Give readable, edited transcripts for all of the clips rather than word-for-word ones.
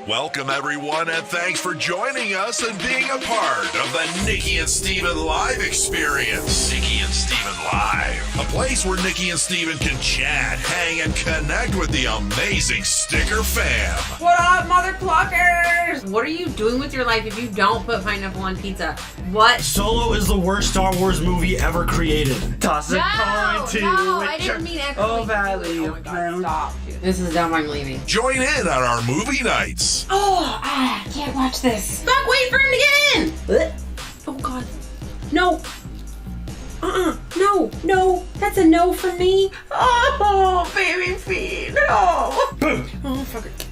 Welcome, everyone, and thanks for joining us and being a part of the Nikki and Steven Live experience. Nikki and Steven Live, a place where Nikki and Steven can chat, hang, and connect with the amazing Stikker fam. What up, mother cluckers? What are you doing with your life if you don't put pineapple on pizza? What? Solo is the worst Star Wars movie ever created. Toss a coin to I didn't mean actually. Oh, Valley. Oh my God, stop. Dude. This is dumb, I'm leaving. Join in on our movie nights. I can't watch this. Fuck, wait for him to get in. Oh God. No. No. That's a no from me. Oh, baby feet. No. Oh, fuck it.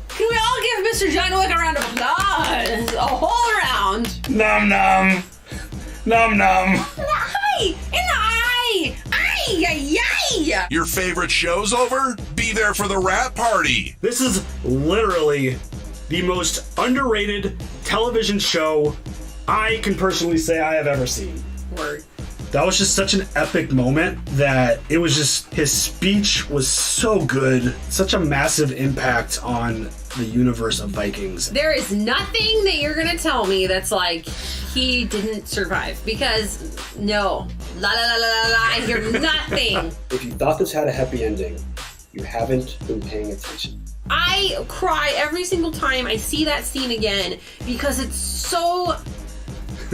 Can we all give Mr. John Wick a round of applause? A whole round. Nom nom. Nom nom. In the eye! In the eye! Ay! Your favorite show's over? Be there for the rap party. This is literally the most underrated television show I can personally say I have ever seen. Word. That was just such an epic moment that it was just, his speech was so good. Such a massive impact on the universe of Vikings. There is nothing that you're gonna tell me that's like, he didn't survive. Because, no. La la la la la la, I hear nothing. If you thought this had a happy ending, you haven't been paying attention. I cry every single time I see that scene again because it's so...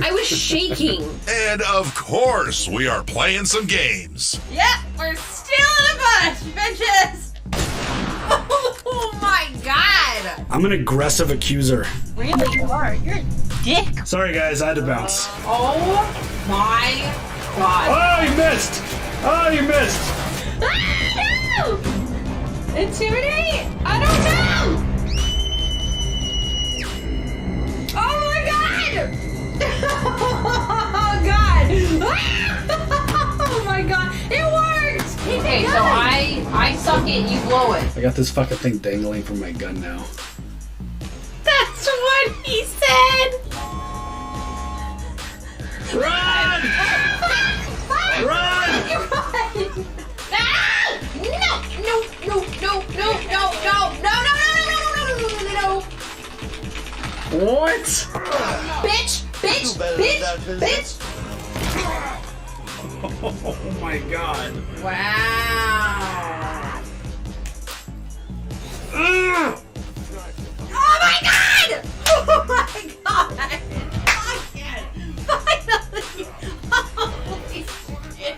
I was shaking. And of course, we are playing some games. Yep, we're still in a bunch, bitches. Oh my God. I'm an aggressive accuser. Really, you are. You're a dick. Sorry guys, I had to bounce. Oh my God. Oh, you missed! Oh, you missed! Ah, no! Intimidate? I don't know. Oh my God. Oh God! Oh my God! It worked! Okay, so I suck it, you blow it. I got this fucking thing dangling from my gun now. That's what he said! Run! Run! Run! Ah! No! What? Bitch! Oh my God. Wow! Oh my God! Oh my God! Finally! Holy shit!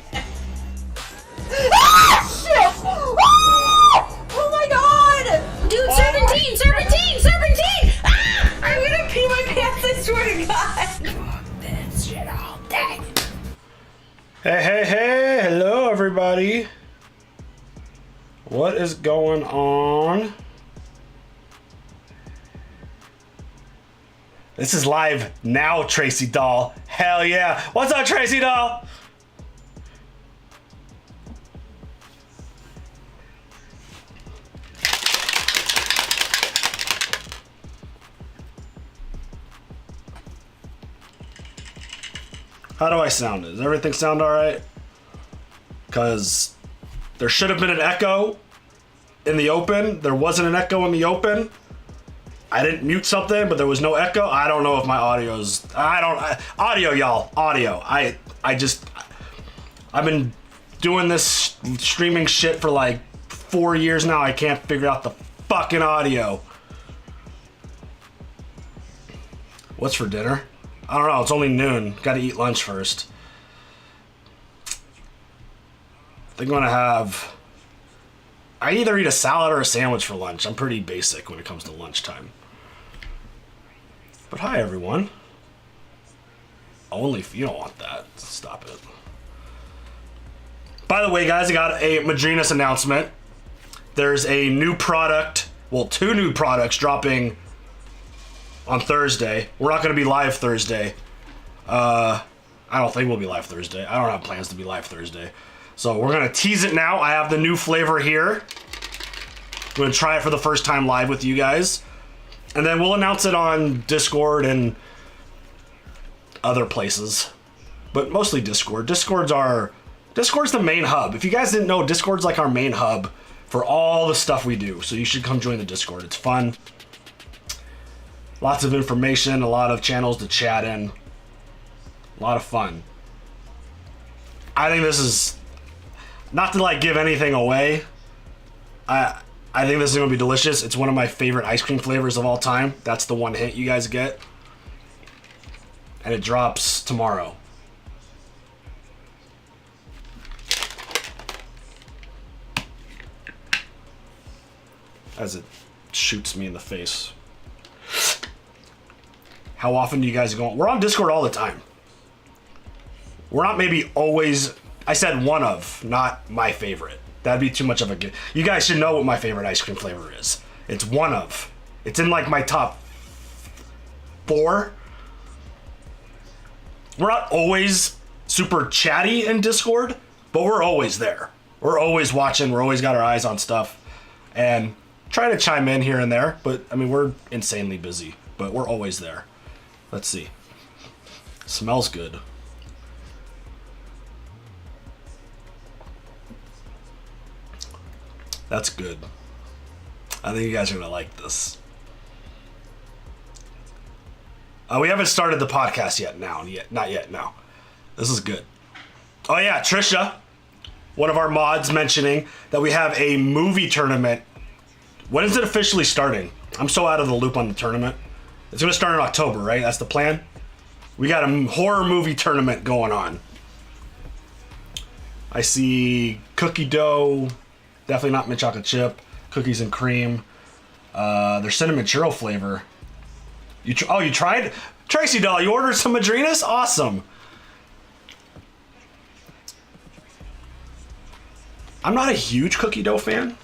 Ah, shit! Oh my God! Dude, serpentine! Ah! I'm gonna pee my pants, I swear to God! Fuck this shit all day. Hey, hello everybody. What is going on? This is live now, Tracy Doll. Hell yeah. What's up, Tracy Doll? How do I sound? Does everything sound all right? Because there should have been an echo in the open. There wasn't an echo in the open. I didn't mute something, but there was no echo. I don't know if my audio's... audio, y'all. Audio. I've been doing this streaming shit for like 4 years now. I can't figure out the fucking audio. What's for dinner? I don't know, it's only noon. Gotta eat lunch first. I think I'm gonna have... I either eat a salad or a sandwich for lunch. I'm pretty basic when it comes to lunchtime. But hi, everyone. Only if you don't want that. Stop it. By the way, guys, I got a Madrinas announcement. There's a new product, well, 2 new products dropping on Thursday. We're not going to be live Thursday. I don't think we'll be live Thursday. I don't have plans to be live Thursday. So we're going to tease it now. I have the new flavor here. I'm going to try it for the first time live with you guys. And then we'll announce it on Discord and other places. But mostly Discord. Discord's the main hub. If you guys didn't know, Discord's like our main hub for all the stuff we do. So you should come join the Discord. It's fun. Lots of information, a lot of channels to chat in. A lot of fun. I think this is, not to like give anything away, I think this is going to be delicious. It's one of my favorite ice cream flavors of all time. That's the one hint you guys get. And it drops tomorrow. As it shoots me in the face. How often do you guys go? We're on Discord all the time. We're not maybe always, I said one of, not my favorite. That'd be too much of a gift. You guys should know what my favorite ice cream flavor is. It's one of. It's in like my top 4. We're not always super chatty in Discord, but we're always there. We're always watching. We're always got our eyes on stuff. And try to chime in here and there, but I mean, we're insanely busy, but we're always there. Let's see. Smells good. That's good. I think you guys are gonna like this. We haven't started the podcast yet. Not yet. No, this is good. Oh yeah, Trisha, one of our mods, mentioning that we have a movie tournament. When is it officially starting? I'm so out of the loop on the tournament. It's gonna start in October, right? That's the plan. We got a horror movie tournament going on. I see cookie dough, definitely not mint chocolate chip, cookies and cream. There's cinnamon churro flavor. You tried? Tracy doll, you ordered some Madrinas? Awesome. I'm not a huge cookie dough fan.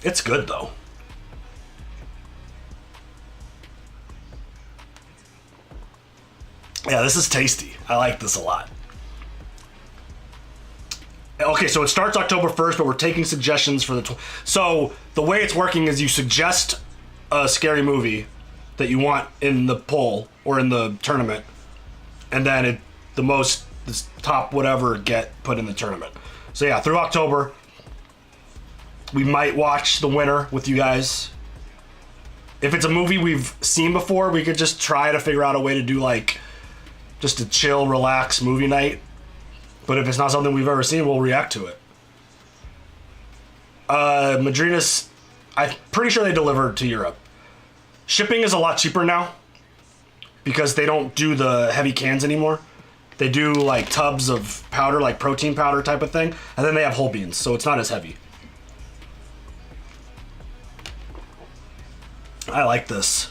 It's good though. Yeah, this is tasty. I like this a lot. Okay, so it starts October 1st, but we're taking suggestions for the... So the way it's working is you suggest a scary movie that you want in the poll or in the tournament, and then the top whatever get put in the tournament. So yeah, through October, we might watch the winner with you guys. If it's a movie we've seen before, we could just try to figure out a way to do like just a chill, relax movie night. But if it's not something we've ever seen, we'll react to it. Madrinas, I'm pretty sure they delivered to Europe. Shipping is a lot cheaper now because they don't do the heavy cans anymore. They do like tubs of powder, like protein powder type of thing, and then they have whole beans, so it's not as heavy. I like this.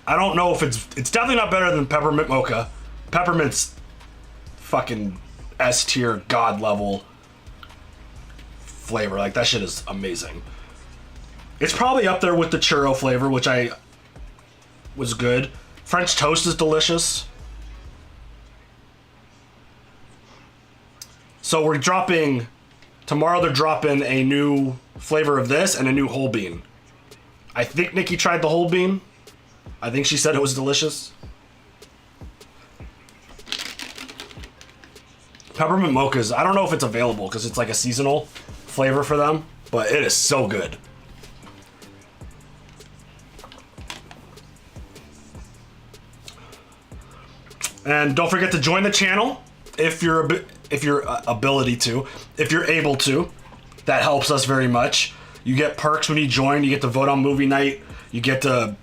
I don't know if it's definitely not better than peppermint mocha. Peppermint's fucking S tier, god level flavor. Like that shit is amazing. It's probably up there with the churro flavor, which was good. French toast is delicious. So we're dropping tomorrow. They're dropping a new flavor of this and a new whole bean. I think Nikki tried the whole bean. I think she said it was delicious. Peppermint mochas, I don't know if it's available because it's like a seasonal flavor for them, but it is so good. And don't forget to join the channel if you're able to. That helps us very much. You get perks when you join. You get to vote on movie night. You get to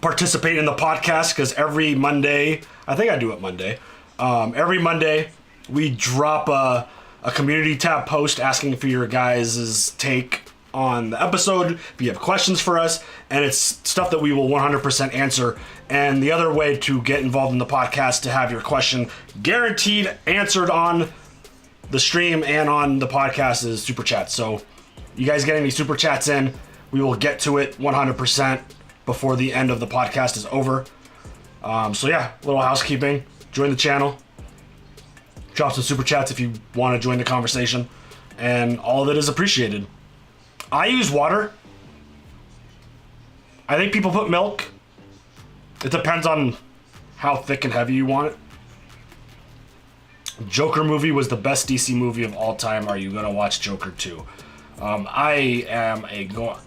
participate in the podcast because every Monday, I think I do it Monday. Every Monday we drop a community tab post asking for your guys' take on the episode. If you have questions for us, and it's stuff that we will 100% answer. And the other way to get involved in the podcast to have your question guaranteed answered on the stream and on the podcast is super chat. So you guys get any super chats in, we will get to it 100% before the end of the podcast is over. So yeah, little housekeeping. Join the channel. Drop some super chats if you want to join the conversation. And all of it is appreciated. I use water. I think people put milk. It depends on how thick and heavy you want it. Joker movie was the best DC movie of all time. Are you gonna watch Joker 2? I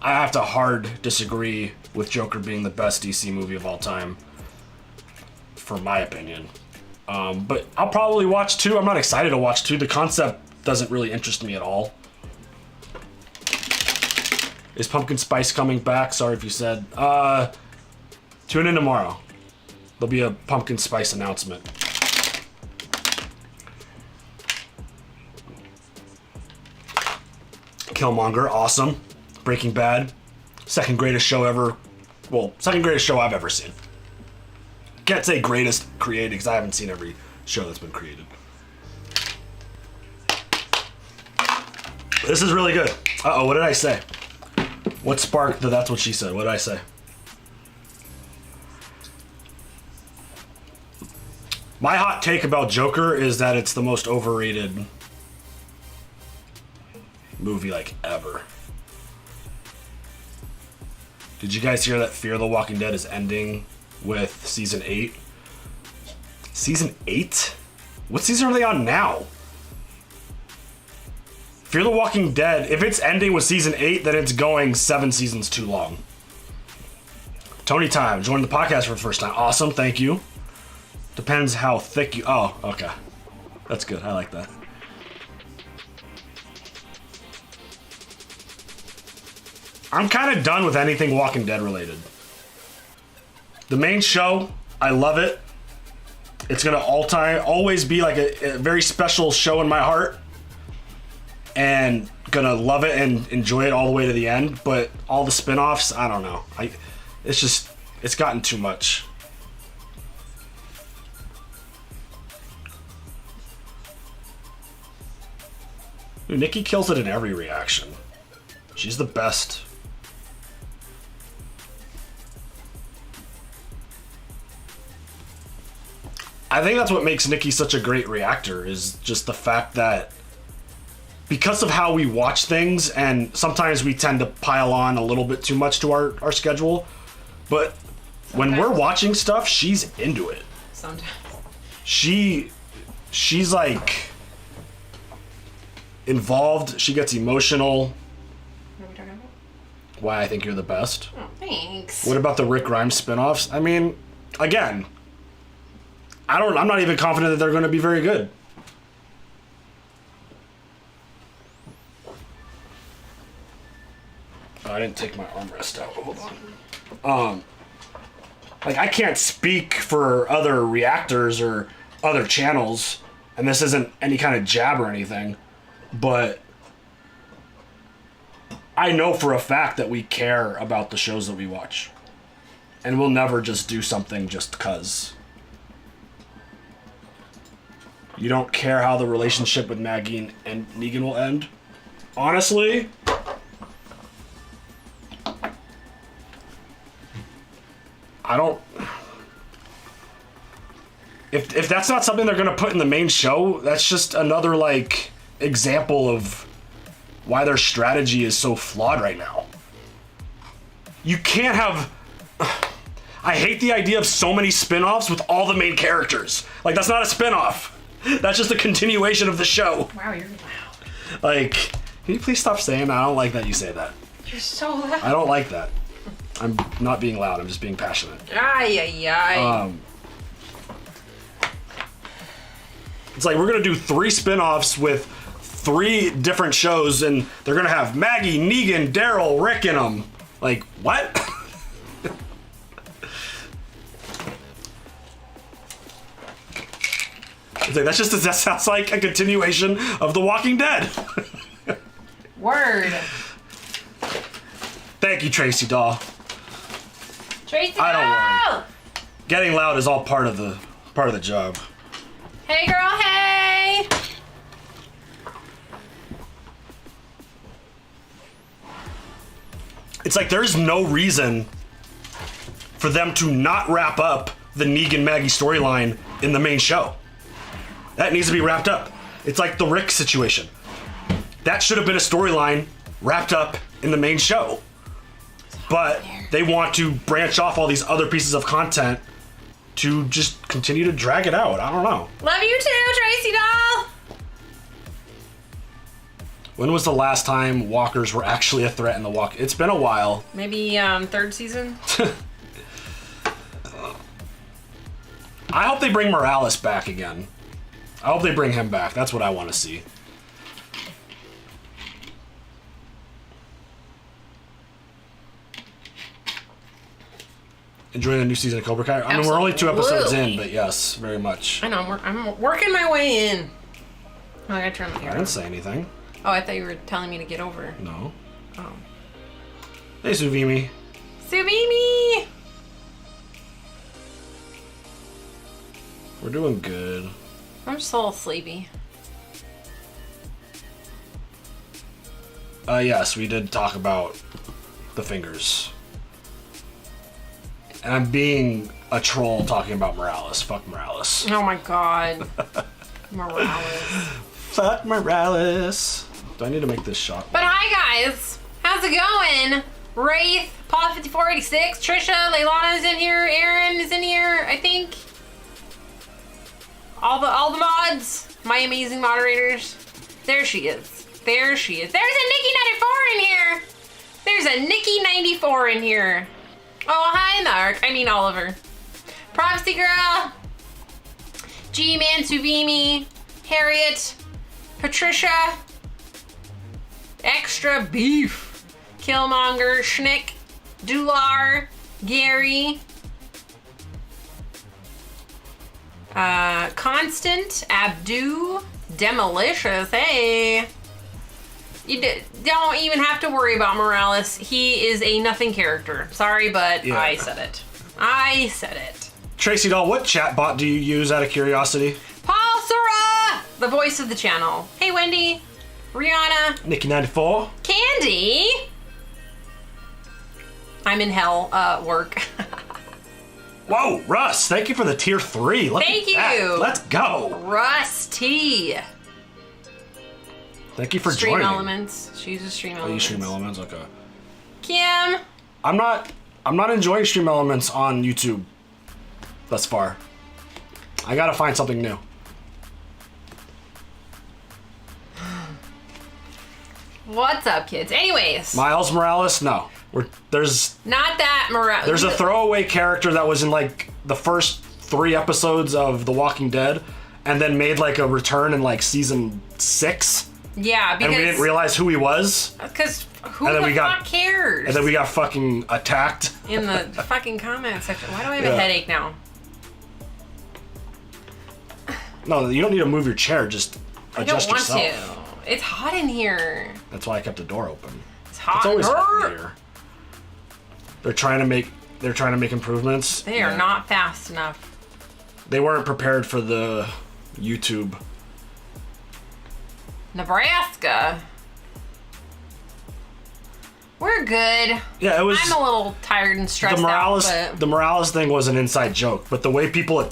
have to hard disagree with Joker being the best DC movie of all time, for my opinion. But I'll probably watch 2. I'm not excited to watch 2. The concept doesn't really interest me at all. Is Pumpkin Spice coming back? Sorry if you said. Tune in tomorrow. There'll be a Pumpkin Spice announcement. Killmonger, awesome. Breaking Bad, second greatest show ever. Well, second greatest show I've ever seen. Can't say greatest created because I haven't seen every show that's been created. This is really good. Uh-oh, what did I say? What sparked the that's what she said? What did I say? My hot take about Joker is that it's the most overrated movie like ever. Did you guys hear that Fear the Walking Dead is ending with season 8? Season 8? What season are they on now? Fear the Walking Dead, if it's ending with season 8, then it's going 7 seasons too long. Tony Time, joined the podcast for the first time. Awesome, thank you. Depends how thick you... Oh, okay. That's good, I like that. I'm kind of done with anything Walking Dead related. The main show, I love it. It's gonna always be like a very special show in my heart. And gonna love it and enjoy it all the way to the end. But all the spin-offs, I don't know. It's gotten too much. Dude, Nikki kills it in every reaction. She's the best. I think that's what makes Nikki such a great reactor, is just the fact that because of how we watch things, and sometimes we tend to pile on a little bit too much to our schedule, but when we're watching stuff, she's into it. Sometimes. She's like involved, she gets emotional. What are we talking about? Why I think you're the best. Oh, thanks. What about the Rick Grimes spin-offs? I mean, again, I'm not even confident that they're going to be very good. Oh, I didn't take my armrest out. Hold on. Like, I can't speak for other reactors or other channels, and this isn't any kind of jab or anything, but I know for a fact that we care about the shows that we watch. And we'll never just do something just 'cause. You don't care how the relationship with Maggie and Negan will end? Honestly, I don't... If that's not something they're gonna put in the main show, that's just another, like, example of why their strategy is so flawed right now. You can't have... I hate the idea of so many spin-offs with all the main characters. Like, that's not a spin-off. That's just a continuation of the show. Wow, you're loud. Like, can you please stop saying that? I don't like that you say that. You're so loud. I don't like that. I'm not being loud, I'm just being passionate. Ay, ay, ay. It's like, we're gonna do 3 spin-offs with 3 different shows, and they're gonna have Maggie, Negan, Daryl, Rick in them. Like, what? It's like, that sounds like a continuation of The Walking Dead. Word. Thank you, Tracy Daw. Tracy, I don't go! worry. Getting loud is all part of the job. Hey, girl, hey! It's like, there's no reason for them to not wrap up the Negan Maggie storyline in the main show. That needs to be wrapped up. It's like the Rick situation. That should have been a storyline wrapped up in the main show. But they want to branch off all these other pieces of content to just continue to drag it out. I don't know. Love you too, Tracy doll. When was the last time walkers were actually a threat in the walk? It's been a while. Maybe third season. I hope they bring Morales back again. I hope they bring him back. That's what I want to see. Enjoying the new season of Cobra Kai? I mean, we're only 2 episodes in, but yes, very much. I know, I'm working my way in. Oh, I gotta turn the I didn't say anything. Oh, I thought you were telling me to get over. No. Oh. Hey, Suvimi. Sumi! We're doing good. I'm just a little sleepy. Yes, we did talk about the fingers. And I'm being a troll talking about Morales. Fuck Morales. Oh my god. Morales. Fuck Morales. Do I need to make this shot? But hi guys! How's it going? Wraith, Paul 5486, Trisha, Leilana's in here, Aaron is in here, I think. All the mods, my amazing moderators. There she is. There she is. There's a Nikki 94 in here. There's a Nikki 94 in here. Oh, hi, Mark. I mean, Oliver. Prophecy Girl. G-Man, Suvimi. Harriet. Patricia. Extra Beef. Killmonger. Schnick. Dular. Gary. Constant. Abdu. Demolicious. Hey. You don't even have to worry about Morales. He is a nothing character. Sorry, but Yeah. I said it. I said it. Tracy Doll, what chatbot do you use out of curiosity? Paul Sura, the voice of the channel. Hey, Wendy. Rihanna. Nikki94. Candy. I'm in hell, work. Whoa, Russ, thank you for the tier 3. Look Thank at that. you. Let's go. Rusty. Thank you for Stream joining. Elements. She uses Stream Oh, Elements. you stream elements? Okay. Kim. I'm not enjoying stream elements on YouTube thus far. I gotta find something new. What's up, kids? Anyways. Miles Morales? No. There's Not that Morales. There's a throwaway character that was in like the first 3 episodes of The Walking Dead and then made like a return in like season 6. Yeah, because... And we didn't realize who he was. Because who And then the we got- fuck cares? And then we got fucking attacked. In the fucking comment section. Why do I have a Yeah. headache now? No, you don't need to move your chair, just I don't adjust want yourself. to. It's hot in here. That's why I kept the door open. It's hot. It's always hot Brr. in here. They're trying to make improvements. They are not fast enough. They weren't prepared for the YouTube. Nebraska. We're good. Yeah, it was I'm a little tired and stressed the Morales. out, but The Morales thing was an inside joke, but the way people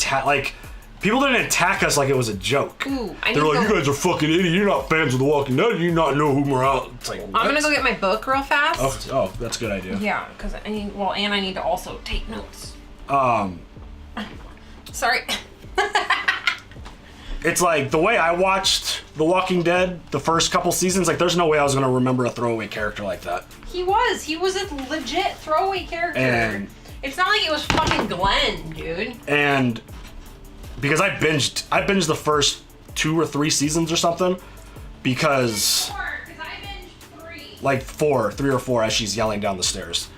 people didn't attack us like it was a joke. Ooh, I They're need like, to you go, guys are fucking idiots. You're not fans of The Walking Dead. You not know who Morales. It's like, I'm gonna go get my book real fast. Oh, that's a good idea. Yeah, because I need. Well, and I need to also take notes. Sorry. It's like the way I watched The Walking Dead the first couple seasons. Like, there's no way I was gonna remember a throwaway character like that. He was a legit throwaway character. And- It's not like it was fucking Glenn, dude. And because I binged the first 2 or 3 seasons or something, because Because I binged 3. like 3 or 4 as she's yelling down the stairs.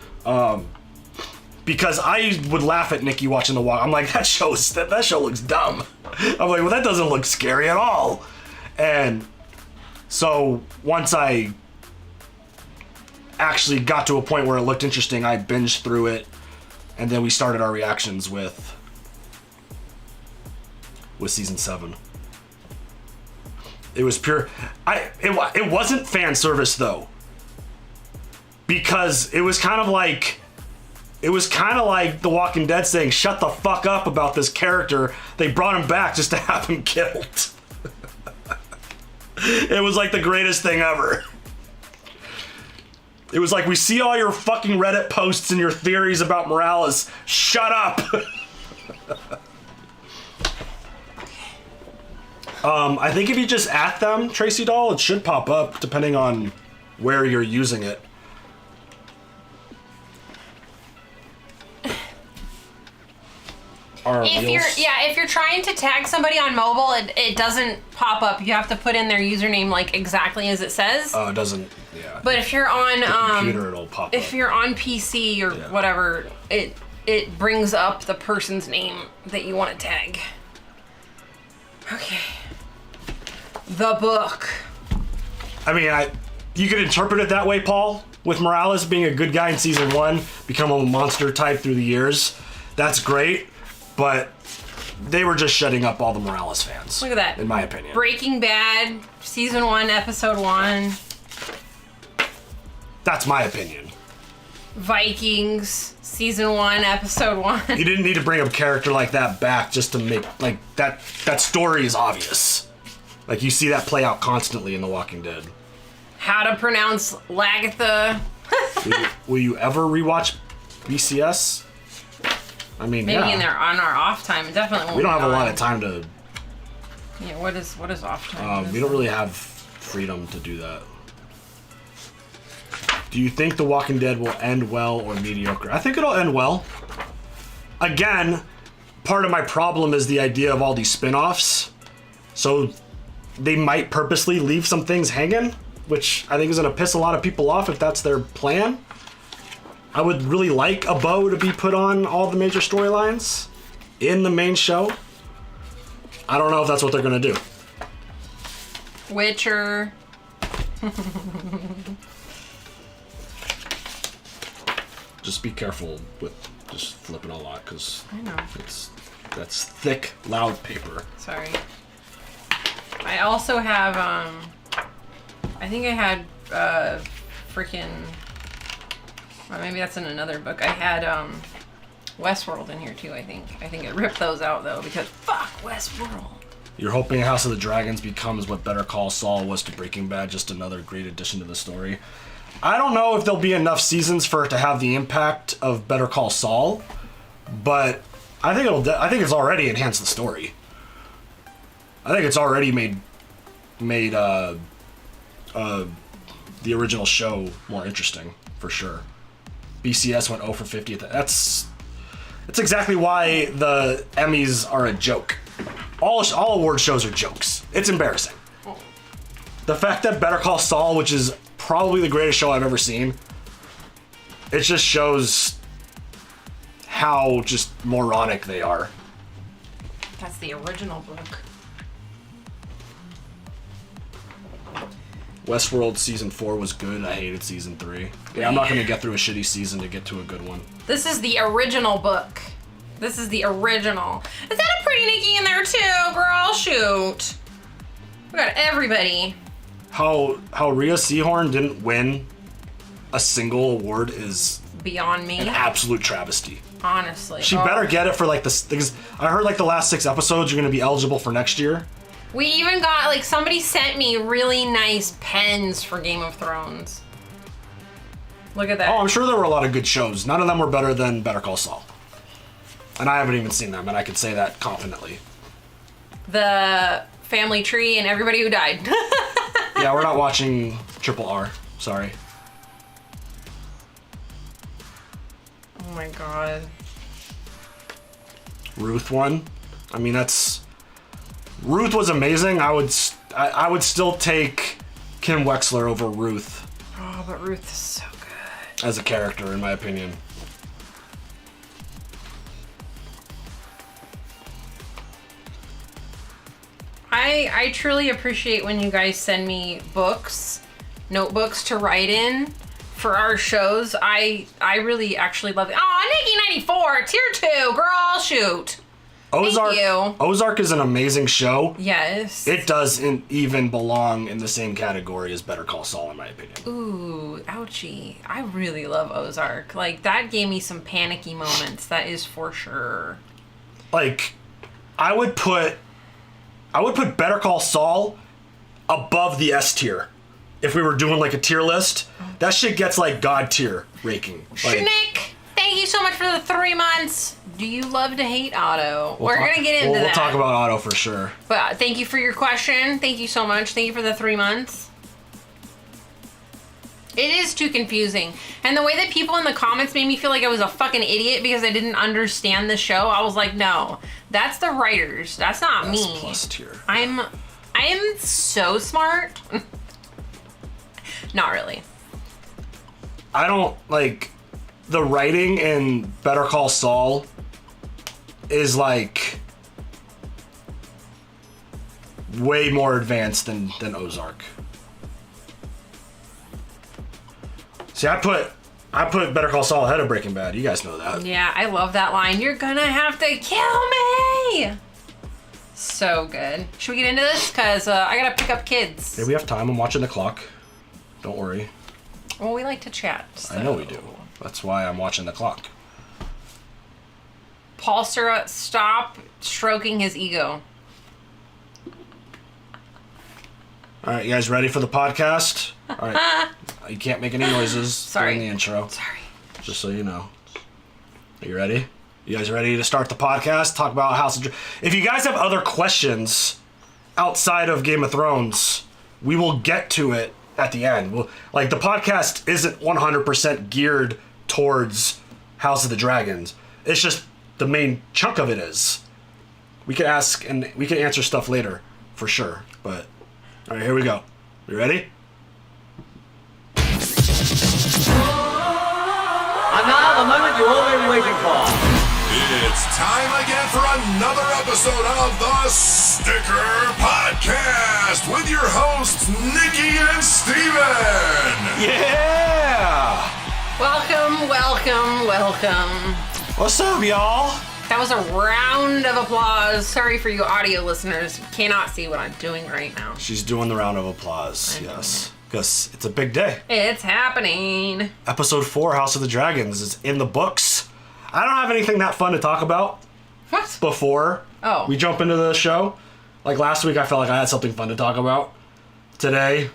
Because I would laugh at Nikki watching The Walk. I'm like, that show looks dumb. I'm like, well, that doesn't look scary at all. And so once I actually got to a point where it looked interesting, I binged through it, and then we started our reactions with season 7. It was pure. It wasn't fan service though, because it was kind of like The Walking Dead saying, "Shut the fuck up about this character." They brought him back just to have him killed. It was like the greatest thing ever. It was like, we see all your fucking Reddit posts and your theories about Morales. Shut up. I think if you just at them, Tracy Doll, it should pop up depending on where you're using it. If you're trying to tag somebody on mobile, it doesn't pop up. You have to put in their username like exactly as it says. Oh, it doesn't. Yeah. But if you're on computer, it'll pop if up. you're on PC or whatever, it brings up the person's name that you want to tag. Okay. The book. I mean, you could interpret it that way, Paul. With Morales being a good guy in season 1, become a monster type through the years. That's great, but they were just shutting up all the Morales fans. Look at that. In my opinion. Breaking Bad, season 1, episode 1. That's my opinion. Vikings, season 1, episode 1. You didn't need to bring a character like that back just to make, like, that story is obvious. Like, you see that play out constantly in The Walking Dead. How to pronounce Lagatha. Will you ever rewatch BCS? I mean, Maybe yeah. on our off time. It definitely won't We don't be have a lot on. of time to... Yeah, what is off time? we don't really have freedom to do that. Do you think The Walking Dead will end well or mediocre? I think it'll end well. Again, part of my problem is the idea of all these spin-offs. So they might purposely leave some things hanging, which I think is going to piss a lot of people off if that's their plan. I would really like a bow to be put on all the major storylines in the main show. I don't know if that's what they're going to do. Witcher. Just be careful with just flipping a lot, because I know. that's thick, loud paper. Sorry. I also have, I think I had, freaking, well, maybe that's in another book. I had, Westworld in here too, I think. I think it ripped those out though, because fuck Westworld. You're hoping House of the Dragons becomes what Better Call Saul was to Breaking Bad, just another great addition to the story. I don't know if there'll be enough seasons for it to have the impact of Better Call Saul, but I think I think it's already enhanced the story. I think it's already made the original show more interesting, for sure. BCS went 0 for 50. That's exactly why the Emmys are a joke. All award shows are jokes. It's embarrassing. The fact that Better Call Saul, which is probably the greatest show I've ever seen, it just shows how just moronic they are. That's the original book. Westworld season 4 was good. I hated season 3. Yeah, I'm not gonna get through a shitty season to get to a good one. This is the original book. This is the original. Is that a pretty Nikki in there too, girl? Shoot. We got everybody. How Rhea Seehorn didn't win a single award is Beyond me. an absolute travesty. Honestly. She better get it for like the, because I heard like the last 6 episodes are gonna be eligible for next year. We even got, like, somebody sent me really nice pens for Game of Thrones. Look at that. Oh, I'm sure there were a lot of good shows. None of them were better than Better Call Saul. And I haven't even seen them, and I can say that confidently. The Family Tree and everybody who died. Yeah, we're not watching Triple R. Sorry. Oh my god. Ruth won. I mean, Ruth was amazing. I would still take Kim Wexler over Ruth. Oh, but Ruth is so good. As a character, in my opinion. I truly appreciate when you guys send me books, notebooks to write in for our shows. I really actually love it. Oh, Nikki 94, tier 2, girl, shoot. Ozark, Thank you. Ozark is an amazing show. Yes. It doesn't even belong in the same category as Better Call Saul, in my opinion. Ooh, ouchie. I really love Ozark. Like, that gave me some panicky moments, that is for sure. Like, I would put Better Call Saul above the S tier. If we were doing like a tier list, that shit gets like God tier ranking. Like, Nick, thank thank you so much for the 3 months. Do you love to hate Otto? We're going to get into that. We'll talk about Otto for sure. But thank you for your question. Thank you so much. Thank you for the 3 months. It is too confusing. And the way that people in the comments made me feel like I was a fucking idiot because I didn't understand the show, I was like, no, that's the writers. That's not me. Plus tier. I am so smart. Not really. I don't, like, the writing in Better Call Saul is, like, way more advanced than Ozark. See, I put Better Call Saul ahead of Breaking Bad. You guys know that. Yeah, I love that line. You're gonna have to kill me. So good. Should we get into this? Because I gotta pick up kids. Yeah, we have time. I'm watching the clock. Don't worry. Well, we like to chat. So. I know we do. That's why I'm watching the clock. Paul Sura, stop stroking his ego. All right, you guys ready for the podcast? All right. You can't make any noises Sorry. during the intro. Sorry. Just so you know. Are you ready? You guys ready to start the podcast? Talk about House of If you guys have other questions outside of Game of Thrones, we will get to it at the end. The podcast isn't 100% geared towards House of the Dragons. It's just the main chunk of it is. We can ask and we can answer stuff later, for sure. But, all right, here we go. You ready? And now the moment you've all been waiting for. It's time again for another episode of the Stikker Podcast with your hosts, Nikki and Steven. Yeah! Welcome. What's up, y'all? That was a round of applause. Sorry for you audio listeners. You cannot see what I'm doing right now. She's doing the round of applause, yes. Because it's a big day. It's happening. Episode 4, House of the Dragons, is in the books. I don't have anything that fun to talk about What? before we jump into the show. Like last week, I felt like I had something fun to talk about. Today,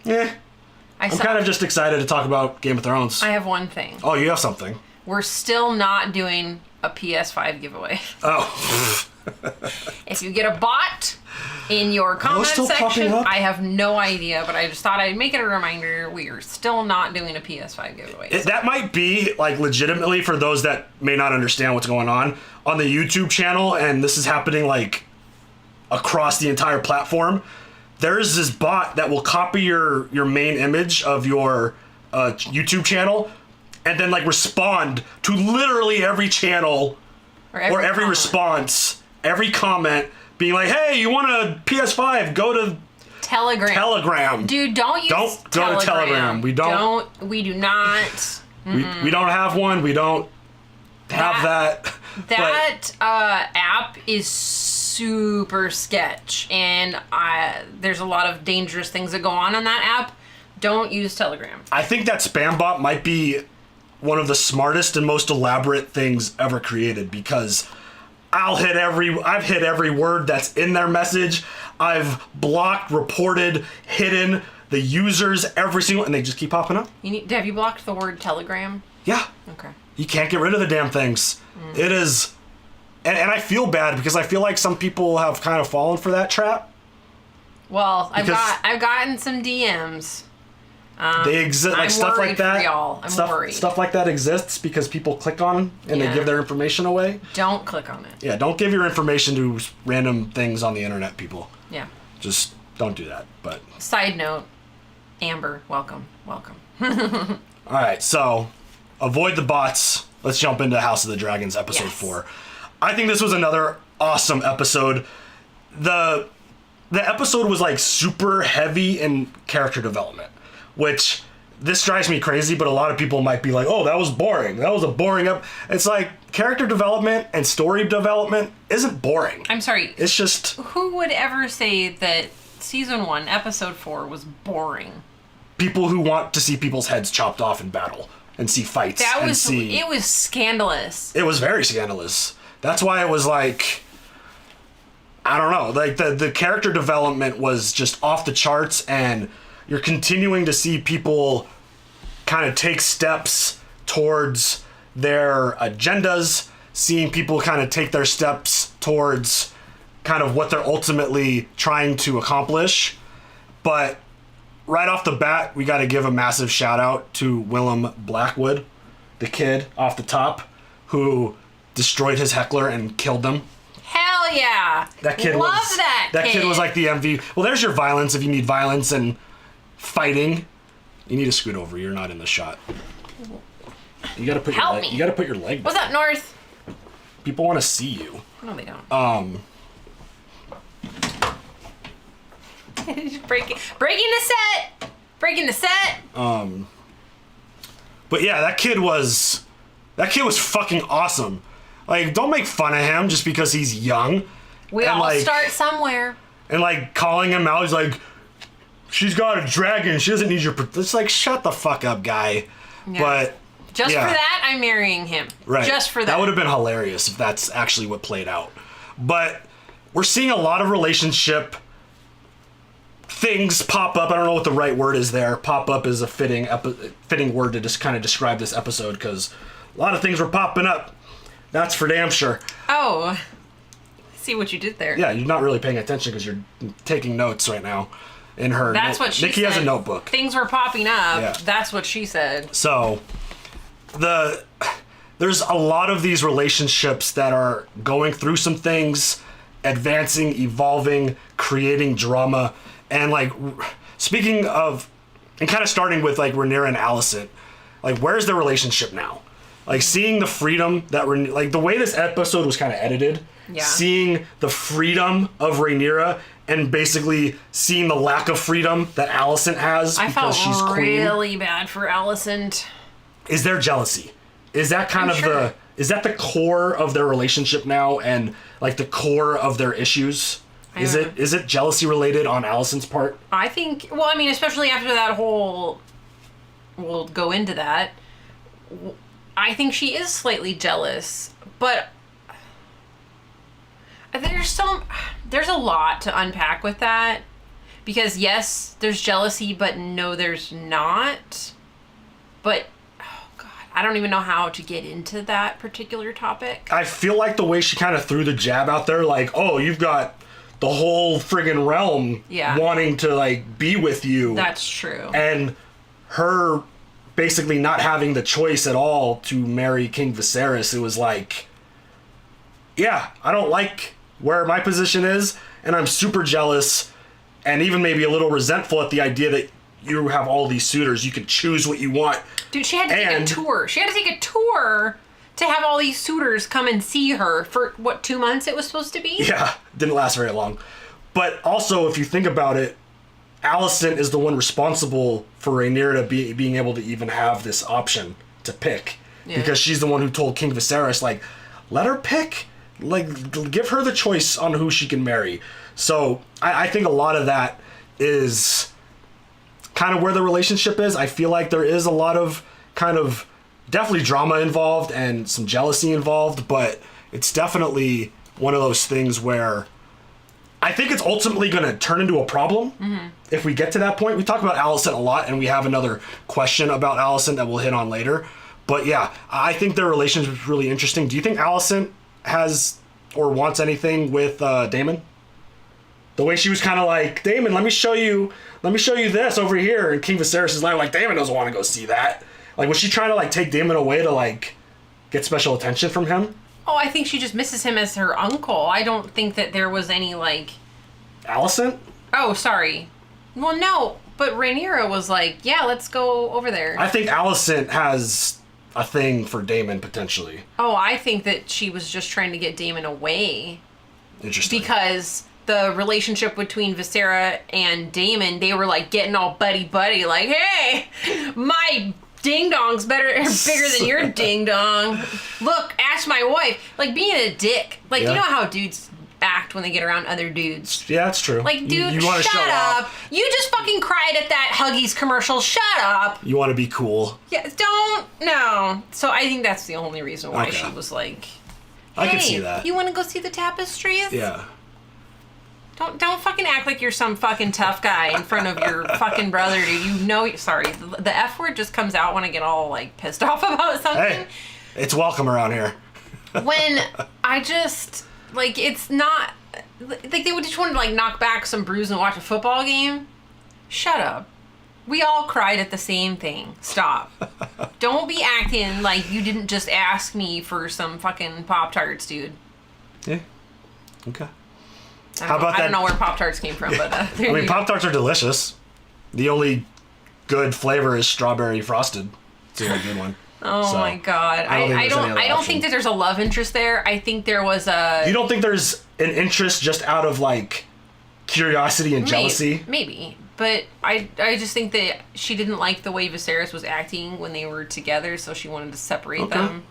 I'm kind of just excited to talk about Game of Thrones. I have one thing. Oh, you have something? We're still not doing a PS5 giveaway. Oh. If you get a bot in your comment still section, popping up? I have no idea, but I just thought I'd make it a reminder. We are still not doing a PS5 giveaway. That might be, like, legitimately, for those that may not understand what's going on the YouTube channel, and this is happening, like, across the entire platform. There's this bot that will copy your main image of your YouTube channel and then, like, respond to literally every channel or every comment. response, every comment, being like, hey, you want a PS5, go to Telegram. Dude, don't use Don't go to Telegram. We We do not. We don't have one. We don't have that. That app is super sketch, and there's a lot of dangerous things that go on that app. Don't use Telegram. I think that spam bot might be one of the smartest and most elaborate things ever created, because I've hit every word that's in their message. I've blocked, reported, hidden the users, every single, and they just keep popping up. Have you blocked the word Telegram? Yeah. Okay. You can't get rid of the damn things. It is, and I feel bad because I feel like some people have kind of fallen for that trap. Well, I've gotten some DMs. They exist, like I'm stuff worried like that. for y'all. I'm worried. Stuff like that exists because people click on and they give their information away. Don't click on it. Yeah, don't give your information to random things on the internet, people. Yeah. Just don't do that. But Side note, Amber, welcome. all right, so avoid the bots. Let's jump into House of the Dragons episode 4. I think this was another awesome episode. The episode was like super heavy in character development, which this drives me crazy, but a lot of people might be like, oh, that was boring. That was a boring It's like character development and story development isn't boring. I'm sorry. It's just... Who would ever say that season 1, episode 4 was boring? People who want to see people's heads chopped off in battle and see fights. It was scandalous. It was very scandalous. That's why it was like... I don't know. Like, the character development was just off the charts, and you're continuing to see people kind of take steps towards their agendas, seeing people kind of take their steps towards kind of what they're ultimately trying to accomplish. But right off the bat, we got to give a massive shout out to Willem Blackwood, the kid off the top, who destroyed his heckler and killed him. Hell yeah! That kid Love was that kid was like the MVP. Well, there's your violence. If you need violence and fighting, you need to scoot over. You're not in the shot. You gotta put Help your me. leg. You gotta put your leg. What's down. up, North? People want to see you. No, they don't. breaking the set. But yeah, that kid was fucking awesome. Like, don't make fun of him just because he's young. We and all like, start somewhere. And like calling him out, he's like, she's got a dragon. She doesn't need your. It's like, shut the fuck up, guy. Yeah. But just yeah. for that, I'm marrying him. Right. Just for that. That would have been hilarious if that's actually what played out. But we're seeing a lot of relationship things pop up. I don't know what the right word is there. Pop up is a fitting word to just kind of describe this episode, because a lot of things were popping up. That's for damn sure. Oh, see what you did there. Yeah, you're not really paying attention because you're taking notes right now. In her, That's what she Nikki said. has a notebook. Things were popping up. Yeah. That's what she said. So, there's a lot of these relationships that are going through some things, advancing, evolving, creating drama, and like, speaking of, and kind of starting with like Rhaenyra and Alicent, like, where's their relationship now? Like, seeing the freedom that like the way this episode was kind of edited, seeing the freedom of Rhaenyra and basically seeing the lack of freedom that Alicent has because she's queen. I felt really bad for Alicent. Is there jealousy? Is that kind of sure. is that the core of their relationship now, and like the core of their issues? Is it jealousy related on Alicent's part? I think, well, I mean, especially after that whole, we'll go into that, I think she is slightly jealous, but there's a lot to unpack with that, because yes, there's jealousy, but no, there's not. But oh god, I don't even know how to get into that particular topic. I feel like the way she kind of threw the jab out there, like, oh, you've got the whole friggin' realm wanting to like be with you. That's true. And her basically not having the choice at all to marry King Viserys, it was like, yeah, I don't like where my position is, and I'm super jealous and even maybe a little resentful at the idea that you have all these suitors. You can choose what you want. Dude, she had to take a tour. She had to take a tour to have all these suitors come and see her for, what, 2 months it was supposed to be? Yeah, didn't last very long. But also, if you think about it, Alicent is the one responsible for Rhaenyra being able to even have this option to pick. Yeah. Because she's the one who told King Viserys, like, let her pick. Like, give her the choice on who she can marry. So, I think a lot of that is kind of where the relationship is. I feel like there is a lot of kind of definitely drama involved and some jealousy involved, but it's definitely one of those things where I think it's ultimately going to turn into a problem if we get to that point. We talk about Alicent a lot, and we have another question about Alicent that we'll hit on later. But yeah, I think their relationship is really interesting. Do you think Alicent has or wants anything with Daemon? The way she was kind of like, Daemon, let me show you this over here, and King Viserys is like, Daemon doesn't want to go see that. Like, was she trying to like take Daemon away to like get special attention from him? Oh, I think she just misses him as her uncle. I don't think that there was any like... Alicent? Oh, sorry. Well, no, but Rhaenyra was like, yeah, let's go over there. I think Alicent has a thing for Daemon, potentially. Oh, I think that she was just trying to get Daemon away. Interesting. Because the relationship between Visera and Daemon, they were like getting all buddy-buddy, like, hey, my ding-dong's bigger than your ding-dong. Look, ask my wife. Like, being a dick. Like, you know how dudes act when they get around other dudes. Yeah, that's true. Like, dude, you wanna shut show up. off. You just fucking cried at that Huggies commercial. Shut up. You want to be cool. Yeah, no. So I think that's the only reason why she was like, hey, I can see that. You want to go see the tapestries? Yeah. Don't fucking act like you're some fucking tough guy in front of your fucking brother. Sorry, the F word just comes out when I get all like pissed off about something. Hey, It's welcome around here. when I just, like, it's not, like, they would just want to, like, knock back some brews and watch a football game. Shut up. We all cried at the same thing. Stop. Don't be acting like you didn't just ask me for some fucking Pop-Tarts, dude. Yeah. Okay. How about that? I don't know where Pop-Tarts came from, but I mean, Pop-Tarts are delicious. The only good flavor is strawberry frosted. It's the only good one. Oh so, my god. I don't think that there's a love interest there. I think there was a... You don't think there's an interest just out of, like, curiosity and jealousy? Maybe. But I just think that she didn't like the way Viserys was acting when they were together, so she wanted to separate them.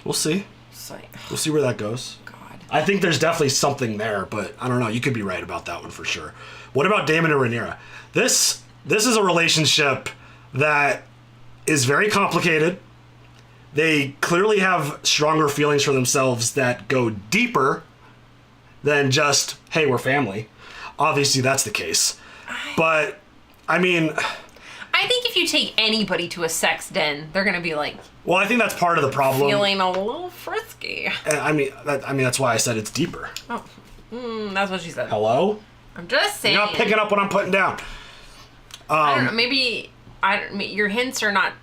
We'll see. Like, we'll see where that goes. God. I think there's definitely something there, but I don't know. You could be right about that one for sure. What about Daemon and Rhaenyra? This is a relationship that is very complicated. They clearly have stronger feelings for themselves that go deeper than just, hey, we're family. Obviously, that's the case. But, I mean... I think if you take anybody to a sex den, they're going to be like... Well, I think that's part of the problem. Feeling a little frisky. I mean, that's why I said it's deeper. Oh, that's what she said. Hello? I'm just saying. You're not picking up what I'm putting down. I don't know. Maybe your hints are not...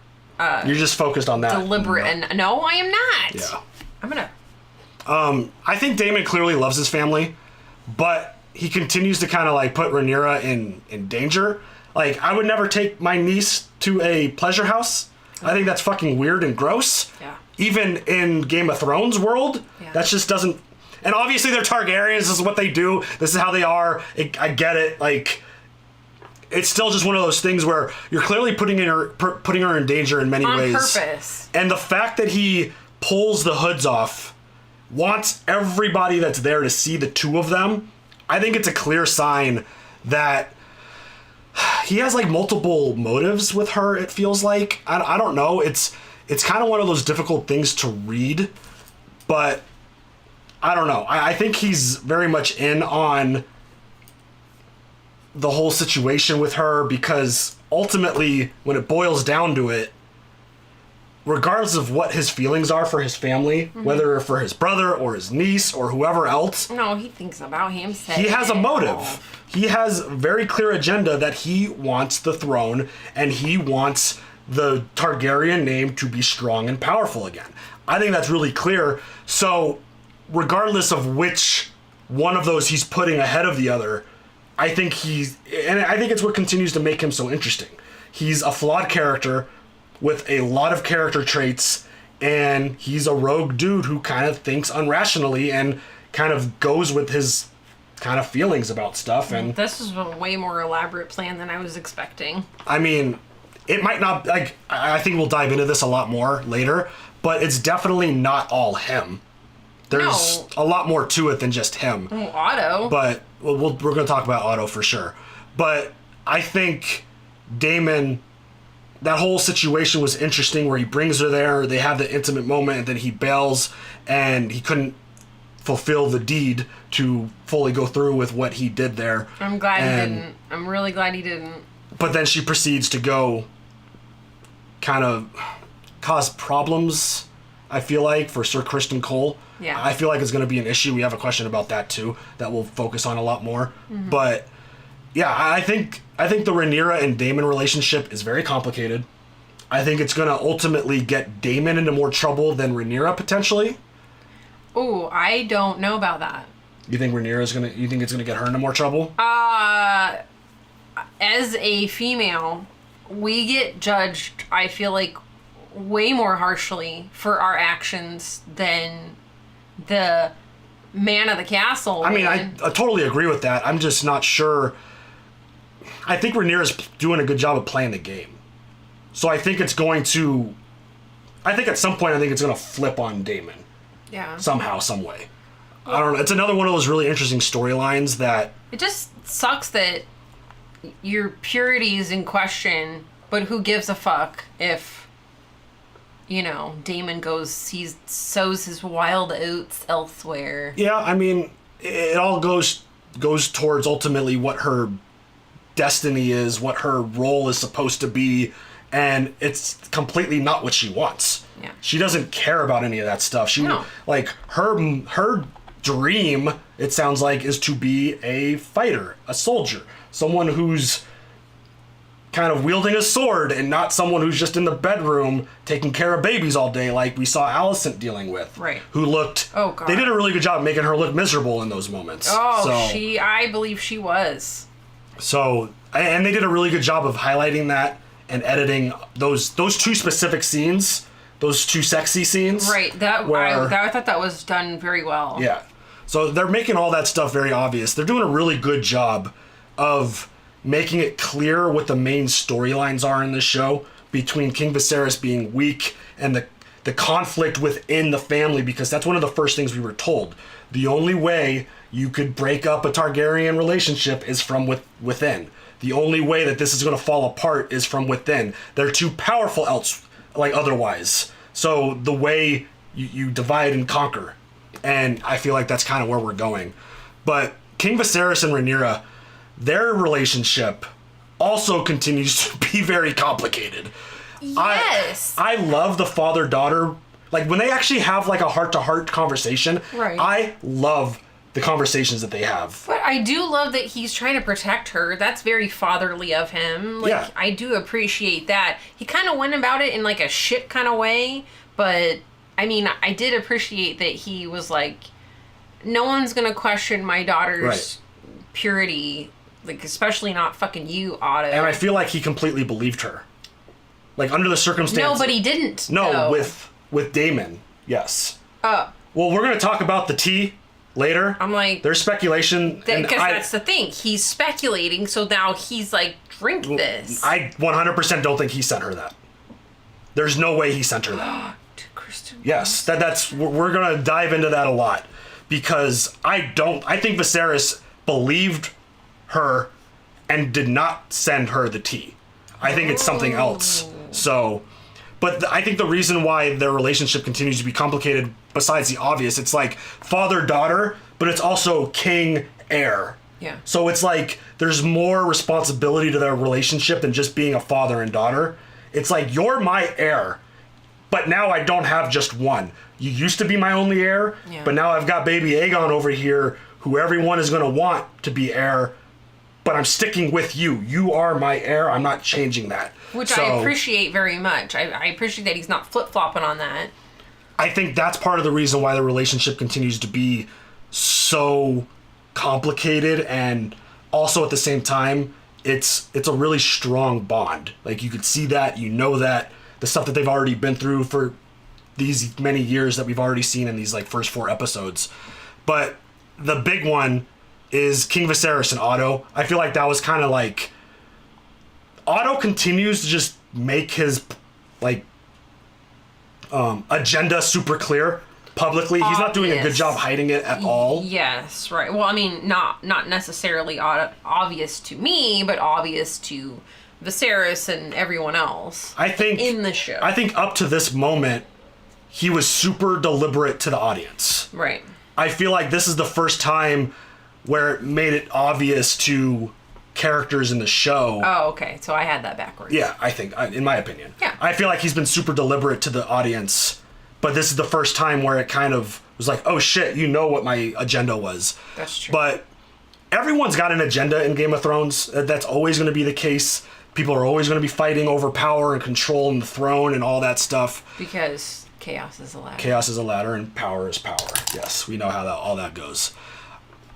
you're just focused on that. Deliberate. And no, I am not. Yeah. I'm going to... I think Daemon clearly loves his family, but he continues to kind of like put Rhaenyra in danger. Like, I would never take my niece to a pleasure house. I think that's fucking weird and gross. Yeah. Even in Game of Thrones world, that just doesn't... And obviously they're Targaryens, this is what they do, this is how they are, I get it, like... It's still just one of those things where you're clearly putting her in danger in many ways. On purpose. And the fact that he pulls the hoods off, wants everybody that's there to see the two of them, I think it's a clear sign that he has like multiple motives with her, it feels like. I don't know. It's kind of one of those difficult things to read, but I don't know. I think he's very much in on the whole situation with her because ultimately, when it boils down to it, regardless of what his feelings are for his family, whether for his brother or his niece or whoever else... No, he thinks about himself. He has a motive. He has a very clear agenda that he wants the throne and he wants the Targaryen name to be strong and powerful again. I think that's really clear. So, regardless of which one of those he's putting ahead of the other, I think it's what continues to make him so interesting. He's a flawed character with a lot of character traits, and he's a rogue dude who kind of thinks unrationally and kind of goes with his kind of feelings about stuff. And this is a way more elaborate plan than I was expecting. I mean, it might not, like, I think we'll dive into this a lot more later, but it's definitely not all him. There's a lot more to it than just him. Oh, Otto. But we're going to talk about Otto for sure. But I think Daemon... That whole situation was interesting where he brings her there, they have the intimate moment, and then he bails, and he couldn't fulfill the deed to fully go through with what he did there. I'm glad he didn't. I'm really glad he didn't. But then she proceeds to go kind of cause problems, I feel like, for Sir Criston Cole. Yeah. I feel like it's going to be an issue. We have a question about that, too, that we'll focus on a lot more. But... yeah, I think the Rhaenyra and Daemon relationship is very complicated. I think it's going to ultimately get Daemon into more trouble than Rhaenyra potentially. Ooh, I don't know about that. You think you think it's going to get her into more trouble? As a female, we get judged, I feel like, way more harshly for our actions than the man of the castle. I mean, I totally agree with that. I'm just not sure. I think Rhaenyra's doing a good job of playing the game. So I think at some point, I think it's going to flip on Daemon. Yeah. Somehow, some way. I don't know. It's another one of those really interesting storylines that... It just sucks that your purity is in question, but who gives a fuck if, Daemon sows his wild oats elsewhere. Yeah, I mean, it all goes towards ultimately what her destiny is, what her role is supposed to be, and it's completely not what she wants. Yeah. She doesn't care about any of that stuff. No. Like her dream, it sounds like, is to be a fighter, a soldier, someone who's kind of wielding a sword and not someone who's just in the bedroom taking care of babies all day like we saw Alicent dealing with. Right. Who looked... Oh, God. They did a really good job making her look miserable in those moments. Oh, I believe she was. So, and they did a really good job of highlighting that and editing those two specific scenes, those two sexy scenes. Right. I thought that was done very well. Yeah. So they're making all that stuff very obvious. They're doing a really good job of making it clear what the main storylines are in this show between King Viserys being weak and the conflict within the family, because that's one of the first things we were told. The only way you could break up a Targaryen relationship is from within. The only way that this is going to fall apart is from within. They're too powerful otherwise. So the way you divide and conquer. And I feel like that's kind of where we're going. But King Viserys and Rhaenyra, their relationship also continues to be very complicated. Yes. I love the father-daughter. Like, when they actually have, like, a heart-to-heart conversation, right. I love the conversations that they have. But I do love that he's trying to protect her. That's very fatherly of him. Like, Yeah. I do appreciate that. He kind of went about it in, like, a shit kind of way, but, I mean, I did appreciate that he was like, no one's gonna question my daughter's purity, like, especially not fucking you, Otto. And I feel like he completely believed her. Like, under the circumstances... No, but he didn't. No, though. with Daemon, yes. Oh. Well, we're going to talk about the tea later. I'm like... There's speculation. Because that's the thing. He's speculating, so now he's like, drink this. I 100% don't think he sent her that. There's no way he sent her that. Kristen. Yes, that's... We're going to dive into that a lot. Because I think Viserys believed her and did not send her the tea. I think it's something else. So, but I think the reason why their relationship continues to be complicated, besides the obvious, it's like father-daughter, but it's also king-heir. Yeah. So it's like there's more responsibility to their relationship than just being a father and daughter. It's like, you're my heir, but now I don't have just one. You used to be my only heir, but now I've got baby Aegon over here, who everyone is going to want to be heir, but I'm sticking with you. You are my heir. I'm not changing that. Which I appreciate very much. I appreciate that he's not flip-flopping on that. I think that's part of the reason why the relationship continues to be so complicated, and also at the same time, it's a really strong bond. Like, you could see that, you know that, the stuff that they've already been through for these many years that we've already seen in these, like, first 4 episodes. But the big one is King Viserys and Otto. I feel like that was kind of like... Otto continues to just make his, like, agenda super clear publicly. He's not doing a good job hiding it at all. Yes, right. Well, I mean, not necessarily obvious to me, but obvious to Viserys and everyone else. I think... in the show. I think up to this moment, he was super deliberate to the audience. Right. I feel like this is the first time where it made it obvious to characters in the show. Oh, okay. So I had that backwards. Yeah, I think, in my opinion. Yeah. I feel like he's been super deliberate to the audience, but this is the first time where it kind of was like, oh shit, you know what my agenda was. That's true. But everyone's got an agenda in Game of Thrones. That's always going to be the case. People are always going to be fighting over power and control and the throne and all that stuff. Because chaos is a ladder. Chaos is a ladder and power is power. Yes, we know how all that goes.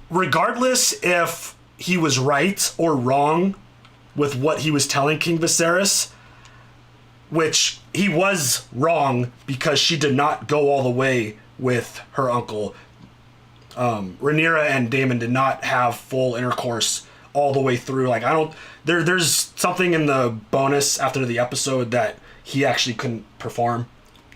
Regardless if he was right or wrong with what he was telling King Viserys, which he was wrong because she did not go all the way with her uncle. Rhaenyra and Daemon did not have full intercourse all the way through. Like, there's something in the bonus after the episode that he actually couldn't perform.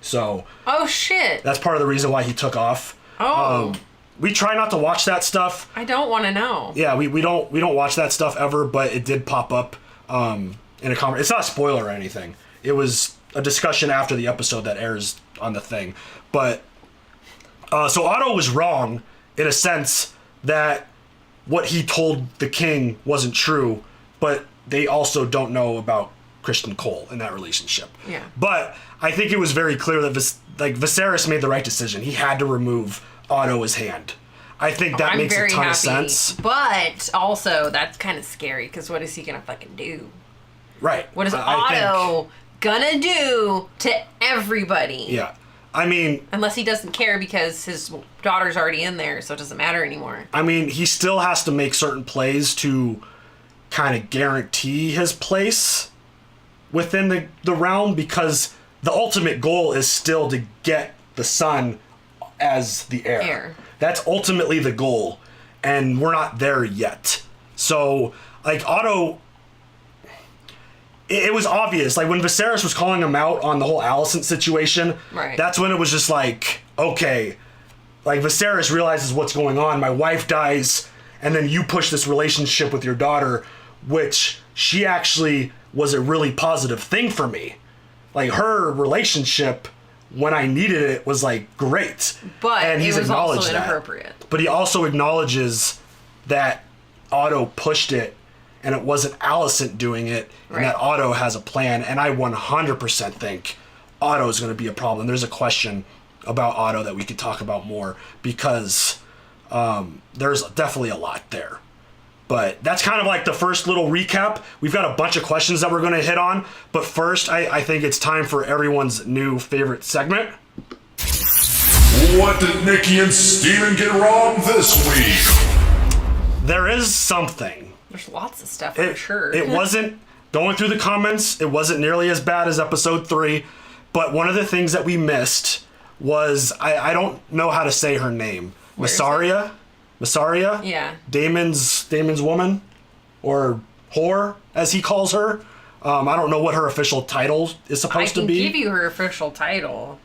So... Oh, shit. That's part of the reason why he took off. Oh. We try not to watch that stuff. I don't want to know. Yeah, we don't watch that stuff ever, but it did pop up in a conversation. It's not a spoiler or anything. It was a discussion after the episode that airs on the thing. But so Otto was wrong in a sense that what he told the king wasn't true, but they also don't know about Kristen Cole in that relationship. Yeah. But I think it was very clear that Viserys made the right decision. He had to remove Otto his hand. I think that makes a ton of sense. But also, that's kind of scary, because what is he going to fucking do? Right. What is Otto gonna do to everybody? Yeah. I mean... Unless he doesn't care because his daughter's already in there, so it doesn't matter anymore. I mean, he still has to make certain plays to kind of guarantee his place within the realm, because the ultimate goal is still to get the son as the heir. That's ultimately the goal, and we're not there yet. So, like, Otto... It was obvious, like, when Viserys was calling him out on the whole Alicent situation, right. That's when it was just like, okay, like, Viserys realizes what's going on. My wife dies, and then you push this relationship with your daughter, which she actually was a really positive thing for me. Like, her relationship, when I needed it, was, like, great. But and he's it was acknowledged also that. inappropriate. But he also acknowledges that Otto pushed it, and it wasn't Alicent doing it, and that Otto has a plan. And I 100% think Otto is going to be a problem. There's a question about Otto that we could talk about more, because there's definitely a lot there. But that's kind of like the first little recap. We've got a bunch of questions that we're going to hit on. But first, I think it's time for everyone's new favorite segment. What did Nikki and Steven get wrong this week? There is something. There's lots of stuff, for sure. It wasn't, going through the comments, it wasn't nearly as bad as episode 3. But one of the things that we missed was, I don't know how to say her name. Massaria? Yeah. Daemon's woman, or whore, as he calls her. I don't know what her official title is supposed to be. I can give you her official title.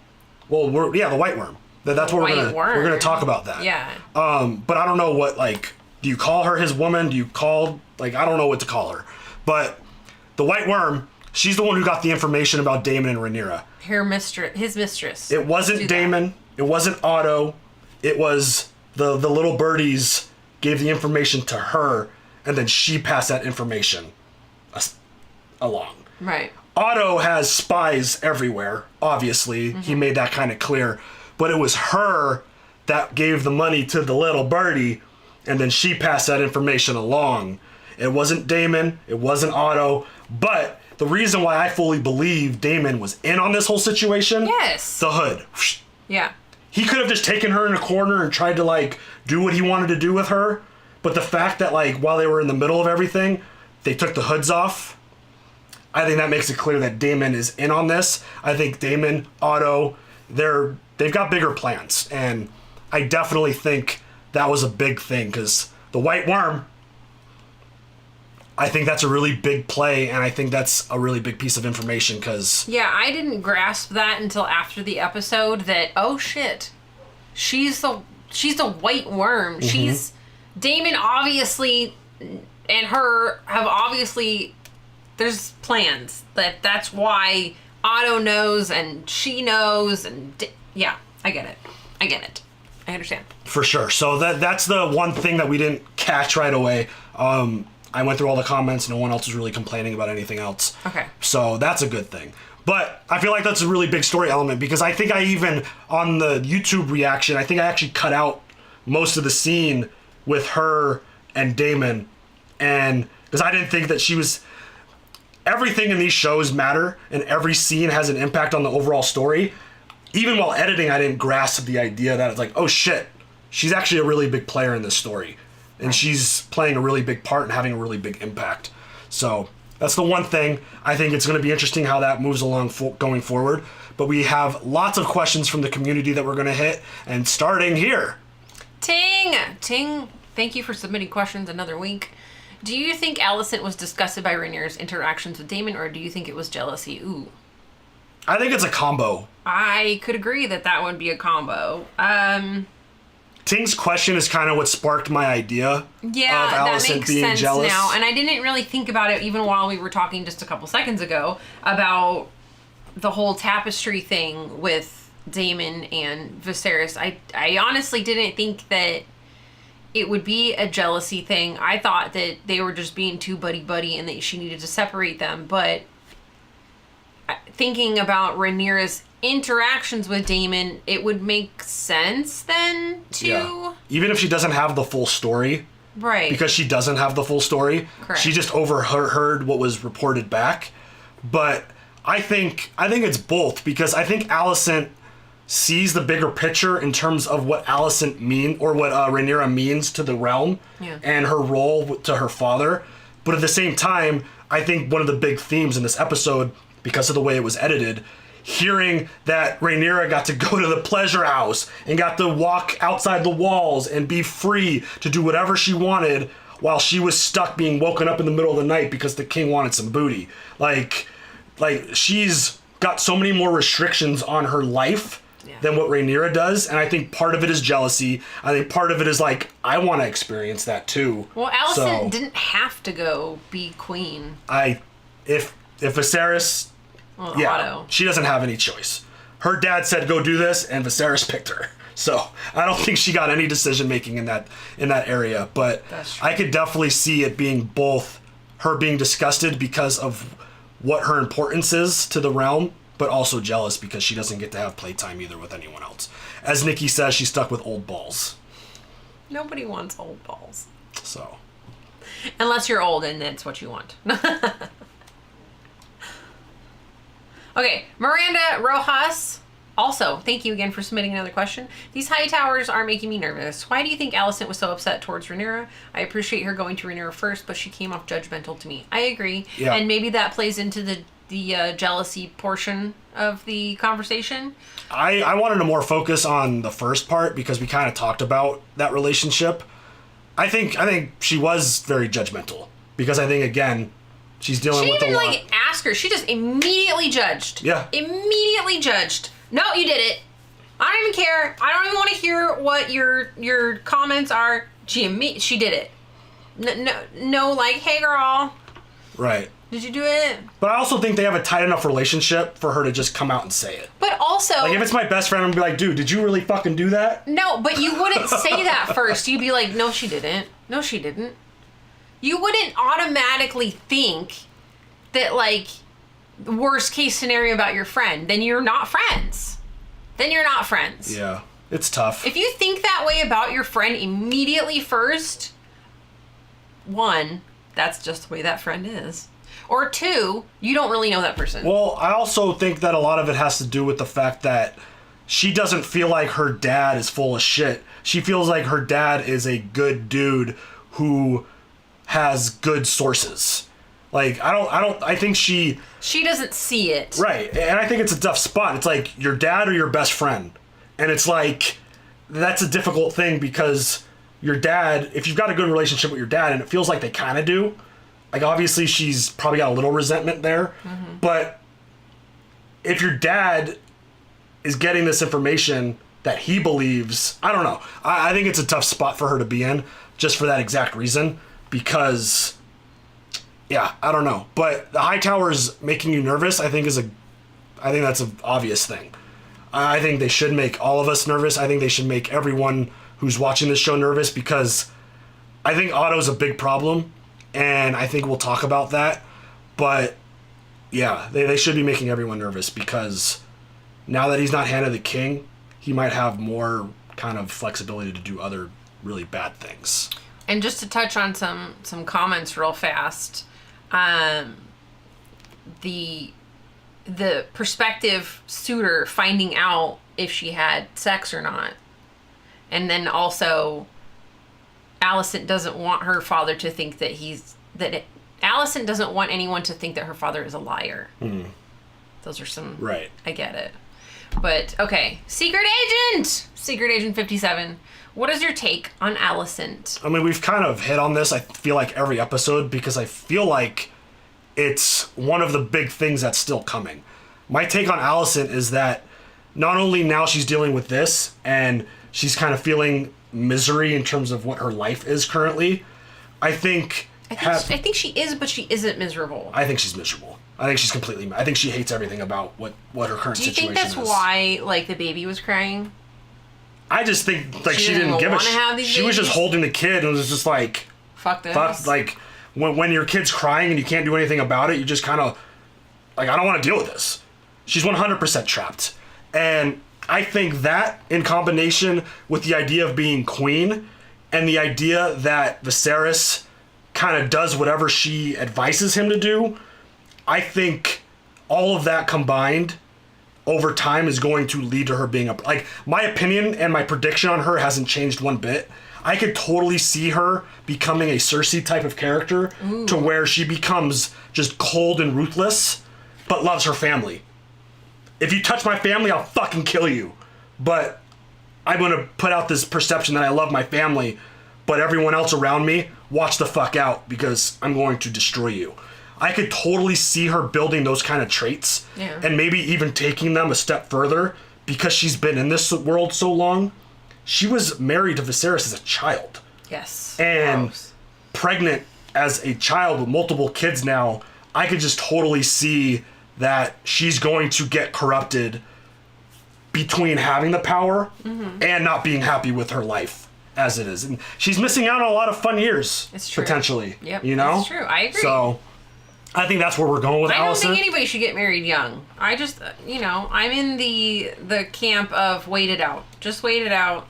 Well, the White Worm. That's what we're gonna talk about that. Yeah. But I don't know what, like, do you call her his woman? Do you call, like, I don't know what to call her. But the White Worm, she's the one who got the information about Daemon and Rhaenyra. His mistress. It wasn't Daemon. It wasn't Otto. It was the little birdies gave the information to her, and then she passed that information along. Right. Otto has spies everywhere, obviously. Mm-hmm. He made that kind of clear. But it was her that gave the money to the little birdie, and then she passed that information along. It wasn't Daemon. It wasn't Otto. But the reason why I fully believe Daemon was in on this whole situation... Yes. The hood. Yeah. He could have just taken her in a corner and tried to, like, do what he wanted to do with her. But the fact that, like, while they were in the middle of everything, they took the hoods off... I think that makes it clear that Daemon is in on this. I think Daemon, Otto, they've got bigger plans. And I definitely think that was a big thing, because the White Worm, I think that's a really big play, and I think that's a really big piece of information, because... Yeah, I didn't grasp that until after the episode, that, oh shit, she's the White Worm. Mm-hmm. She's... Daemon obviously, and her have obviously... There's plans. That's why Otto knows, and she knows, and... Yeah, I get it. I understand. For sure. So that's the one thing that we didn't catch right away. I went through all the comments. No one else was really complaining about anything else. Okay. So that's a good thing. But I feel like that's a really big story element, because I think I even, on the YouTube reaction, I think I actually cut out most of the scene with her and Daemon. And because I didn't think that she was... Everything in these shows matter, and every scene has an impact on the overall story. Even while editing, I didn't grasp the idea that it's like, oh shit, she's actually a really big player in this story. And she's playing a really big part and having a really big impact. So that's the one thing. I think it's going to be interesting how that moves along going forward. But we have lots of questions from the community that we're going to hit. And starting here. Ting, thank you for submitting questions another week. Do you think Alicent was disgusted by Rhaenyra's interactions with Daemon, or do you think it was jealousy? Ooh. I think it's a combo. I could agree that would be a combo. Ting's question is kind of what sparked my idea of that Alicent makes being sense jealous. now. And I didn't really think about it even while we were talking just a couple seconds ago about the whole tapestry thing with Daemon and Viserys. I honestly didn't think that it would be a jealousy thing. I thought that they were just being too buddy-buddy and that she needed to separate them. But thinking about Rhaenyra's interactions with Daemon, it would make sense then to... Yeah. Even if she doesn't have the full story. Right. Because she doesn't have the full story. Correct. She just overheard what was reported back. But I think it's both, because I think Alicent sees the bigger picture in terms of what Alicent what Rhaenyra means to the realm and her role to her father. But at the same time, I think one of the big themes in this episode, because of the way it was edited, hearing that Rhaenyra got to go to the pleasure house and got to walk outside the walls and be free to do whatever she wanted while she was stuck being woken up in the middle of the night because the king wanted some booty. Like she's got so many more restrictions on her life than what Rhaenyra does, and I think part of it is jealousy. I think part of it is like, I want to experience that too. Well, Alicent didn't have to go be queen. If Viserys, Otto. she doesn't have any choice. Her dad said go do this, and Viserys picked her. So I don't think she got any decision making in that area. But I could definitely see it being both her being disgusted because of what her importance is to the realm, but also jealous because she doesn't get to have playtime either with anyone else. As Nikki says, she's stuck with old balls. Nobody wants old balls. So. Unless you're old and that's what you want. Okay, Miranda Rojas. Also, thank you again for submitting another question. These high towers are making me nervous. Why do you think Alicent was so upset towards Rhaenyra? I appreciate her going to Rhaenyra first, but she came off judgmental to me. I agree. Yeah. And maybe that plays into the jealousy portion of the conversation. I wanted to more focus on the first part because we kind of talked about that relationship. I think she was very judgmental because I think, again, she's dealing with a lot. She didn't even ask her. She just immediately judged. Yeah. Immediately judged. No, you did it. I don't even care. I don't even want to hear what your comments are. She did it. No, like, hey girl. Right. Did you do it? But I also think they have a tight enough relationship for her to just come out and say it. But also... Like, if it's my best friend, I'm going to be like, dude, did you really fucking do that? No, but you wouldn't say that first. You'd be like, no, she didn't. No, she didn't. You wouldn't automatically think that, like, the worst case scenario about your friend. Then you're not friends. Yeah, it's tough. If you think that way about your friend immediately first, one, that's just the way that friend is. Or two, you don't really know that person. Well, I also think that a lot of it has to do with the fact that she doesn't feel like her dad is full of shit. She feels like her dad is a good dude who has good sources. Like, I think she doesn't see it. Right. And I think it's a tough spot. It's like your dad or your best friend. And it's like, that's a difficult thing because your dad, if you've got a good relationship with your dad, and it feels like they kind of do, like, obviously she's probably got a little resentment there. Mm-hmm. But if your dad is getting this information that he believes, I don't know. I think it's a tough spot for her to be in just for that exact reason because, yeah, I don't know. But the high towers making you nervous, I think that's an obvious thing. I think they should make all of us nervous. I think they should make everyone who's watching this show nervous because I think Otto's a big problem. And I think we'll talk about that. But, yeah, they should be making everyone nervous because now that he's not Hand of the King, he might have more kind of flexibility to do other really bad things. And just to touch on some comments real fast, the prospective suitor finding out if she had sex or not. And then also... Alicent doesn't want her father to think that Alicent doesn't want anyone to think that her father is a liar. Mm. Those are some... Right. I get it. But, okay. Secret Agent 57. What is your take on Alicent? I mean, we've kind of hit on this, I feel like, every episode because I feel like it's one of the big things that's still coming. My take on Alicent is that not only now she's dealing with this and she's kind of feeling... misery in terms of what her life is currently. I think she is, but she isn't miserable. I think she's miserable. I think she's completely... I think she hates everything about what her current situation is. Do you think that's why, like, the baby was crying? I just think, like, she didn't give a shit. She was just holding the kid and was just like... Fuck this. Like, when your kid's crying and you can't do anything about it, you just kind of... Like, I don't want to deal with this. She's 100% trapped. And I think that in combination with the idea of being queen and the idea that Viserys kind of does whatever she advises him to do, I think all of that combined over time is going to lead to her being a... Like, my opinion and my prediction on her hasn't changed one bit. I could totally see her becoming a Cersei type of character to where she becomes just cold and ruthless, but loves her family. If you touch my family, I'll fucking kill you. But I'm going to put out this perception that I love my family, but everyone else around me, watch the fuck out because I'm going to destroy you. I could totally see her building those kind of traits and maybe even taking them a step further because she's been in this world so long. She was married to Viserys as a child. Yes. And pregnant as a child with multiple kids now. I could just totally see that she's going to get corrupted between having the power and not being happy with her life as it is. And she's missing out on a lot of fun years. It's true. Potentially. Yep. You know? It's true. I agree. So I think that's where we're going with I don't Allison. think anybody should get married young. I just, I'm in the camp of wait it out. Just wait it out.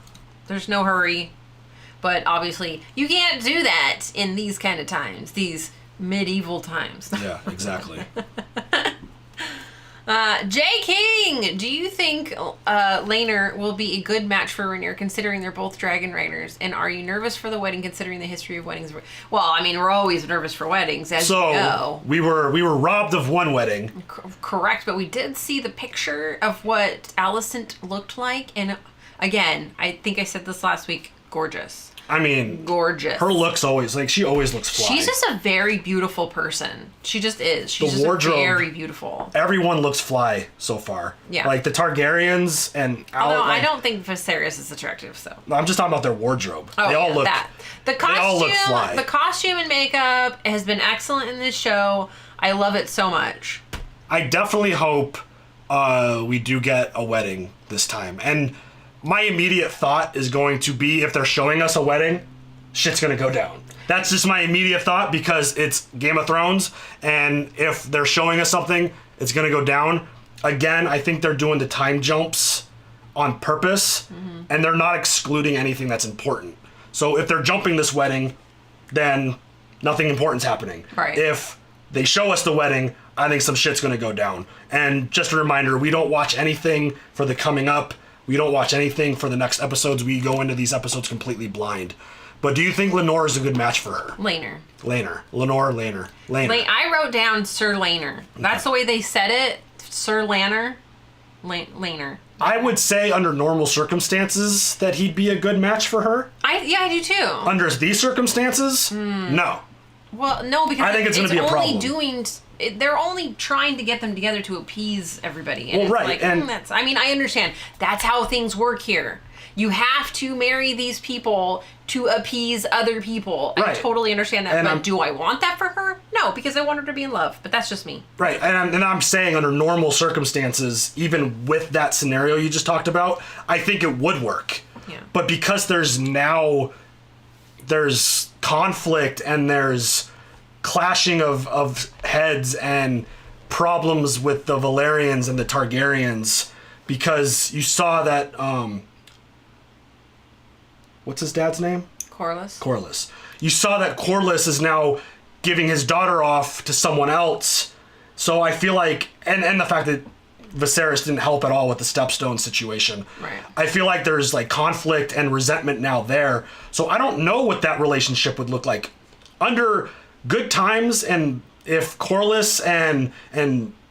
There's no hurry. But obviously, you can't do that in these kind of times. These medieval times. Yeah, exactly. Jay King, do you think Laenor will be a good match for Rhaenyra considering they're both dragon riders? And are you nervous for the wedding considering the history of weddings? Well, I mean, we're always nervous for weddings, as you know. we were robbed of one wedding. Correct, but we did see the picture of what Alicent looked like. And again, I think I said this last week, gorgeous. I mean, gorgeous. Her looks always, she always looks fly. She's just a very beautiful person. She just is. She's just wardrobe, very beautiful. Everyone looks fly so far. Yeah. Like the Targaryens and... Although I don't think Viserys is attractive, so... I'm just talking about their wardrobe. Oh, they all look... that. The costume, they all look fly. The costume and makeup has been excellent in this show. I love it so much. I definitely hope we do get a wedding this time. And... my immediate thought is going to be if they're showing us a wedding, shit's going to go down. That's just my immediate thought because it's Game of Thrones, and if they're showing us something, it's going to go down. Again, I think they're doing the time jumps on purpose, and they're not excluding anything that's important. So if they're jumping this wedding, then nothing important's happening. Right. If they show us the wedding, I think some shit's going to go down. And just a reminder, we don't watch anything for the coming up. We don't watch anything for the next episodes. We go into these episodes completely blind. But do you think Lenore is a good match for her? Laenor. Lenore. I wrote down Sir Laenor. That's the way they said it. Sir Laenor. Laenor. I would say under normal circumstances that he'd be a good match for her. I do too. Under these circumstances, no. Well, no, because I think it's going to be a problem. They're only trying to get them together to appease everybody. And well, right. Like, I understand. That's how things work here. You have to marry these people to appease other people. Right. I totally understand that. But do I want that for her? No, because I want her to be in love. But that's just me. Right. And I'm saying under normal circumstances, even with that scenario you just talked about, I think it would work. Yeah. But because there's conflict and there's clashing of heads and problems with the Valerians and the Targaryens, because you saw that what's his dad's name? Corlys. You saw that Corlys is now giving his daughter off to someone else. So I feel like and the fact that Viserys didn't help at all with the Stepstone situation. Right. I feel like there's conflict and resentment now there. So I don't know what that relationship would look like under good times, and if Corlys and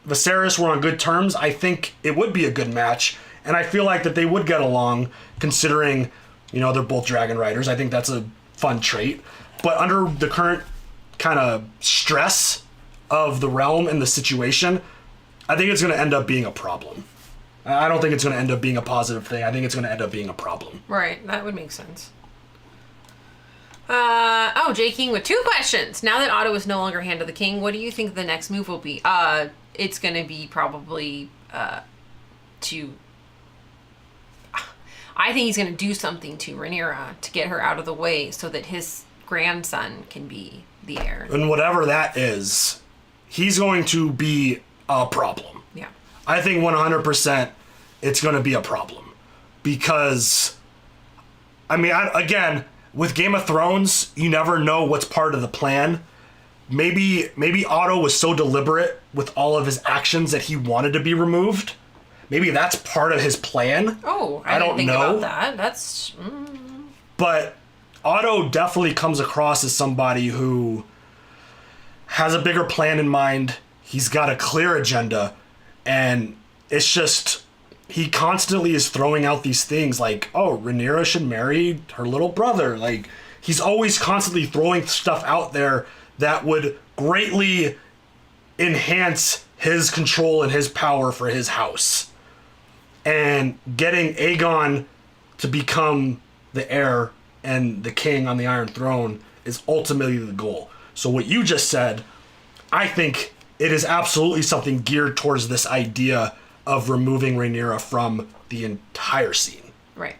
Viserys were on good terms, I think it would be a good match, and I feel like that they would get along, considering, they're both dragon riders. I think that's a fun trait. But under the current kind of stress of the realm and the situation, I think it's going to end up being a problem. I don't think it's going to end up being a positive thing. I think it's going to end up being a problem. Right, that would make sense. Jay King with 2 questions. Now that Otto is no longer Hand of the King, what do you think the next move will be? It's going to be probably I think he's going to do something to Rhaenyra to get her out of the way so that his grandson can be the heir. And whatever that is, he's going to be a problem. Yeah. I think 100% it's going to be a problem. Because, I mean, again, with Game of Thrones, you never know what's part of the plan. Maybe Otto was so deliberate with all of his actions that he wanted to be removed. Maybe that's part of his plan. Oh, I don't didn't think know. about that. That's... But Otto definitely comes across as somebody who has a bigger plan in mind. He's got a clear agenda. And it's just, he constantly is throwing out these things like, oh, Rhaenyra should marry her little brother. Like, he's always constantly throwing stuff out there that would greatly enhance his control and his power for his house. And getting Aegon to become the heir and the king on the Iron Throne is ultimately the goal. So what you just said, I think it is absolutely something geared towards this idea of removing Rhaenyra from the entire scene. Right.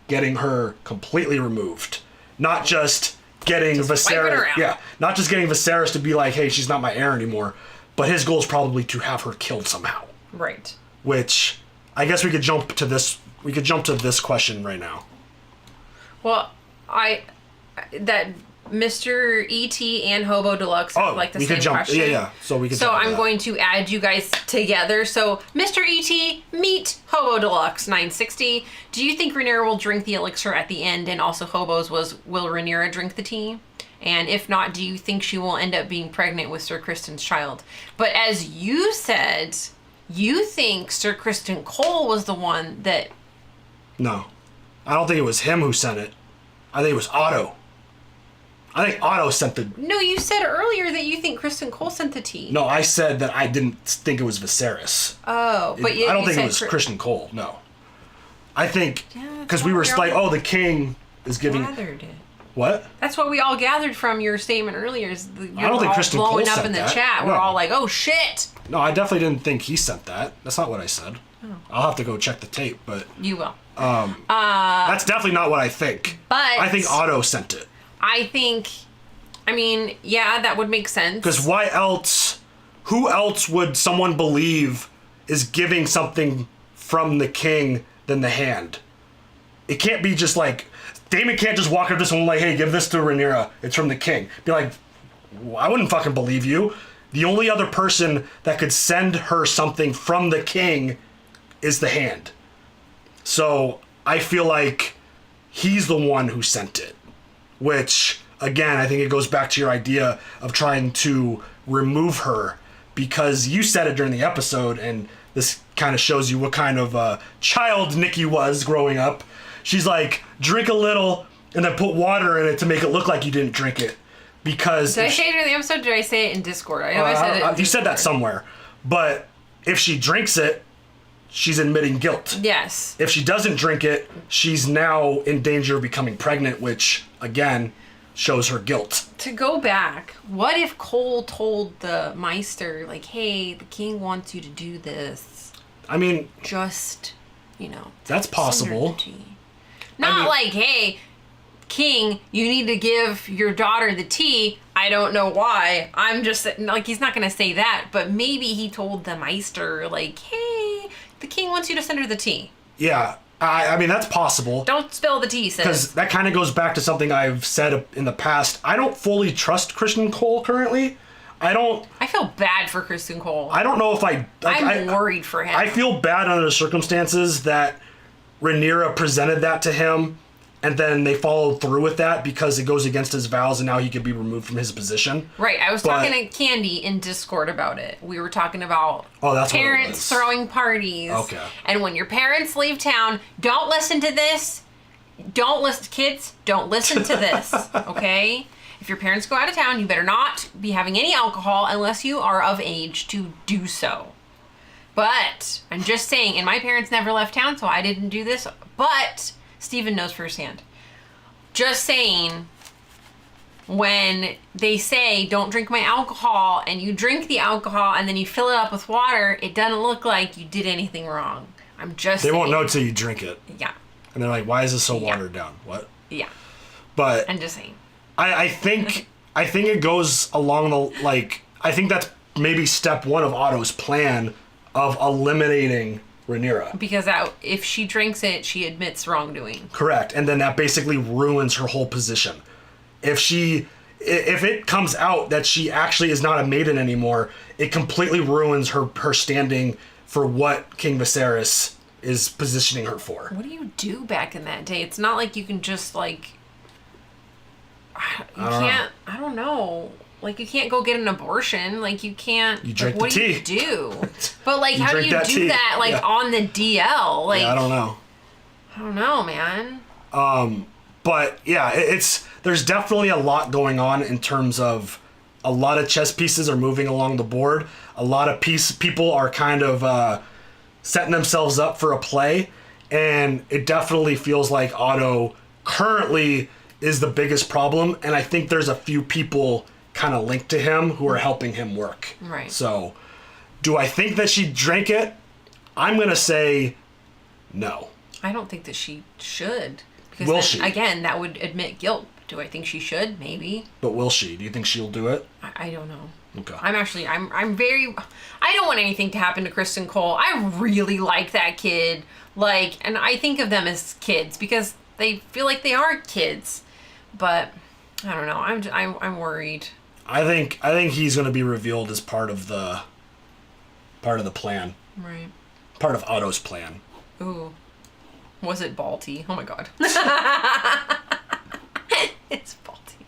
Getting her completely removed. Not just getting wiping her Viserys. out. Yeah. Not just getting Viserys to be like, hey, she's not my heir anymore. But his goal is probably to have her killed somehow. Right. Which I guess we could jump to this. We could jump to this question right now. Well, that Mr. E.T. and Hobo Deluxe have like the we same could jump. question. Yeah. So we could. So jump to I'm that. going to add you guys together. So Mr. E.T. meet Hobo Deluxe 960. Do you think Rhaenyra will drink the elixir at the end? And also Hobo's will Rhaenyra drink the tea? And if not, do you think she will end up being pregnant with Sir Kristen's child? But as you said, you think Sir Kristen Cole was the one that... No. I don't think it was him who sent it. I think it was Otto. I think Otto sent the... No, you said earlier that you think Kristen Cole sent the tea. No, I said that I didn't think it was Viserys. Oh, but I don't think it was Christian Cole, no. I think... Because we were like, oh, the king is giving... Gathered it. What? That's what we all gathered from your statement earlier. Is I don't think Kristen Cole blowing up sent in the that. chat. No. We're all like, "Oh shit!" No, I definitely didn't think he sent that. That's not what I said. Oh. I'll have to go check the tape, but You will. that's definitely not what I think. But I think Otto sent it. I mean, yeah, that would make sense. Because why else? Who else would someone believe is giving something from the king than the hand? It can't be just like Daemon can't just walk up to someone like, "Hey, give this to Rhaenyra. It's from the king." Be like, I wouldn't fucking believe you. The only other person that could send her something from the king is the hand. So I feel like he's the one who sent it. Which, again, I think it goes back to your idea of trying to remove her, because you said it during the episode, and this kind of shows you what kind of child Nikki was growing up. She's like, drink a little and then put water in it to make it look like you didn't drink it. Because Did I say it in the episode? Or did I say it in Discord? I know I said it. You said that somewhere. But if she drinks it, she's admitting guilt. Yes. If she doesn't drink it, she's now in danger of becoming pregnant, which, again, shows her guilt. To go back, what if Cole told the Meister, like, "Hey, the king wants you to do this. I mean, Just, that's possible. send her the tea." Not like, "Hey, king, you need to give your daughter the tea. I don't know why." I'm just, like, he's not going to say that, but maybe he told the Meister, like, "Hey, the king wants you to send her the tea. Yeah, I mean, that's possible. Don't spill the tea, sis." Because that kind of goes back to something I've said in the past. I don't fully trust Christian Cole currently. I feel bad for Kristen Cole. I don't know if I'm worried for him. I feel bad under the circumstances that Rhaenyra presented that to him, and then they followed through with that because it goes against his vows, and now he could be removed from his position. Right, I was talking to Candy in Discord about it. We were talking about that's what it parents was. throwing parties. Okay. And when your parents leave town, don't listen to this. Don't listen, kids. Don't listen to this. Okay. If your parents go out of town, you better not be having any alcohol unless you are of age to do so. But I'm just saying, and my parents never left town, so I didn't do this. But Steven knows firsthand. Just saying, when they say, "Don't drink my alcohol," and you drink the alcohol and then you fill it up with water, it doesn't look like you did anything wrong. I'm just They saying. won't know till you drink it. Yeah. And they're like, why is this so watered down? What? Yeah. But I'm just saying. I think it goes along the, like, I think that's maybe step one of Otto's plan of eliminating Rhaenyra. Because if she drinks it, she admits wrongdoing. Correct. And then that basically ruins her whole position. If it comes out that she actually is not a maiden anymore, it completely ruins her standing for what King Viserys is positioning her for. What do you do back in that day? It's not like you can just like... I don't know. Like, you can't go get an abortion. Like, you can't... You drink what the tea. What do you do? But, like, how do you drink do that tea. that, like, Yeah. on the DL? Like, Yeah, I don't know. I don't know, man. But, yeah, there's definitely a lot going on in terms of a lot of chess pieces are moving along the board. A lot of people are kind of setting themselves up for a play. And it definitely feels like Otto currently is the biggest problem. And I think there's a few people kind of linked to him who are helping him work. Right. So, do I think that she drank it? I'm going to say no. I don't think that she should. Because Will then, she? Again, that would admit guilt. Do I think she should? Maybe. But will she? Do you think she'll do it? I don't know. Okay. I'm very... I don't want anything to happen to Kristen Cole. I really like that kid. Like, and I think of them as kids because they feel like they are kids. But, I don't know. I'm worried. I think he's going to be revealed as part of the plan. Right. Part of Otto's plan. Ooh. Was it Balti? Oh my god. It's Balti.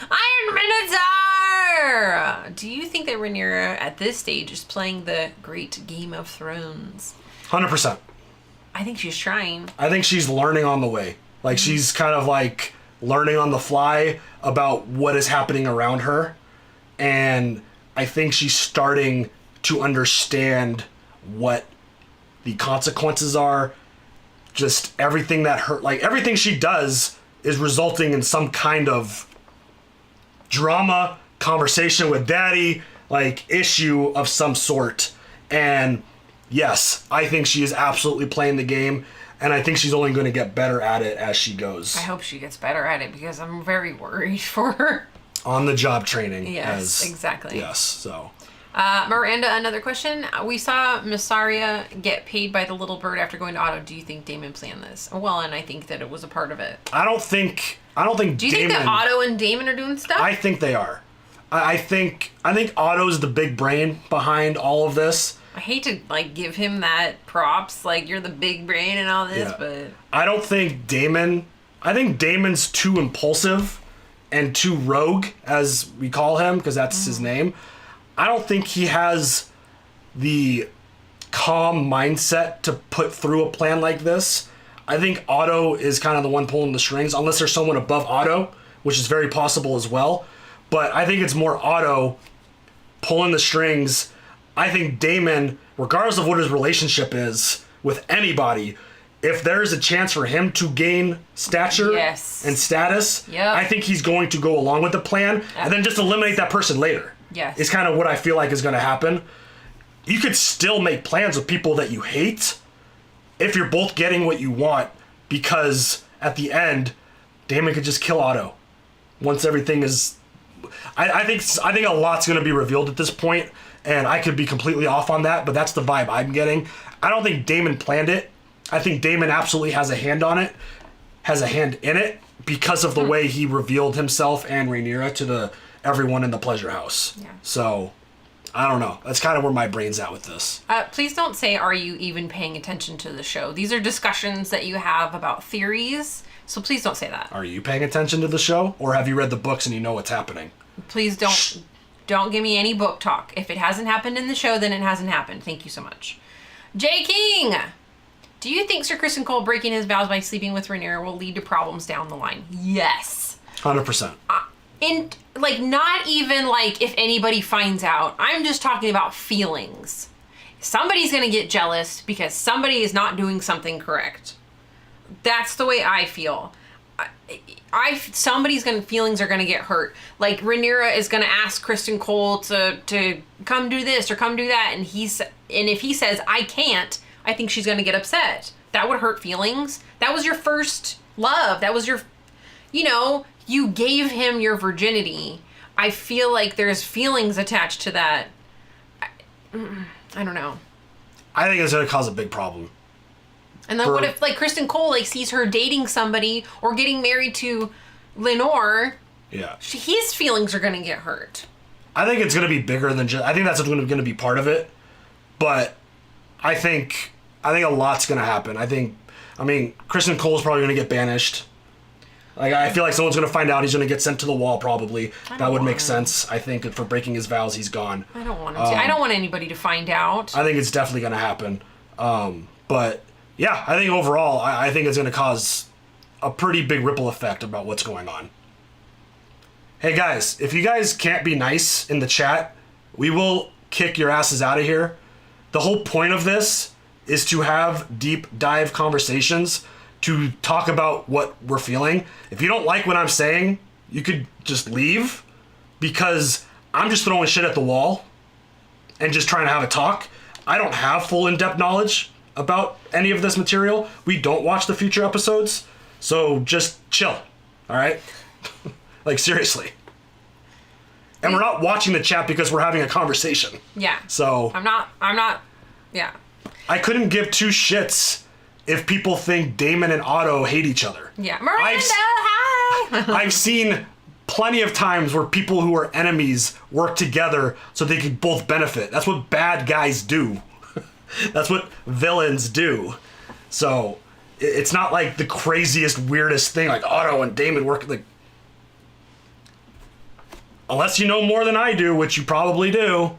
Iron Minotaur! Do you think that Rhaenyra at this stage is playing the great Game of Thrones? 100%. I think she's trying. I think she's learning on the way. Like, she's kind of like learning on the fly about what is happening around her. And I think she's starting to understand what the consequences are. Just everything that her, like, everything she does is resulting in some kind of drama, conversation with daddy, like, issue of some sort. And yes, I think she is absolutely playing the game, and I think she's only going to get better at it as she goes. I hope she gets better at it because I'm very worried for her. On the job training. Yes, exactly. Yes, so. Miranda, another question. We saw Missaria get paid by the little bird after going to Otto. Do you think Daemon planned this? Well, and I think that it was a part of it. I don't think Do you think that Otto and Daemon are doing stuff? I think they are. I think Otto's the big brain behind all of this. I hate to, like, give him that props, like, you're the big brain and all this, but... I don't think Daemon... I think Daemon's too impulsive and too rogue, as we call him, because that's his name. I don't think he has the calm mindset to put through a plan like this. I think Otto is kind of the one pulling the strings, unless there's someone above Otto, which is very possible as well. But I think it's more Otto pulling the strings. I think Daemon, regardless of what his relationship is with anybody, if there's a chance for him to gain stature and status, I think he's going to go along with the plan and then just eliminate that person later. Yes. Is kind of what I feel like is going to happen. You could still make plans with people that you hate if you're both getting what you want, because at the end, Daemon could just kill Otto. Once everything is... I think a lot's going to be revealed at this point, and I could be completely off on that, but that's the vibe I'm getting. I don't think Daemon planned it. I think Daemon absolutely has a hand on it, has a hand in it, because of the way he revealed himself and Rhaenyra to everyone in the pleasure house. Yeah. So, I don't know. That's kind of where my brain's at with this. Please don't say, are you even paying attention to the show? These are discussions that you have about theories, so please don't say that. Are you paying attention to the show, or have you read the books and you know what's happening? Please don't give me any book talk. If it hasn't happened in the show, then it hasn't happened. Thank you so much. J. King! Do you think Sir Kristen Cole breaking his vows by sleeping with Rhaenyra will lead to problems down the line? Yes. 100%. Not even like if anybody finds out. I'm just talking about feelings. Somebody's gonna get jealous because somebody is not doing something correct. That's the way I feel. Feelings are gonna get hurt. Like, Rhaenyra is gonna ask Kristen Cole to come do this or come do that, and if he says I can't, I think she's gonna get upset. That would hurt feelings. That was your first love. That was your, you gave him your virginity. I feel like there's feelings attached to that. I don't know. I think it's going to cause a big problem. And then what if, like, Kristen Cole, like, sees her dating somebody or getting married to Lenore? Yeah. His feelings are going to get hurt. I think it's going to be bigger than just... I think that's going to be part of it. But I think a lot's going to happen. I mean, Kristen Cole's probably going to get banished. Like, I feel like someone's going to find out. He's going to get sent to the wall, probably. That would make sense. I think for breaking his vows, he's gone. I don't want him to. I don't want anybody to find out. I think it's definitely going to happen. But, yeah, I think overall, I think it's going to cause a pretty big ripple effect about what's going on. Hey, guys, if you guys can't be nice in the chat, we will kick your asses out of here. The whole point of this is to have deep dive conversations, to talk about what we're feeling. If you don't like what I'm saying, you could just leave, because I'm just throwing shit at the wall and just trying to have a talk. I don't have full in-depth knowledge about any of this material. We don't watch the future episodes, so just chill, all right? Like, seriously. And we're not watching the chat because we're having a conversation. Yeah. So I'm not, yeah. I couldn't give two shits if people think Damon and Otto hate each other. Yeah. Miranda, hi! I've seen plenty of times where people who are enemies work together so they can both benefit. That's what bad guys do. That's what villains do. So it's not like the craziest, weirdest thing, like Otto and Damon work, like, unless you know more than I do, which you probably do.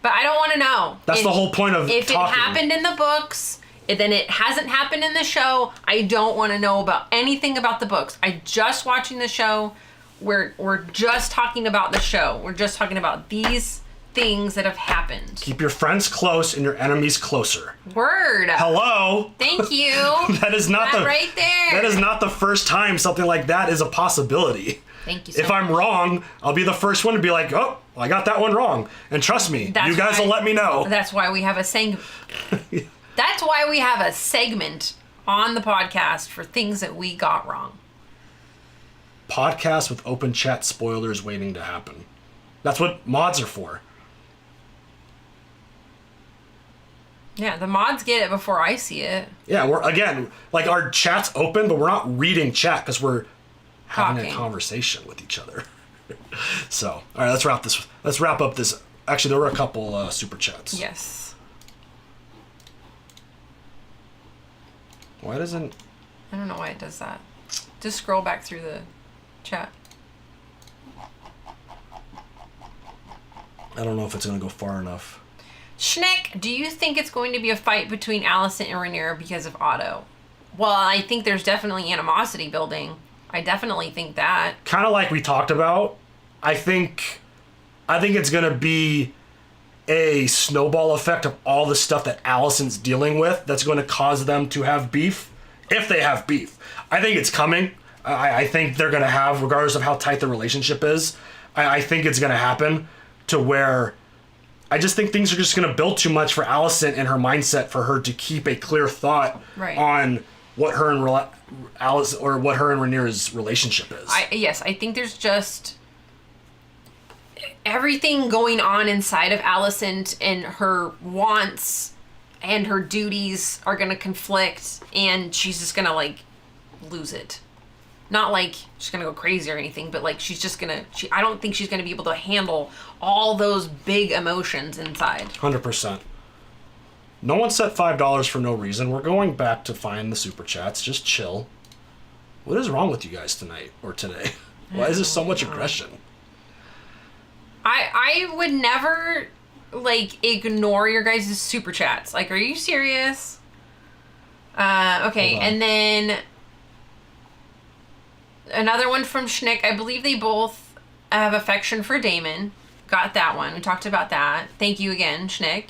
But I don't want to know. That's the whole point of if talking. It happened in the books, then it hasn't happened in the show. I don't want to know about anything about the books. I just watching the show. We're just talking about the show. We're just talking about these things that have happened. Keep your friends close and your enemies closer. Word. Hello. Thank you. That is not right there. That is not the first time something like that is a possibility. Thank you so If much. I'm wrong, I'll be the first one to be like, oh, I got that one wrong. And trust me, you guys will let me know. That's why we have a That's why we have a segment on the podcast for things that we got wrong. Podcast with open chat spoilers waiting to happen. That's what mods are for. Yeah, the mods get it before I see it. Yeah, we're, again, like, our chat's open, but we're not reading chat because we're having Talking. a conversation with each other. So, all right, let's wrap up this. Actually, there were a couple super chats. Yes. Why doesn't... I don't know why it does that. Just scroll back through the chat. I don't know if it's going to go far enough. Schnick, do you think it's going to be a fight between Allison and Rhaenyra because of Otto? Well, I think there's definitely animosity building. I definitely think that. Kind of like we talked about, I think it's going to be a snowball effect of all the stuff that Allison's dealing with that's going to cause them to have beef, if they have beef. I think it's coming. I think they're going to have, regardless of how tight the relationship is, I think it's going to happen to where I just think things are just going to build too much for Allison and her mindset for her to keep a clear thought on what her and Alice or what her and Rhaenyra's relationship is. Yes, I think there's just everything going on inside of Allison, and her wants and her duties are going to conflict, and she's just going to, like, lose it. Not like she's going to go crazy or anything, but like she's just going to, I don't think she's going to be able to handle all those big emotions inside. 100%. No one set $5 for no reason. We're going back to find the super chats. Just chill. What is wrong with you guys tonight or today? Why is there so much aggression? I would never, like, ignore your guys' super chats. Like, are you serious? Okay, and then another one from Schnick. I believe they both have affection for Damon. Got that one. We talked about that. Thank you again, Schnick.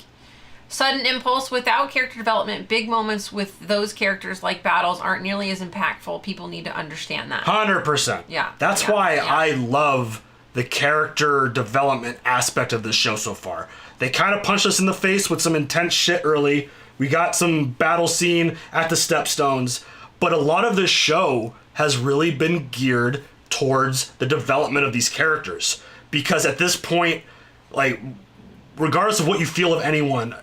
Sudden impulse without character development. Big moments with those characters, like battles, aren't nearly as impactful. People need to understand that. 100%. Yeah. That's why I love the character development aspect of this show so far. They kind of punched us in the face with some intense shit early. We got some battle scene at the Stepstones. But a lot of this show has really been geared towards the development of these characters. Because at this point, like, regardless of what you feel of anyone,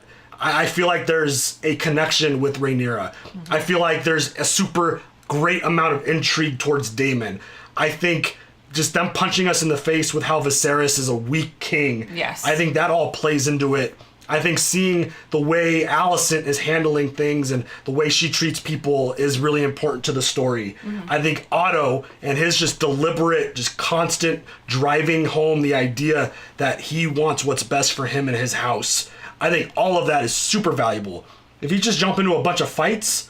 I feel like there's a connection with Rhaenyra. I feel like there's a super great amount of intrigue towards Daemon. I think just them punching us in the face with how Viserys is a weak king. Yes. I think that all plays into it. I think seeing the way Alicent is handling things and the way she treats people is really important to the story. I think Otto and his just deliberate, just constant driving home the idea that he wants what's best for him and his house. I think all of that is super valuable. If you just jump into a bunch of fights,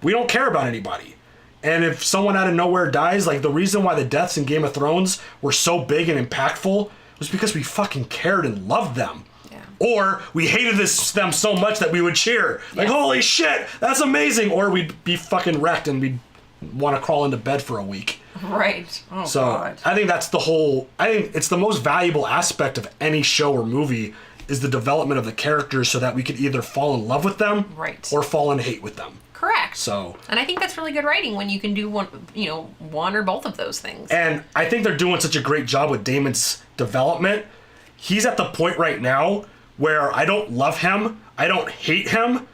we don't care about anybody. And if someone out of nowhere dies, like the reason why the deaths in Game of Thrones were so big and impactful was because we fucking cared and loved them. Or we hated them so much that we would cheer. Like, holy shit, that's amazing. Or we'd be fucking wrecked and we'd want to crawl into bed for a week. Right. Oh, so God. I think that's I think it's the most valuable aspect of any show or movie is the development of the characters so that we could either fall in love with them or fall in hate with them. Correct. So, and I think that's really good writing when you can do one or both of those things. And I think they're doing such a great job with Daemon's development. He's at the point right now where I don't love him, I don't hate him,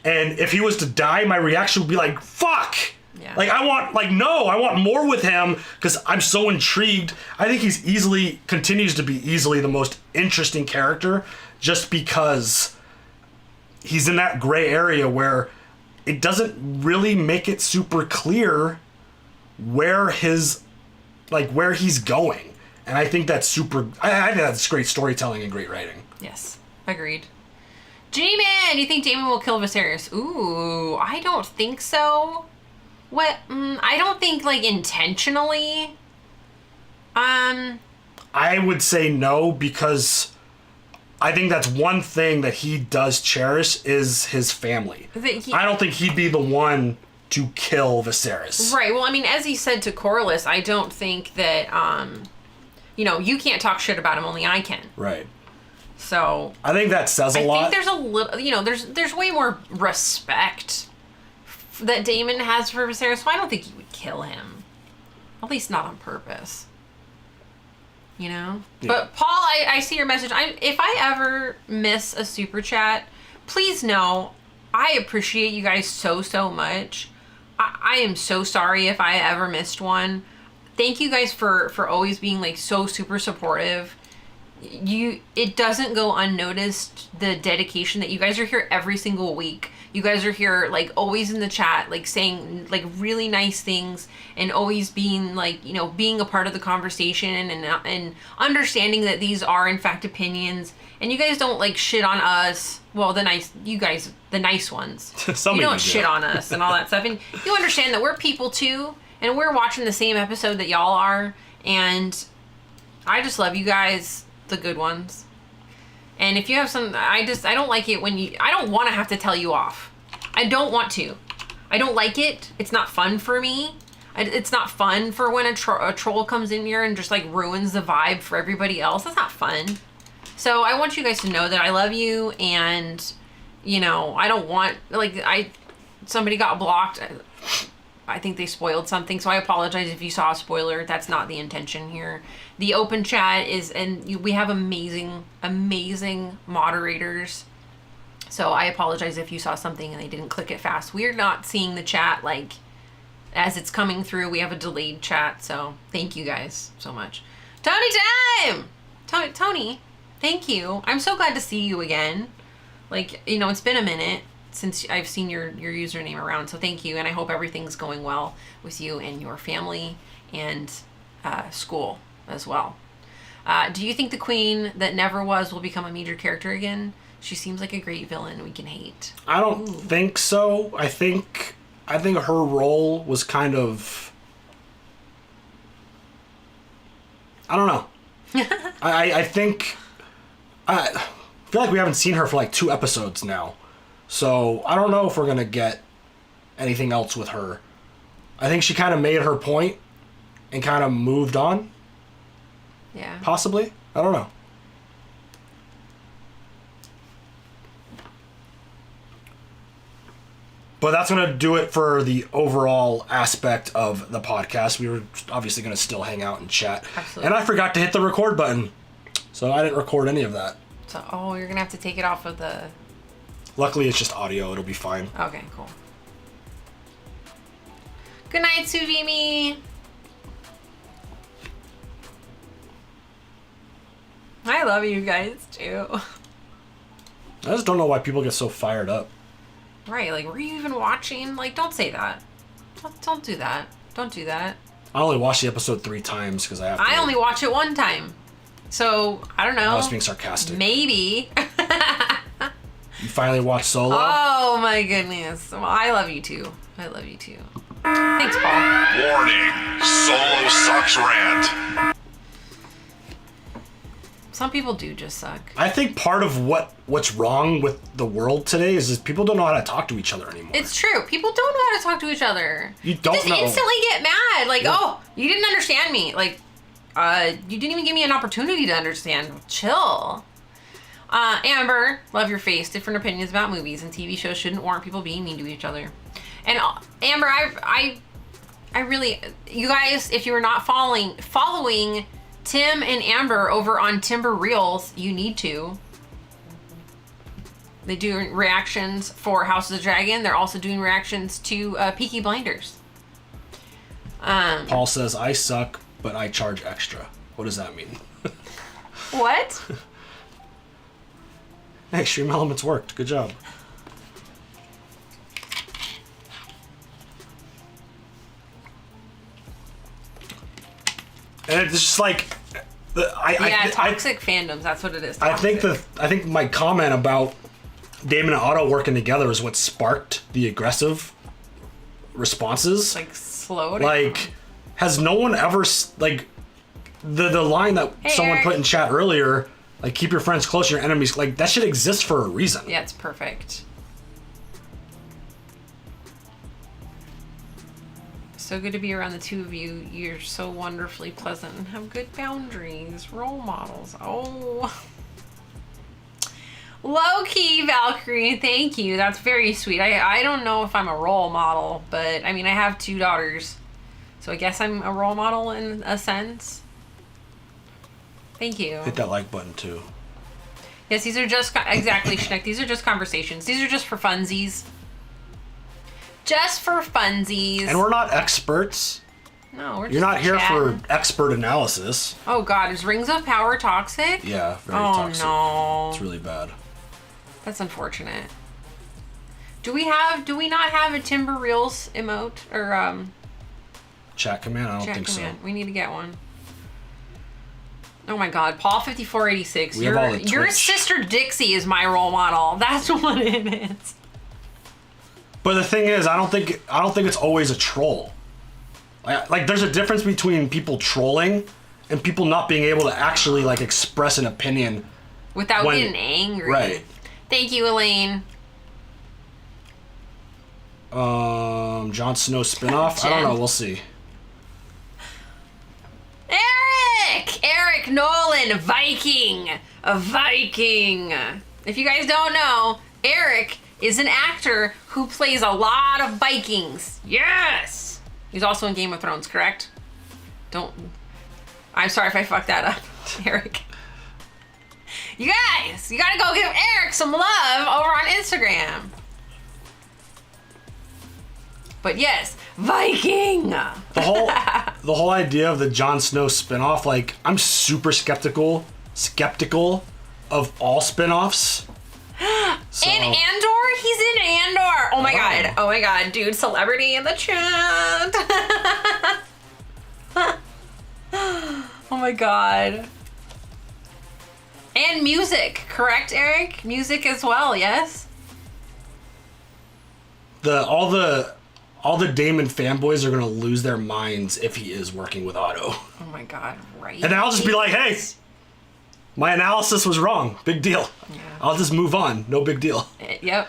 and if he was to die, my reaction would be like, fuck! Yeah. Like, I want more with him, because I'm so intrigued. I think continues to be easily the most interesting character, just because he's in that gray area where it doesn't really make it super clear where he's going. And I think that's I think that's great storytelling and great writing. Yes, agreed. G-Man, do you think Daemon will kill Viserys? Ooh, I don't think so. What? I don't think, intentionally. I would say no, because I think that's one thing that he does cherish is his family. I don't think he'd be the one to kill Viserys. Right, well, I mean, as he said to Corlys, I don't think that, you can't talk shit about him, only I can. Right. So I think that says a lot. I think there's a little, there's way more respect that Daemon has for Viserys, so I don't think he would kill him. At least not on purpose. Yeah. But Paul, I see your message. If I ever miss a super chat, please know I appreciate you guys so much. I am so sorry if I ever missed one. Thank you guys for always being so super supportive. It doesn't go unnoticed, the dedication that you guys are here every single week. You guys are here always in the chat, saying really nice things, and always being being a part of the conversation and understanding that these are in fact opinions, and you guys don't shit on us. Well, the nice ones. You don't shit on us and all that stuff, and you understand that we're people too, and we're watching the same episode that y'all are, and I just love you guys. The good ones. And if you have some, I don't like it when I don't want to have to tell you off. I don't want to. I don't like it. It's not fun for me. It's not fun for when a troll comes in here and just ruins the vibe for everybody else. That's not fun. So I want you guys to know that I love you, and I don't want, somebody got blocked. I think they spoiled something, so I apologize if you saw a spoiler. That's not the intention here. The open chat is, and we have amazing moderators. So I apologize if you saw something and they didn't click it fast. We're not seeing the chat as it's coming through. We have a delayed chat, so thank you guys so much. Tony time! Tony, thank you. I'm so glad to see you again. It's been a minute since I've seen your username around, so thank you, and I hope everything's going well with you and your family and school as well. Do you think the queen that never was will become a major character again? She seems like a great villain we can hate. I don't think so. I think her role was kind of, I don't know. I feel like we haven't seen her for 2 episodes now. So I don't know if we're going to get anything else with her. I think she kind of made her point and kind of moved on. Yeah. Possibly. I don't know. But that's going to do it for the overall aspect of the podcast. We were obviously going to still hang out and chat. Absolutely. And I forgot to hit the record button. So I didn't record any of that. So, you're going to have to take it off of the... Luckily, it's just audio. It'll be fine. Okay, cool. Good night, Suvimi. I love you guys too. I just don't know why people get so fired up. Right, like, were you even watching? Like, don't say that. Don't do that. Don't do that. I only watched the episode 3 times because I have to. I only watch it one time. So, I don't know. I was being sarcastic. Maybe. You finally watched Solo? Oh my goodness. Well, I love you too. I love you too. Thanks, Paul. Warning, Solo sucks rant. Some people do just suck. I think part of what's wrong with the world today is people don't know how to talk to each other anymore. It's true. People don't know how to talk to each other. You don't just know. Instantly get mad. Like, Yeah. oh, you didn't understand me. Like, you didn't even give me an opportunity to understand. Chill. Amber, love your face. Different opinions about movies and TV shows shouldn't warrant people being mean to each other. And Amber, I really, you guys, if you are not following Tim and Amber over on Timber Reels, you need to. They do reactions for House of the Dragon. They're also doing reactions to Peaky Blinders. Paul says, I suck, but I charge extra. What does that mean? What? Hey, Stream Elements worked. Good job. And it's just like, Toxic fandoms. That's what it is. I think my comment about Damon and Otto working together is what sparked the aggressive responses. like slow down. Like, has no one ever like the line that someone Eric. put in chat earlier? Like, keep your friends close, your enemies. Like, that shit exists for a reason. Yeah, it's perfect. So good to be around the two of you. You're so wonderfully pleasant and have good boundaries. Role models. Oh. Low key, Valkyrie. Thank you. That's very sweet. I don't know if I'm a role model, but I mean, I have 2 daughters. So I guess I'm a role model in a sense. Thank you. Hit that like button, too. Yes, these are just, exactly, Schneck. These are just conversations. These are just for funsies. Just for funsies. And we're not experts. No, we're just You're not here chatting. for expert analysis. Oh God, is Rings of Power toxic? Yeah, very Oh toxic. no. It's really bad. That's unfortunate. Do we not have a Timber Reels emote or Chat command? I don't chat think command? so. We need to get one. Oh my God, Paul 5486. We have all the Your Twitch. sister Dixie is my role model. That's what it is. But the thing is, I don't think it's always a troll. Like there's a difference between people trolling and people not being able to actually like express an opinion Without getting angry. Right. Thank you, Elaine. Jon Snow spinoff? I don't know. We'll see. Eric Nolan, Viking. A Viking. If you guys don't know, Eric is an actor who plays a lot of Vikings. Yes! He's also in Game of Thrones, correct? I'm sorry if I fucked that up, Eric. You guys, you gotta go give Eric some love over on Instagram. But yes, Viking! The whole idea of the Jon Snow spinoff, like, I'm super skeptical of all spinoffs. So, And Andor? He's in Andor! Oh my god, dude, celebrity in the chat! Oh my god. And music, correct, Eric? Music as well, yes? all the Damon fanboys are gonna lose their minds if he is working with Otto. Oh my god, right? And then I'll just be like, hey, my analysis was wrong. Big deal. Yeah. I'll just move on. No big deal. Yep.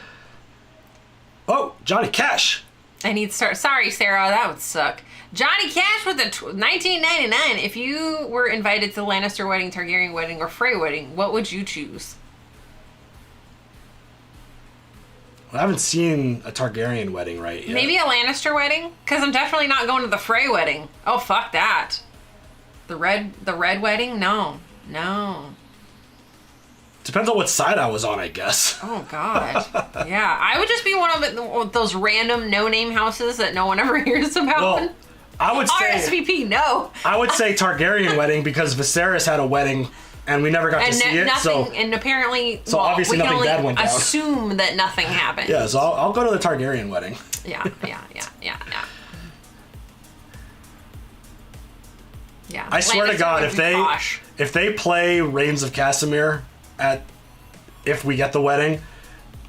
Oh, Johnny Cash. I need to start. Sorry, Sarah, that would suck. Johnny Cash with the 1999. If you were invited to the Lannister wedding, Targaryen wedding, or Frey wedding, what would you choose? I haven't seen a Targaryen wedding right yet. Maybe a Lannister wedding? Because I'm definitely not going to the Frey wedding. Oh, fuck that. The red wedding? No. Depends on what side I was on, I guess. Oh, God. Yeah, I would just be one of those random no-name houses that no one ever hears about. Well, I would say RSVP, no. I would say Targaryen wedding because Viserys had a wedding and we never got to see it. And apparently, so obviously we nothing can bad only went down. assume that nothing happened. Yeah, so I'll go to the Targaryen wedding. Yeah. I swear to God, if they play Reigns of Castamere if we get the wedding,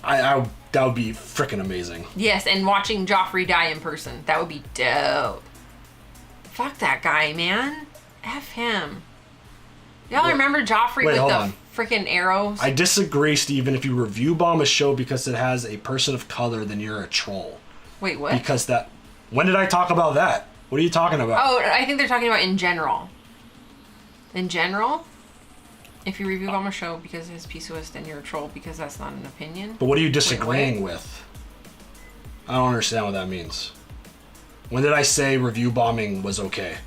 I that would be freaking amazing. Yes, and watching Joffrey die in person, that would be dope. Fuck that guy, man. F him. Y'all remember Joffrey with the freaking arrows? I disagree, Steven. If you review bomb a show because it has a person of color, then you're a troll. Wait, what? Because when did I talk about that? What are you talking about? Oh, I think they're talking about in general. In general? If you review bomb a show because it has PCOS, then you're a troll because that's not an opinion. But what are you disagreeing with? I don't understand what that means. When did I say review bombing was okay?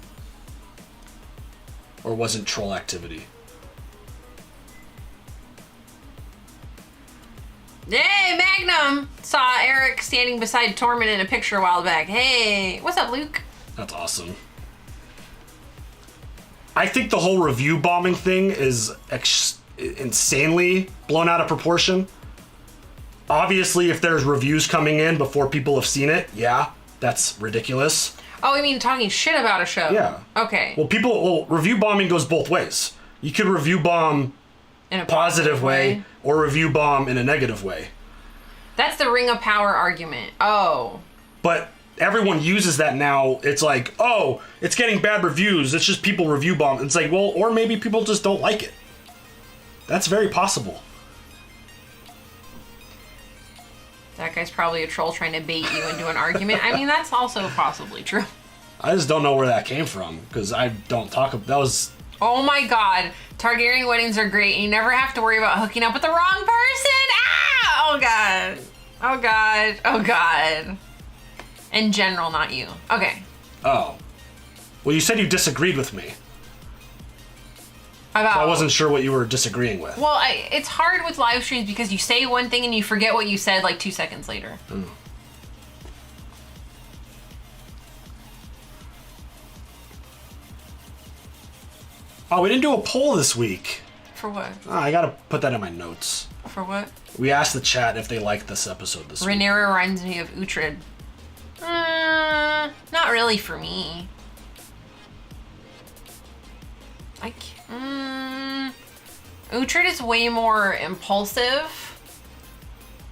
Or wasn't troll activity? Hey, Magnum! Saw Eric standing beside Tormund in a picture a while back. Hey, what's up, Luke? That's awesome. I think the whole review bombing thing is insanely blown out of proportion. Obviously, if there's reviews coming in before people have seen it, yeah, that's ridiculous. Oh, you mean talking shit about a show? Yeah. Okay. Well, review bombing goes both ways. You could review bomb in a positive way or review bomb in a negative way. That's the Ring of Power argument. Oh. But everyone uses that now. It's like, oh, it's getting bad reviews. It's just people review bomb. It's like, well, or maybe people just don't like it. That's very possible. That guy's probably a troll trying to bait you into an argument. I mean, that's also possibly true. I just don't know where that came from because I don't talk about that was. Oh my God, Targaryen weddings are great. You never have to worry about hooking up with the wrong person. Ah! Oh God. Oh God. Oh God. In general, not you. Okay. Oh. Well, you said you disagreed with me. About. I wasn't sure what you were disagreeing with. Well, it's hard with live streams because you say one thing and you forget what you said like 2 seconds later. Mm. Oh, we didn't do a poll this week. For what? Oh, I gotta put that in my notes. For what? We asked the chat if they liked this episode this week. Rhaenyra reminds me of Uhtred. Not really for me. Uhtred is way more impulsive.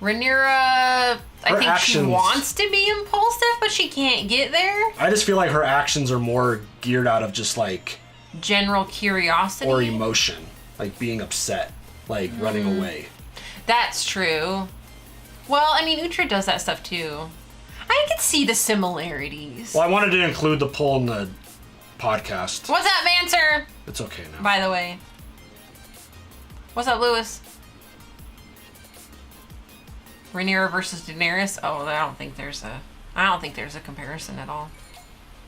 Rhaenyra, I think she wants to be impulsive, but she can't get there. I just feel like her actions are more geared out of just like general curiosity or emotion, like being upset, like running away. That's true. Well, I mean, Uhtred does that stuff too. I can see the similarities. Well, I wanted to include the poll in the podcast. What's up, Manser? It's okay now. By the way. What's up, Lewis? Rhaenyra versus Daenerys? Oh, I don't think there's a comparison at all.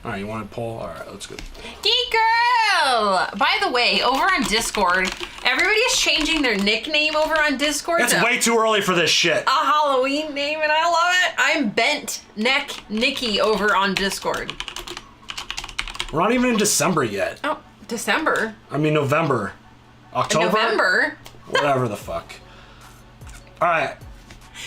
All right, you want a poll? All right, let's go. Geek Girl! By the way, over on Discord, everybody is changing their nickname over on Discord. It's way too early for this shit. A Halloween name, and I love it. I'm Bent Neck Nikki over on Discord. We're not even in December yet. Oh, December? I mean, November. October? November? Whatever the fuck. All right.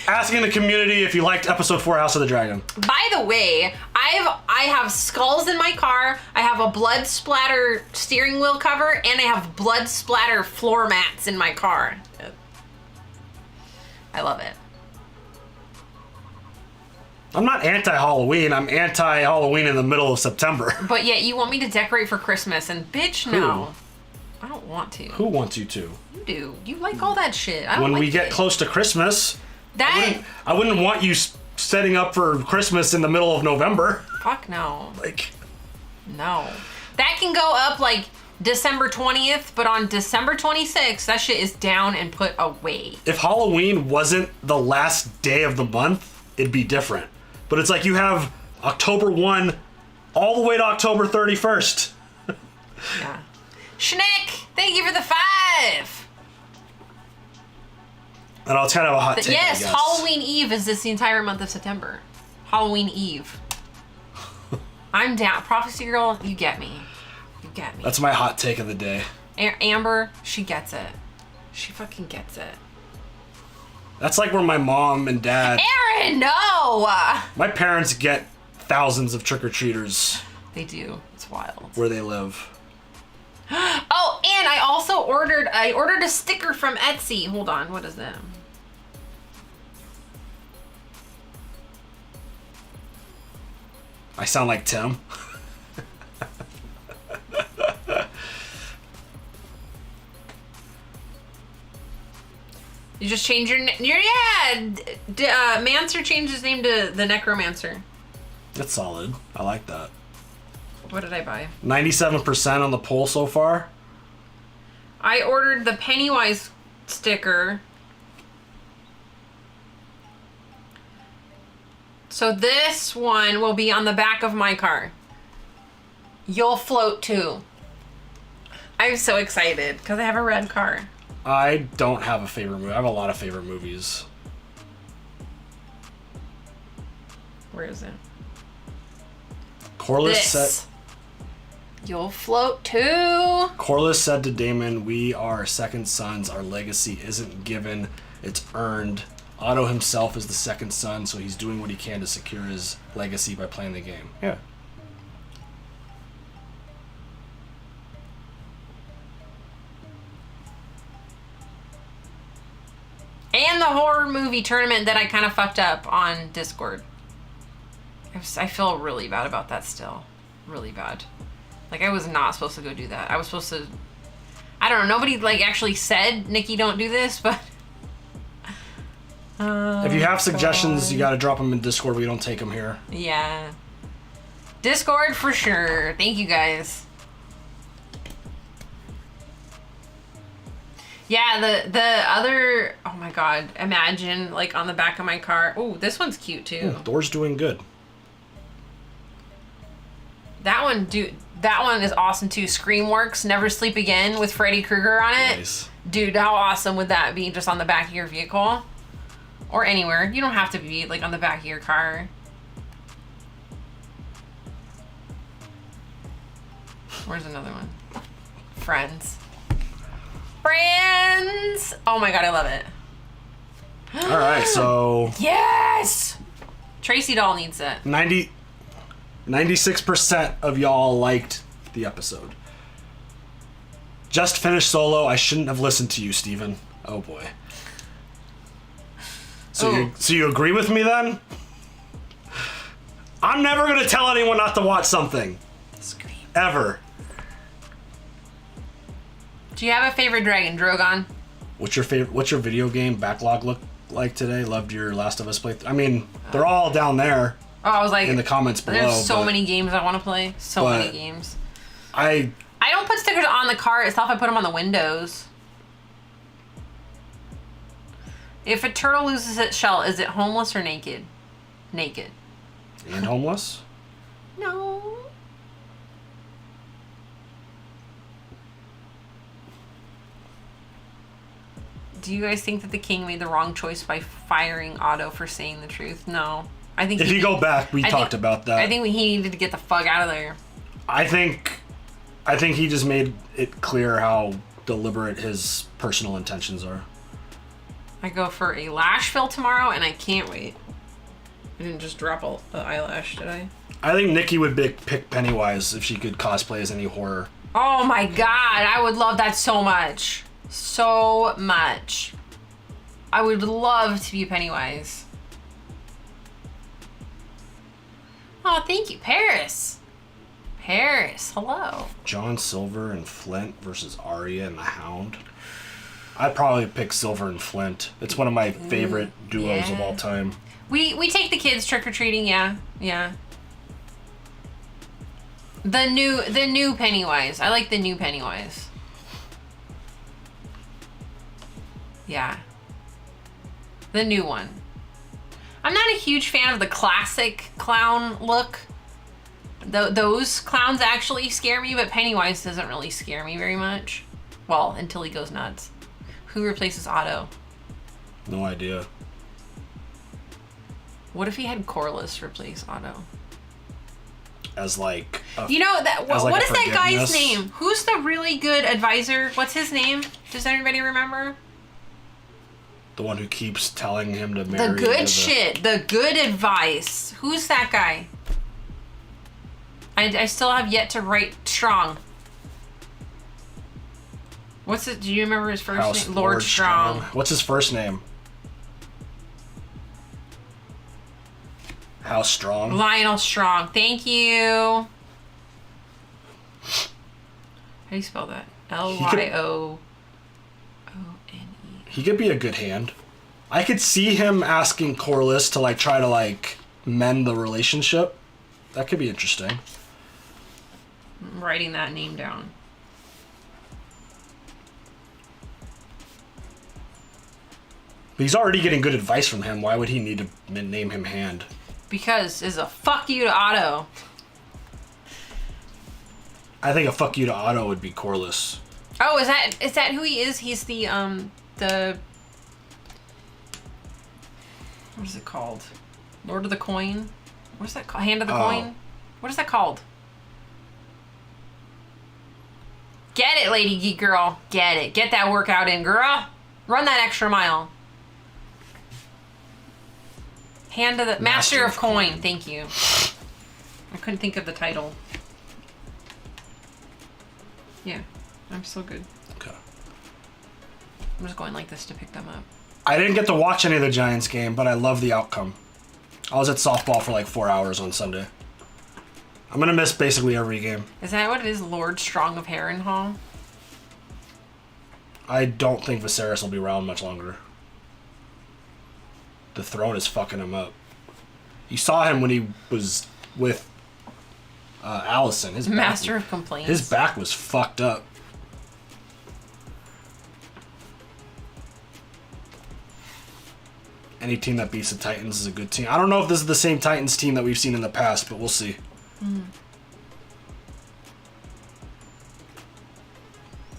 Asking the community if you liked episode 4 House of the Dragon. By the way, I have skulls in my car, I have a blood splatter steering wheel cover, and I have blood splatter floor mats in my car. I love it. I'm not anti-Halloween. I'm anti-Halloween in the middle of September. But yet you want me to decorate for Christmas, and bitch, no. I don't want to. Who wants you to? You do. You like all that shit. I don't when like we get it. close to Christmas, I wouldn't want you setting up for Christmas in the middle of November. Fuck no. Like, no. That can go up like December 20th, but on December 26th, that shit is down and put away. if Halloween wasn't the last day of the month, it'd be different. But it's like you have October 1 all the way to October 31st. Yeah. Schnick, thank you for the 5. I know it's kind of a hot take. Yes, I guess. Halloween Eve is this the entire month of September. Halloween Eve. I'm down. Prophecy Girl, you get me. You get me. That's my hot take of the day. Amber, she gets it. She fucking gets it. That's like where my mom and dad... Aaron, no! My parents get thousands of trick-or-treaters They do. It's wild. where they live. Oh, and I also ordered a sticker from Etsy. Hold on, what is that? I sound like Tim. You just change your Mancer changed his name to the Necromancer. That's solid. I like that. What did I buy? 97% on the poll so far. I ordered the Pennywise sticker. So this one will be on the back of my car. You'll float too. I'm so excited because I have a red car. I don't have a favorite movie. I have a lot of favorite movies. Where is it? Corliss This. You'll float too. Corliss said to Damon, "We are second sons. Our legacy isn't given, it's earned. Otto himself is the second son, so he's doing what he can to secure his legacy by playing the game." Yeah. And the horror movie tournament that I kind of fucked up on Discord. I feel really bad about that still. Really bad. Like, I was not supposed to go do that. I was supposed to... I don't know. Nobody, like, actually said, Nikki, don't do this, but... If you have suggestions, you gotta drop them in Discord. We don't take them here. Yeah. Discord for sure. Thank you, guys. Yeah, the other... Oh, my God. Imagine, like, on the back of my car. Oh, this one's cute, too. Thor's doing good. That one, dude, that one is awesome too. Screamworks, Never Sleep Again with Freddy Krueger on it. Nice. Dude, how awesome would that be just on the back of your vehicle? Or anywhere. You don't have to be like on the back of your car. Where's another one? Friends. Friends! Oh my God, I love it. All right, so Yes! Tracy Doll needs it. 96% of y'all liked the episode. Just finished Solo. I shouldn't have listened to you, Steven. Oh boy. So you agree with me then? I'm never gonna tell anyone not to watch something. Scream. Ever. Do you have a favorite dragon, Drogon? What's your video game backlog look like today? Loved your Last of Us playthrough. I mean, they're all down there. Oh, I was like... In the comments below. There's so many games I want to play. So many games. I don't put stickers on the car itself. I put them on the windows. If a turtle loses its shell, is it homeless or naked? Naked. And homeless? No. Do you guys think that the king made the wrong choice by firing Otto for saying the truth? No. I think if you go back, we talked about that. I think he needed to get the fuck out of there. I think he just made it clear how deliberate his personal intentions are. I go for a lash fill tomorrow, and I can't wait. I didn't just drop an eyelash, did I? I think Nikki would pick Pennywise if she could cosplay as any horror. Oh my God, I would love that so much. So much. I would love to be Pennywise. Oh, thank you, Paris. Paris, hello. John Silver and Flint versus Arya and the Hound. I'd probably pick Silver and Flint. It's one of my favorite duos of all time. We take the kids trick-or-treating, yeah. The new Pennywise. I like the new Pennywise. Yeah. The new one. I'm not a huge fan of the classic clown look. Those clowns actually scare me, but Pennywise doesn't really scare me very much. Well, until he goes nuts. Who replaces Otto? No idea. What if he had Corliss replace Otto? As like... You know, that. as like what a is that guy's forgiveness. name? Who's the really good advisor? What's his name? Does anybody remember? The one who keeps telling him to marry... The good shit. The good advice. Who's that guy? I still have yet to write Strong. What's it? Do you remember his first name? Lord Strong. What's his first name? House Strong. Lionel Strong. Thank you. How do you spell that? Lyone. He could be a good hand. I could see him asking Corliss to like try to like mend the relationship. That could be interesting. I'm writing that name down. But he's already getting good advice from him. Why would he need to name him Hand? Because it's a fuck you to Otto. I think a fuck you to Otto would be Corliss. Oh, is that who he is? He's the what is it called? Lord of the Coin? What's that called? Hand of the Coin? What is that called? Get it, Lady Geek Girl. Get it. Get that workout in, girl. Run that extra mile. Hand of the Master of Coin. Thank you. I couldn't think of the title. Yeah, I'm so good. Okay. I'm just going like this to pick them up. I didn't get to watch any of the Giants game, but I love the outcome. I was at softball for like 4 hours on Sunday. I'm gonna miss basically every game. Is that what it is, Lord Strong of Harrenhal? I don't think Viserys will be around much longer. The throne is fucking him up. You saw him when he was with Allison. His Master back, of Complaints. His back was fucked up. Any team that beats the Titans is a good team. I don't know if this is the same Titans team that we've seen in the past, but we'll see.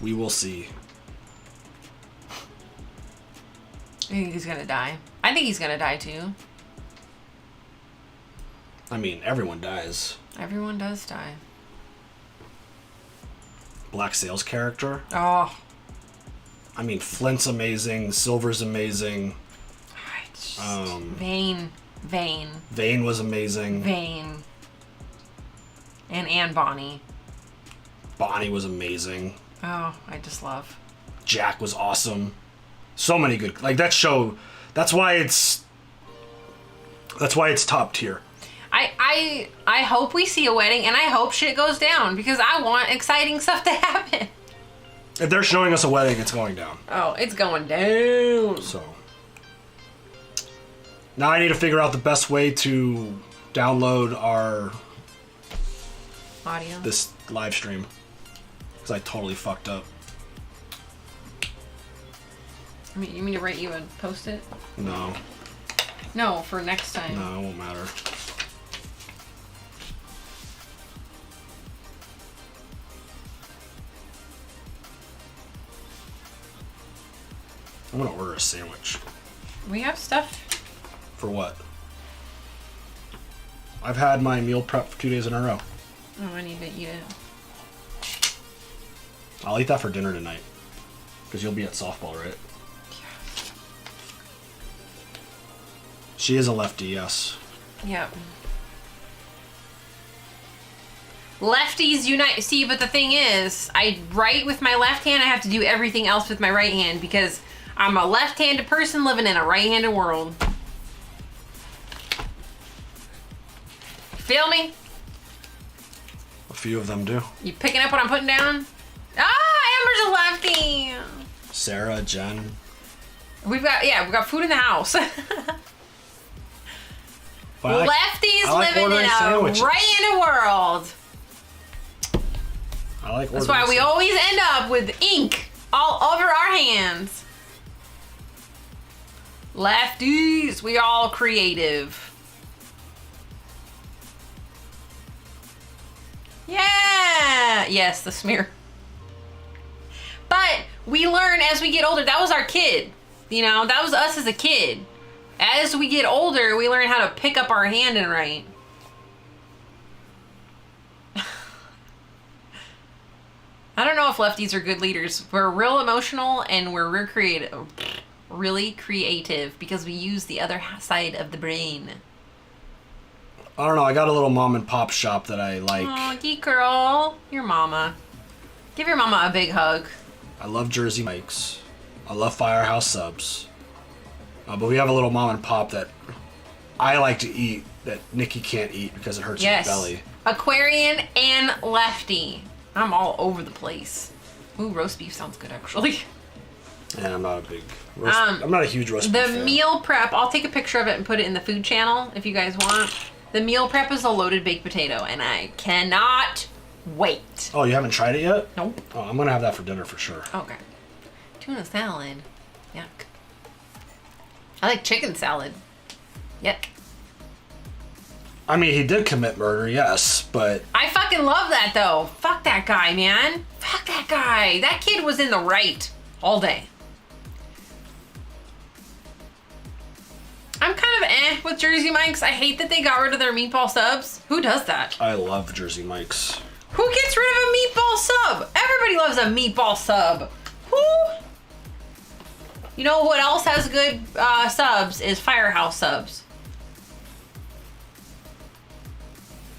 We will see. I think he's gonna die. I think he's gonna die too. I mean, everyone dies. Everyone does die. Black Sail's character. Oh. I mean, Flint's amazing. Silver's amazing. Vayne. Vayne was amazing. Vayne. And Bonnie. Bonnie was amazing. Oh, I just love. Jack was awesome. So many good, like that show. That's why it's top tier. I hope we see a wedding, and I hope shit goes down, because I want exciting stuff to happen. If they're showing us a wedding, it's going down. Oh, it's going down. So now I need to figure out the best way to download our Audio. this live stream, because I totally fucked up. I mean, you mean to write you and post it? No, No, for next time. no, it won't matter. I'm gonna order a sandwich. We have stuff. For what? I've had my meal prep for 2 days in a row. Oh, I need to eat it. I'll eat that for dinner tonight. Because you'll be at softball, right? She is a lefty, yes. Yep. Lefties unite. See, but the thing is, I write with my left hand. I have to do everything else with my right hand because I'm a left-handed person living in a right-handed world. Feel me? A few of them do. You picking up what I'm putting down? Ah, Amber's a lefty. Sarah, Jen. We've got food in the house. But Lefties I like living in ordering a sandwiches. right-handed world. I like That's why we always end up with ink all over our hands. Lefties, we all creative. Yeah! Yes, the smear. But we learn as we get older. That was our kid. You know, that was us as a kid. As we get older, we learn how to pick up our hand and write. I don't know if lefties are good leaders. We're real emotional and we're really creative because we use the other side of the brain. I don't know. I got a little mom and pop shop that I like. Oh, geek girl. Your mama. Give your mama a big hug. I love Jersey Mike's. I love Firehouse Subs. But we have a little mom and pop that I like to eat that Nikki can't eat because it hurts her belly. Aquarian and lefty. I'm all over the place. Ooh, roast beef sounds good actually. And I'm not a big I'm not a huge roast beef fan. The meal prep, I'll take a picture of it and put it in the food channel if you guys want. The meal prep is a loaded baked potato and I cannot wait. Oh, you haven't tried it yet? Nope. Oh, I'm gonna have that for dinner for sure. Okay. Tuna salad. Yuck. I like chicken salad. Yuck. I mean, he did commit murder, yes, but... I fucking love that, though. Fuck that guy, man. Fuck that guy. That kid was in the right all day. I'm kind of with Jersey Mike's. I hate that they got rid of their meatball subs. Who does that? I love Jersey Mike's. Who gets rid of a meatball sub? Everybody loves a meatball sub. Who? You know what else has good subs is Firehouse Subs.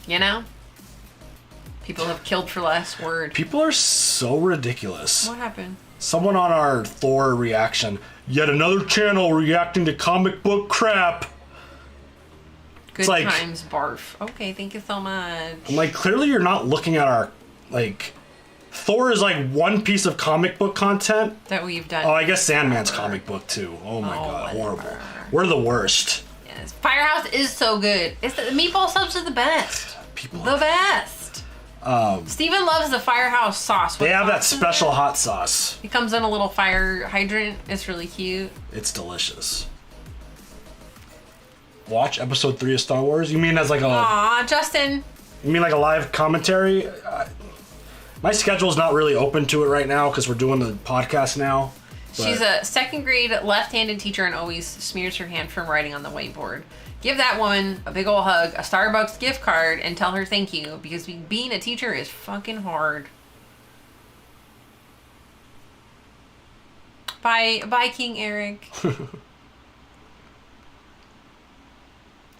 You know? People have killed for less word. People are so ridiculous. What happened? Someone on our Thor reaction, yet another channel reacting to comic book crap. Good like, times, barf. Okay, thank you so much. I'm like, clearly you're not looking at our, like, Thor is like one piece of comic book content. That we've done. Oh, I guess Sandman's comic book too. Oh my god, whatever. horrible. We're the worst. Yes. Firehouse is so good. The meatball subs are the best. People The best. Steven loves the Firehouse sauce. They have that sauce is special it? hot sauce. It comes in a little fire hydrant. It's really cute. It's delicious. Watch episode 3 of Star Wars? You mean as like a... Aw, Justin. You mean like a live commentary? My schedule's not really open to it right now because we're doing the podcast now. But She's a second grade left-handed teacher and always smears her hand from writing on the whiteboard. Give that woman a big ol' hug, a Starbucks gift card, and tell her thank you because being a teacher is fucking hard. Bye, King Eric.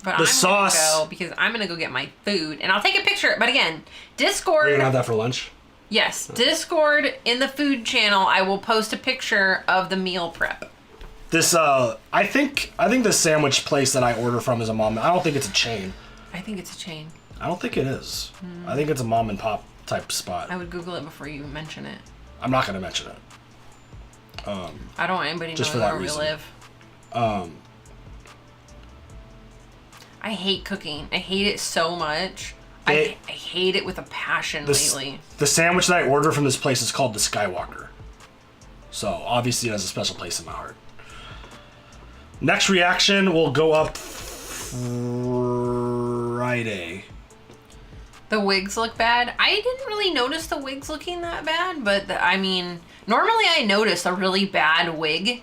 But I'm sauce. gonna go because I'm gonna go get my food and I'll take a picture. But again, Discord. Are you gonna have that for lunch? Yes, Discord in the food channel. I will post a picture of the meal prep. This I think this sandwich place that I order from is a mom. I don't think it's a chain. I think it's a chain. I don't think it is. I think it's a mom and pop type spot. I would Google it before you mention it. I'm not gonna mention it. I don't want anybody Just for knowing that where reason. we live. I hate cooking. I hate it so much. I hate it with a passion lately. The sandwich that I order from this place is called the Skywalker. So obviously it has a special place in my heart. Next reaction will go up Friday. The wigs look bad. I didn't really notice the wigs looking that bad, but I mean, normally I notice a really bad wig.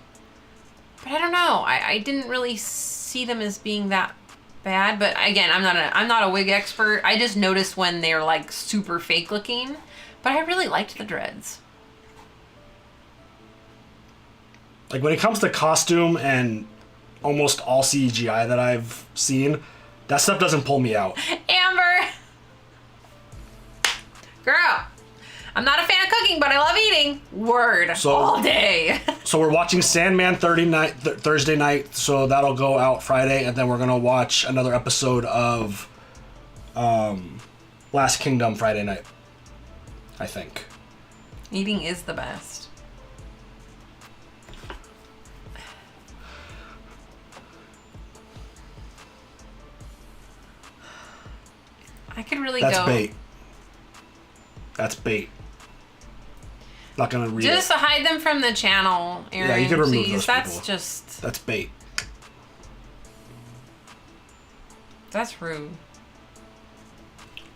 But I don't know. I didn't really see them as being that bad, but again, I'm not a wig expert. I just noticed when they're like super fake looking, but I really liked the dreads. Like when it comes to costume and almost all CGI that I've seen, that stuff doesn't pull me out. Amber! Girl, I'm not a fan of cooking, but I love eating. Word. All day. So we're watching Sandman Thursday night, so that'll go out Friday, and then we're gonna watch another episode of Last Kingdom Friday night, I think. Eating is the best. I could really That's go. bait. That's bait. Not gonna read Just it. hide them from the channel, Aaron. Yeah, you can remove please. those That's people. just. That's bait. That's rude.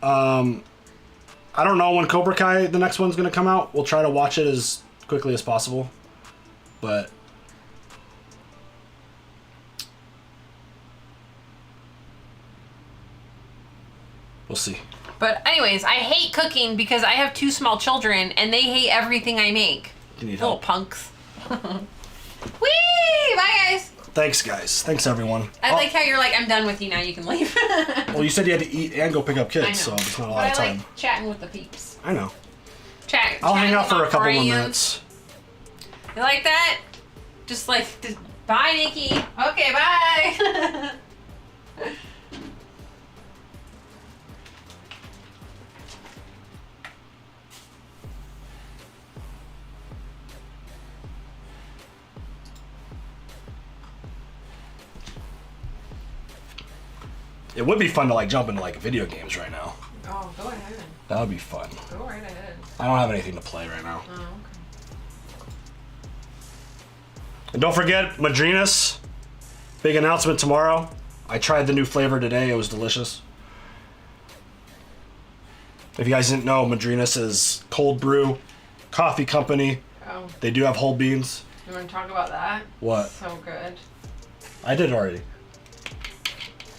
I don't know when Cobra Kai, the next one's gonna come out. We'll try to watch it as quickly as possible. But We'll see. But anyways, I hate cooking because I have 2 small children and they hate everything I make. Do you need Little help? punks. Whee! Bye, guys. Thanks, guys. Thanks, everyone. I like how you're like, I'm done with you now. You can leave. Well, you said you had to eat and go pick up I kids, know. so it's not a But lot I of time. like chatting with the peeps. I know. Chat. I'll hang chatting out for with a my couple more friends. minutes. You like that? Just like, bye, Nikki. Okay, bye. It would be fun to like jump into like video games right now. Oh, go ahead. That would be fun. Go right ahead. I don't have anything to play right now. Oh, okay. And don't forget, Madrinas. Big announcement tomorrow. I tried the new flavor today. It was delicious. If you guys didn't know, Madrinas is cold brew coffee company. Oh, They do have whole beans. you want to talk about that? What? So good. I did already.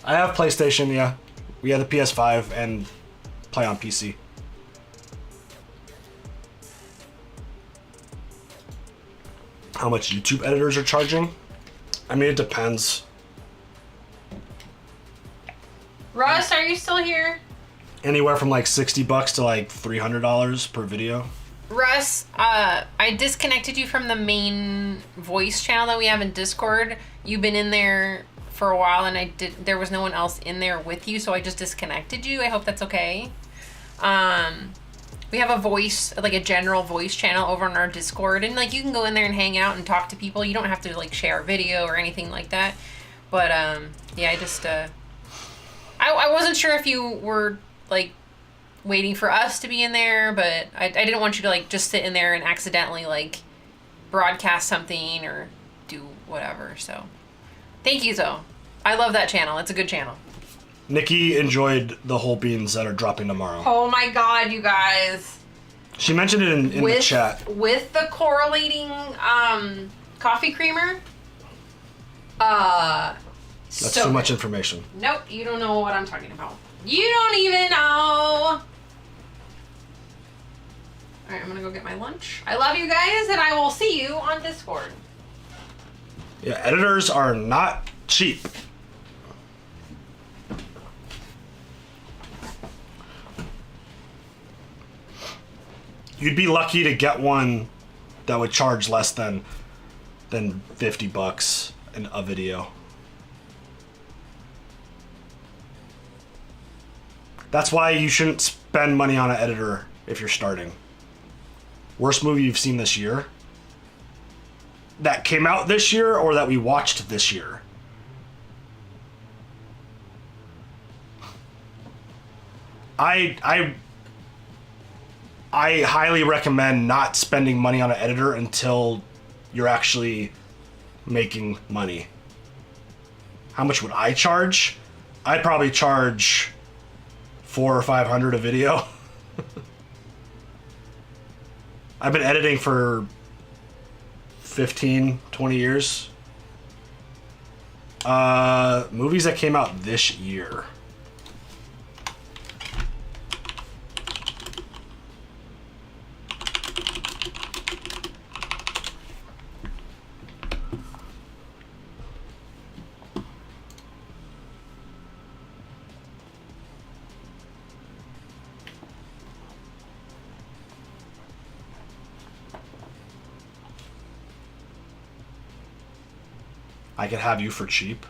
I have PlayStation, yeah. We have the PS5 and play on PC. How much YouTube editors are charging? I mean, it depends. Russ, are you still here? Anywhere from like $60 to like $300 per video. Russ, I disconnected you from the main voice channel that we have in Discord. You've been in there for a while, and there was no one else in there with you, so I just disconnected you. I hope that's okay. We have a voice, like a general voice channel over on our Discord, and like you can go in there and hang out and talk to people. You don't have to like share a video or anything like that. But yeah, I just I wasn't sure if you were like waiting for us to be in there, but I didn't want you to like just sit in there and accidentally like broadcast something or do whatever. So thank you though. I love that channel. It's a good channel. Nikki enjoyed the whole beans that are dropping tomorrow. Oh my god, you guys. She mentioned it in the chat. With the correlating coffee creamer. That's so too much good. information. Nope, you don't know what I'm talking about. You don't even know. Alright, I'm gonna go get my lunch. I love you guys, and I will see you on Discord. Yeah, editors are not cheap. You'd be lucky to get one that would charge less than $50 in a video. That's why you shouldn't spend money on an editor if you're starting. Worst movie you've seen this year? That came out this year or that we watched this year? I highly recommend not spending money on an editor until you're actually making money. How much would I charge? I'd probably charge $400 or $500 a video. I've been editing for 15, 20 years. Movies that came out this year. I could have you for cheap.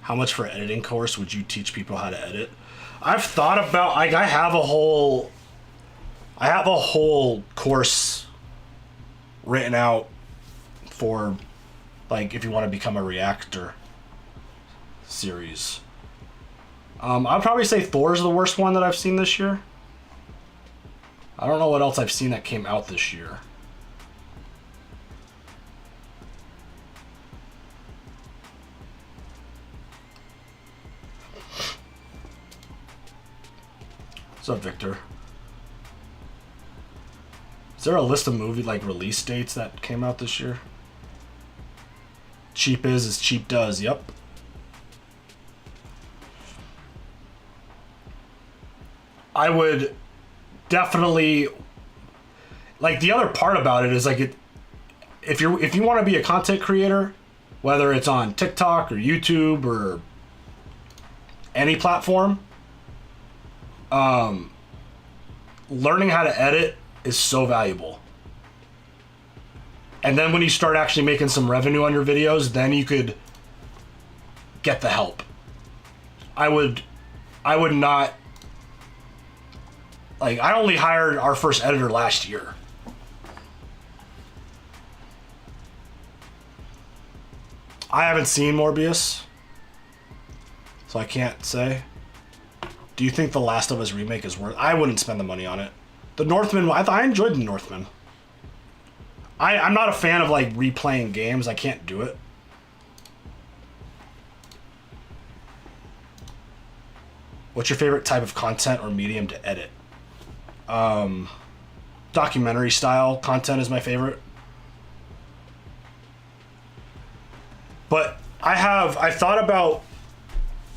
How much for an editing course would you teach people how to edit? I've thought about, like, I have a whole course written out for, like, if you want to become a reactor series. I'd probably say Thor's the worst one that I've seen this year. I don't know what else I've seen that came out this year. What's up, Victor? Is there a list of movie like release dates that came out this year? Cheap is as cheap does. Yep. I would definitely like the other part about it is like if you want to be a content creator, whether it's on TikTok or YouTube or any platform, learning how to edit is so valuable. And then when you start actually making some revenue on your videos, then you could get the help. I would not, like, I only hired our first editor last year. I haven't seen Morbius, so I can't say. Do you think The Last of Us remake is worth? I wouldn't spend the money on it. The Northman, I enjoyed The Northman. I'm not a fan of like replaying games. I can't do it. What's your favorite type of content or medium to edit? Documentary style content is my favorite. But I thought about,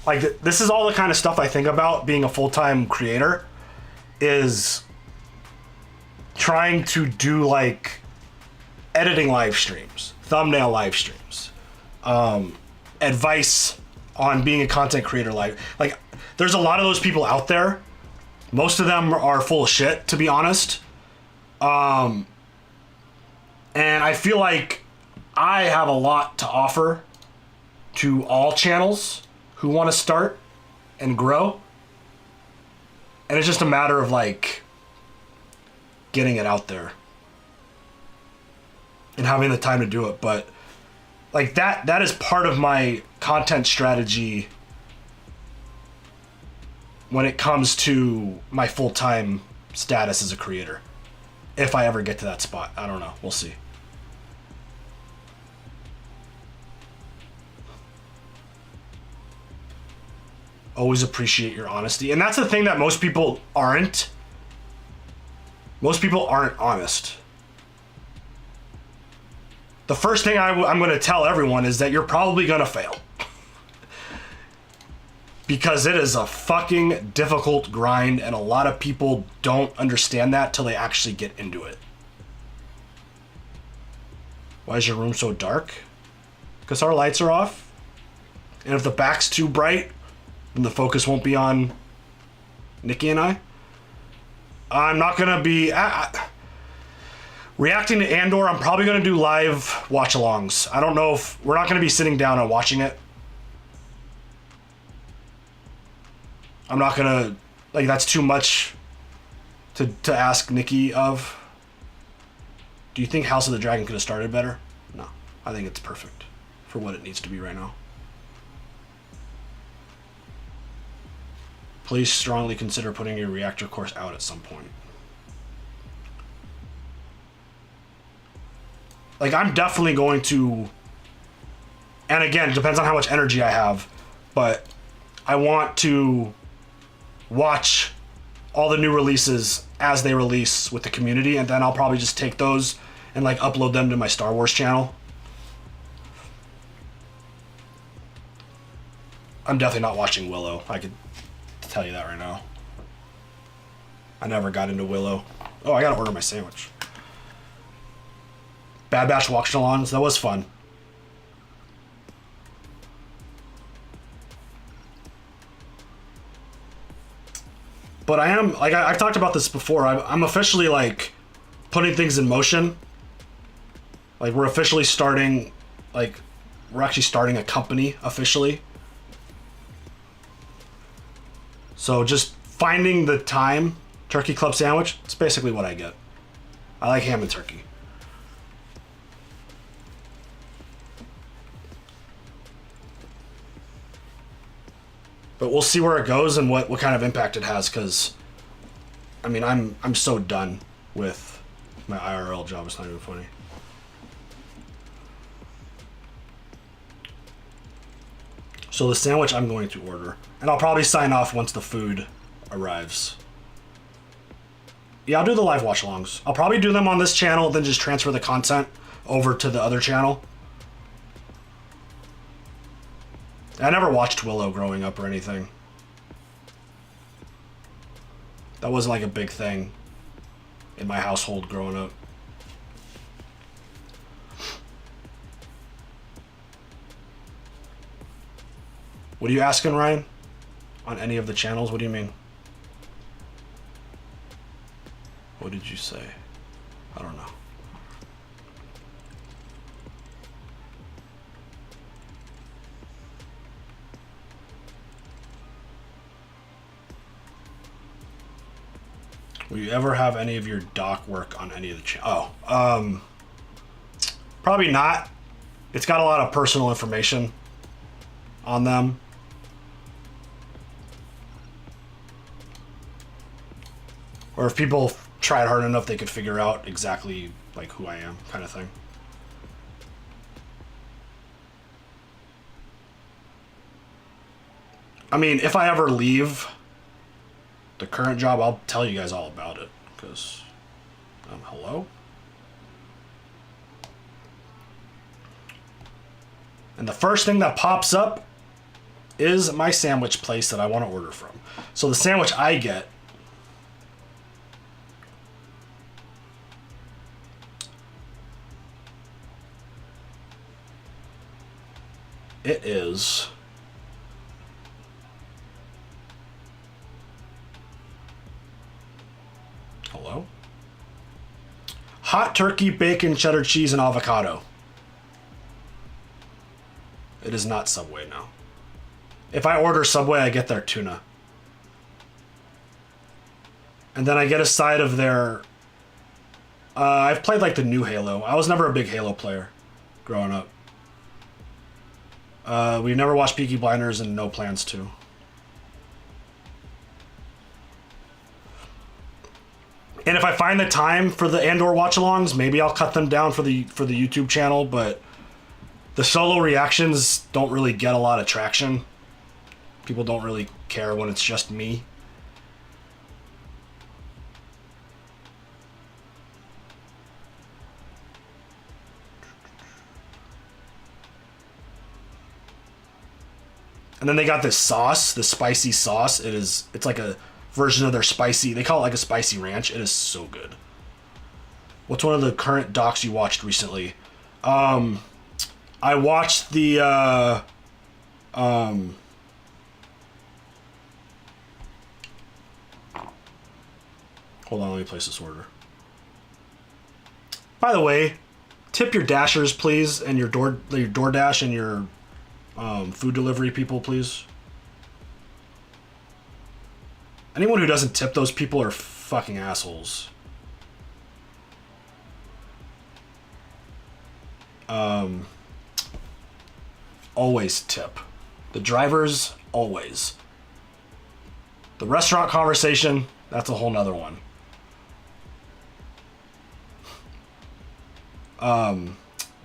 like, this is all the kind of stuff I think about being a full-time creator, is trying to do like editing live streams, thumbnail live streams, advice on being a content creator live. Like, there's a lot of those people out there. Most of them are full of shit, to be honest. And I feel like I have a lot to offer to all channels who want to start and grow. And it's just a matter of like getting it out there and having the time to do it. But like that is part of my content strategy when it comes to my full-time status as a creator. If I ever get to that spot, I don't know. We'll see. Always appreciate your honesty. And that's the thing that most people aren't. Most people aren't honest. The first thing I'm going to tell everyone is that you're probably going to fail. Because it is a fucking difficult grind, and a lot of people don't understand that till they actually get into it. Why is your room so dark? Because our lights are off. And if the back's too bright, then the focus won't be on Nikki and I. I'm not going to be... reacting to Andor, I'm probably going to do live watch-alongs. I don't know if... We're not going to be sitting down and watching it. I'm not going to... Like, that's too much to ask Nikki of. Do you think House of the Dragon could have started better? No. I think it's perfect for what it needs to be right now. Please strongly consider putting your reactor course out at some point. Like, I'm definitely going to... And again, it depends on how much energy I have. But I want to watch all the new releases as they release with the community, and then I'll probably just take those and like upload them to my Star Wars channel. I'm definitely not watching Willow. I could tell you that right now. I never got into Willow. Oh, I gotta order my sandwich. Bad Batch watch-alongs, that was fun. But I am, like, I've talked about this before. I'm officially, like, putting things in motion. Like, we're officially starting, like, we're actually starting a company officially. So just finding the time, turkey club sandwich, it's basically what I get. I like ham and turkey. But we'll see where it goes and what kind of impact it has, because, I mean, I'm so done with my IRL job. It's not even funny. So the sandwich I'm going to order, and I'll probably sign off once the food arrives. Yeah, I'll do the live watch-alongs. I'll probably do them on this channel, then just transfer the content over to the other channel. I never watched Willow growing up or anything. That wasn't like a big thing in my household growing up. What are you asking, Ryan? On any of the channels? What do you mean? What did you say? I don't know. Will you ever have any of your doc work on any of the channels? Oh, probably not. It's got a lot of personal information on them. Or if people tried hard enough, they could figure out exactly like who I am, kind of thing. I mean, if I ever leave the current job, I'll tell you guys all about it, because, hello? And the first thing that pops up is my sandwich place that I want to order from. So the sandwich I get it is hello? Hot turkey, bacon, cheddar cheese, and avocado. It is not Subway now. If I order Subway, I get their tuna. And then I get a side of their... I've played like the new Halo. I was never a big Halo player growing up. We never watched Peaky Blinders and no plans to. And if I find the time for the Andor watch-alongs, maybe I'll cut them down for the YouTube channel, but the solo reactions don't really get a lot of traction. People don't really care when it's just me. And then they got this sauce, this spicy sauce. It's like a version of their spicy, they call it like a spicy ranch. It is so good. What's one of the current docs you watched recently? I watched the, hold on, let me place this order. By the way, tip your Dashers, please, and your DoorDash and your food delivery people, please. Anyone who doesn't tip those people are fucking assholes. Always tip. The drivers, always. The restaurant conversation, that's a whole nother one.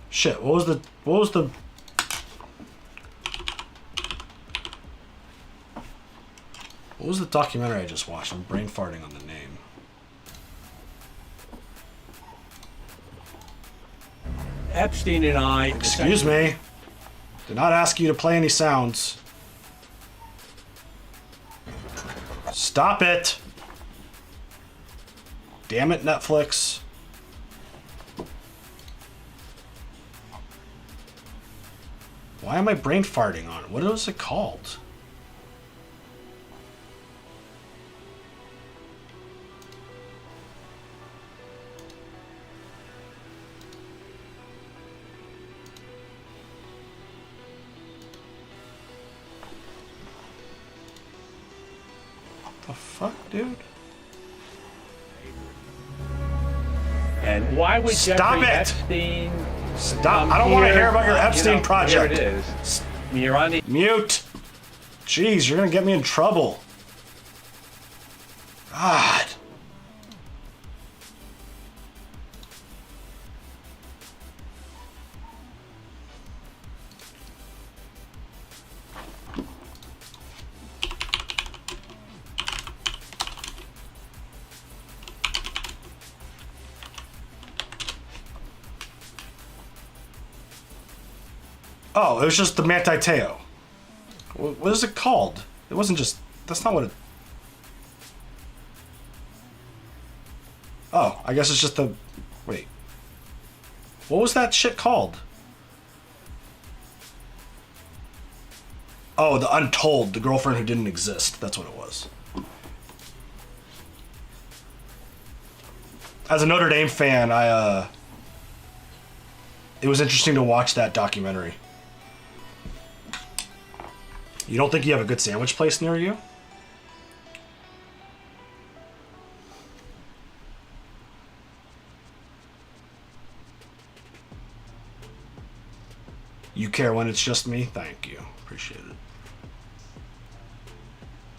Shit, what was the documentary I just watched? I'm brain farting on the name. Epstein and I... Excuse me. Did not ask you to play any sounds. Stop it. Damn it, Netflix. Why am I brain farting on it? What is it called? The fuck, dude? And why would Stop Jeffrey it! Epstein... Stop! I don't want to hear about your Epstein project. Here it is. You're on the... Mute. Jeez, you're gonna get me in trouble. God. Oh, it was just the Manti Te'o. What is it called? It wasn't just... That's not what it... Oh, I guess it's just the... Wait. What was that shit called? Oh, the Untold, the girlfriend who didn't exist. That's what it was. As a Notre Dame fan, it was interesting to watch that documentary. You don't think you have a good sandwich place near you? You care when it's just me? Thank you. Appreciate it.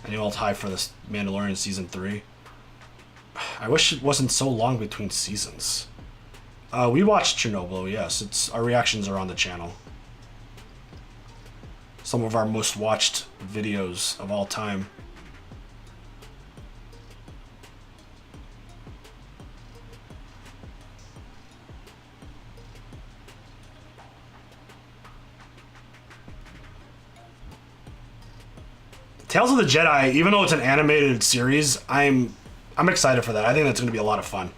And you all tie for this Mandalorian season 3. I wish it wasn't so long between seasons. We watched Chernobyl, yes. Our reactions are on the channel. Some of our most watched videos of all time. Tales of the Jedi, even though it's an animated series, I'm excited for that. I think that's going to be a lot of fun.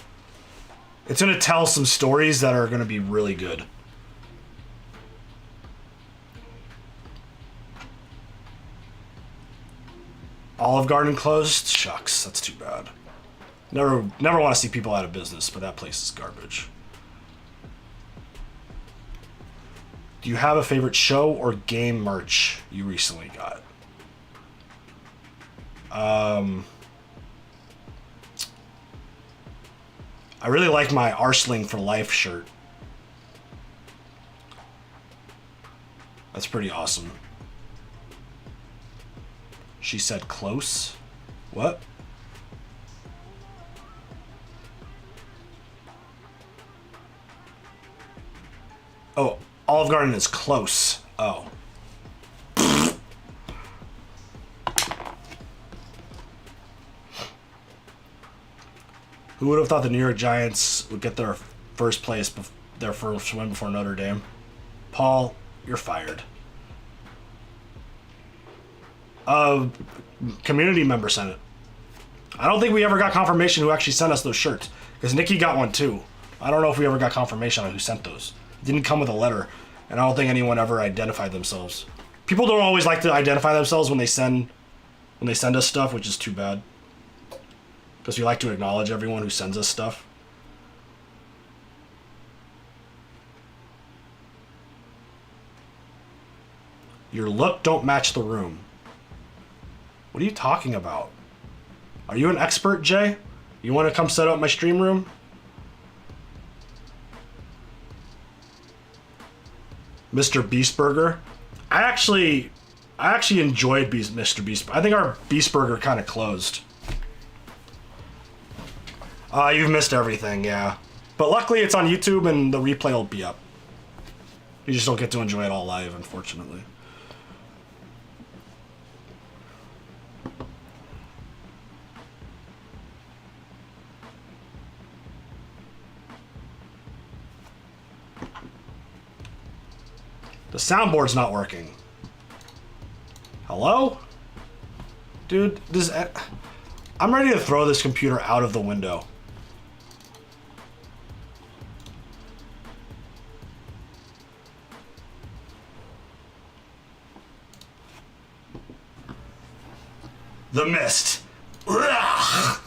It's going to tell some stories that are going to be really good. Olive Garden closed? Shucks, that's too bad. Never want to see people out of business, but that place is garbage. Do you have a favorite show or game merch you recently got? I really like my Arsling for Life shirt. That's pretty awesome. She said close? What? Oh, Olive Garden is close. Oh. Who would have thought the New York Giants would get their first place, their first win before Notre Dame? Paul, you're fired. Community member sent it. I don't think we ever got confirmation who actually sent us those shirts, because Nikki got one too. I don't know if we ever got confirmation on who sent those. It didn't come with a letter, and I don't think anyone ever identified themselves. People don't always like to identify themselves when they send us stuff, which is too bad. Because we like to acknowledge everyone who sends us stuff. Your look don't match the room. What are you talking about? Are you an expert, Jay? You want to come set up my stream room? Mr. Beast Burger? I actually enjoyed Mr. Beast. I think our Beast Burger kind of closed. You've missed everything, yeah. But luckily it's on YouTube and the replay will be up. You just don't get to enjoy it all live, unfortunately. The soundboard's not working. Hello? Dude, I'm ready to throw this computer out of the window. The Mist. Ugh.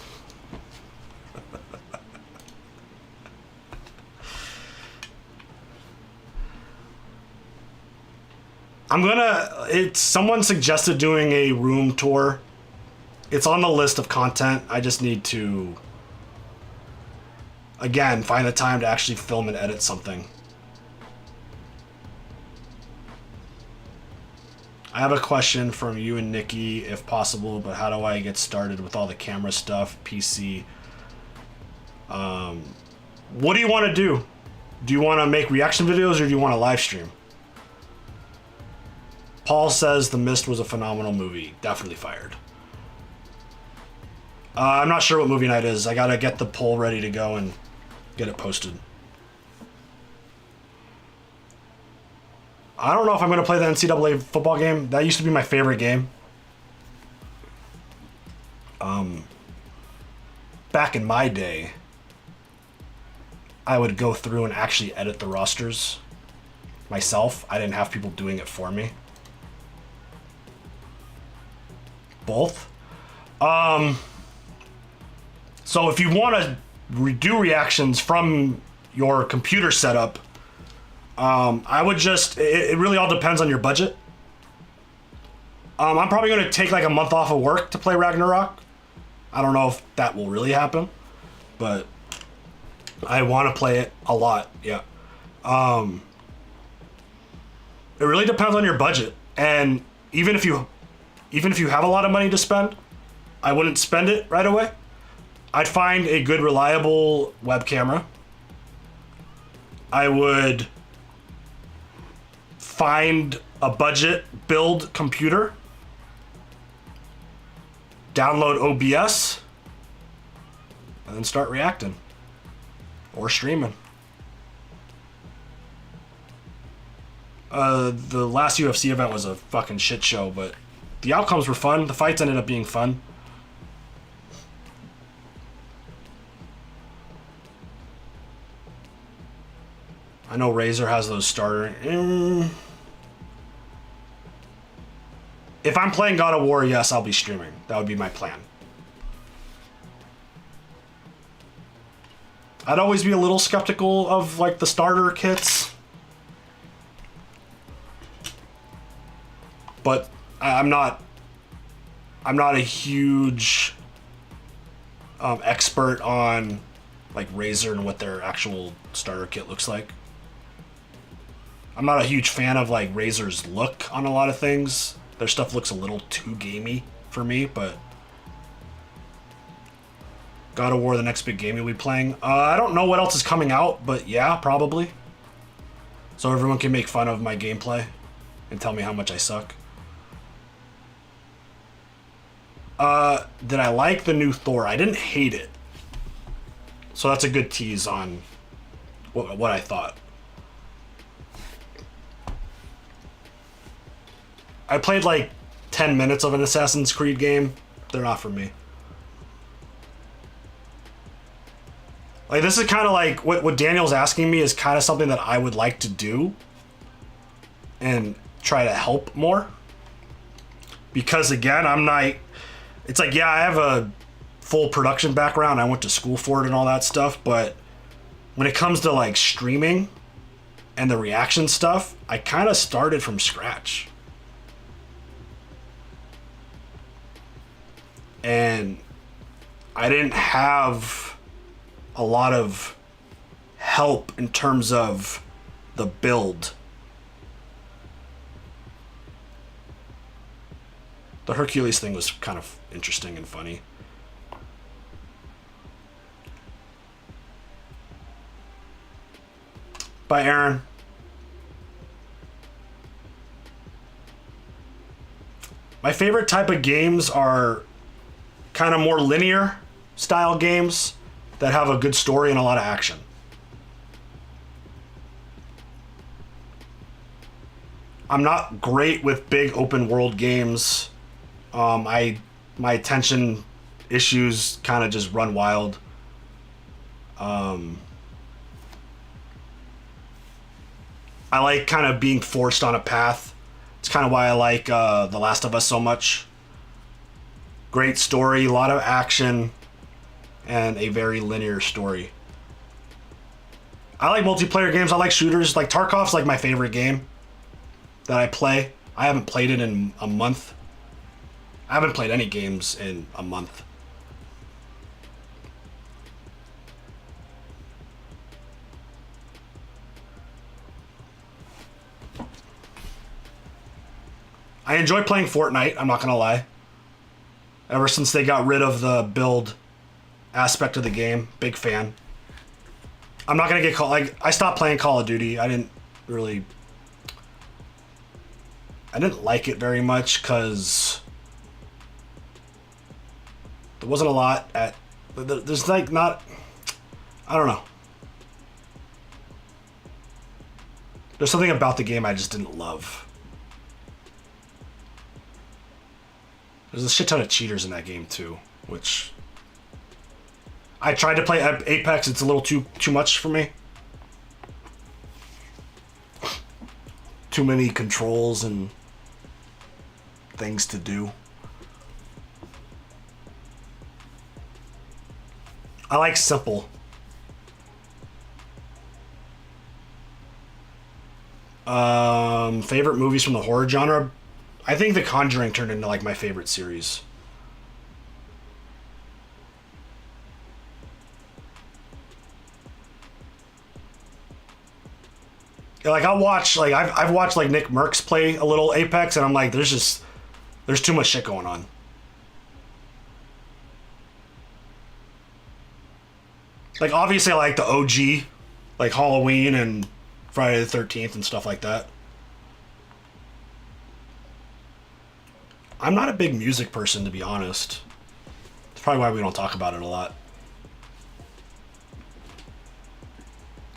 Someone suggested doing a room tour. It's on the list of content. I just need to, again, find the time to actually film and edit something. I have a question from you and Nikki, if possible, but how do I get started with all the camera stuff, PC? What do you want to do? Do you want to make reaction videos or do you want to live stream? Paul says The Mist was a phenomenal movie. Definitely fired. I'm not sure what movie night is. I gotta get the poll ready to go and get it posted. I don't know if I'm going to play the NCAA football game. That used to be my favorite game. Back in my day, I would go through and actually edit the rosters myself. I didn't have people doing it for me. Both. So if you want to do reactions from your computer setup, I would just, it really all depends on your budget. I'm probably going to take like a month off of work to play Ragnarok. I don't know if that will really happen, but I want to play it a lot. Yeah. It really depends on your budget. And even if you have a lot of money to spend, I wouldn't spend it right away. I'd find a good, reliable web camera. I would find a budget build computer, download OBS, and then start reacting or streaming. The last UFC event was a fucking shit show, but the outcomes were fun. The fights ended up being fun. I know Razer has those starter. If I'm playing God of War, yes, I'll be streaming. That would be my plan. I'd always be a little skeptical of like the starter kits. But I'm not a huge expert on like Razer and what their actual starter kit looks like. I'm not a huge fan of like Razer's look on a lot of things. Their stuff looks a little too gamey for me, but God of War, the next big game you'll be playing. I don't know what else is coming out, but yeah, probably. So everyone can make fun of my gameplay and tell me how much I suck. Did I like the new Thor? I didn't hate it. So that's a good tease on what I thought. I played like 10 minutes of an Assassin's Creed game. They're not for me. Like, this is kind of like what Daniel's asking me is kind of something that I would like to do and try to help more. Because again, I'm not, it's like, yeah, I have a full production background. I went to school for it and all that stuff. But when it comes to like streaming and the reaction stuff, I kind of started from scratch. And I didn't have a lot of help in terms of the build. The Hercules thing was kind of interesting and funny. Bye, Aaron. My favorite type of games are kind of more linear style games that have a good story and a lot of action. I'm not great with big open world games. My attention issues kind of just run wild. I like kind of being forced on a path. It's kind of why I like The Last of Us so much. Great story, a lot of action, and a very linear story. I like multiplayer games. I like shooters. Like Tarkov's like my favorite game that I play. I haven't played it in a month. I haven't played any games in a month. I enjoy playing Fortnite, I'm not gonna lie. Ever since they got rid of the build aspect of the game, big fan. I'm not gonna get called, like, I stopped playing Call of Duty. I didn't like it very much because there wasn't a lot there's like not, I don't know. There's something about the game I just didn't love. There's a shit ton of cheaters in that game too, which I tried to play Apex. It's a little too much for me. Too many controls and things to do. I like simple. Favorite movies from the horror genre? I think The Conjuring turned into like my favorite series. Like I'll watch, like I've watched like Nick Merckx play a little Apex, and I'm like, there's too much shit going on. Like obviously I like the OG, like Halloween and Friday the 13th and stuff like that. I'm not a big music person, to be honest. That's probably why we don't talk about it a lot.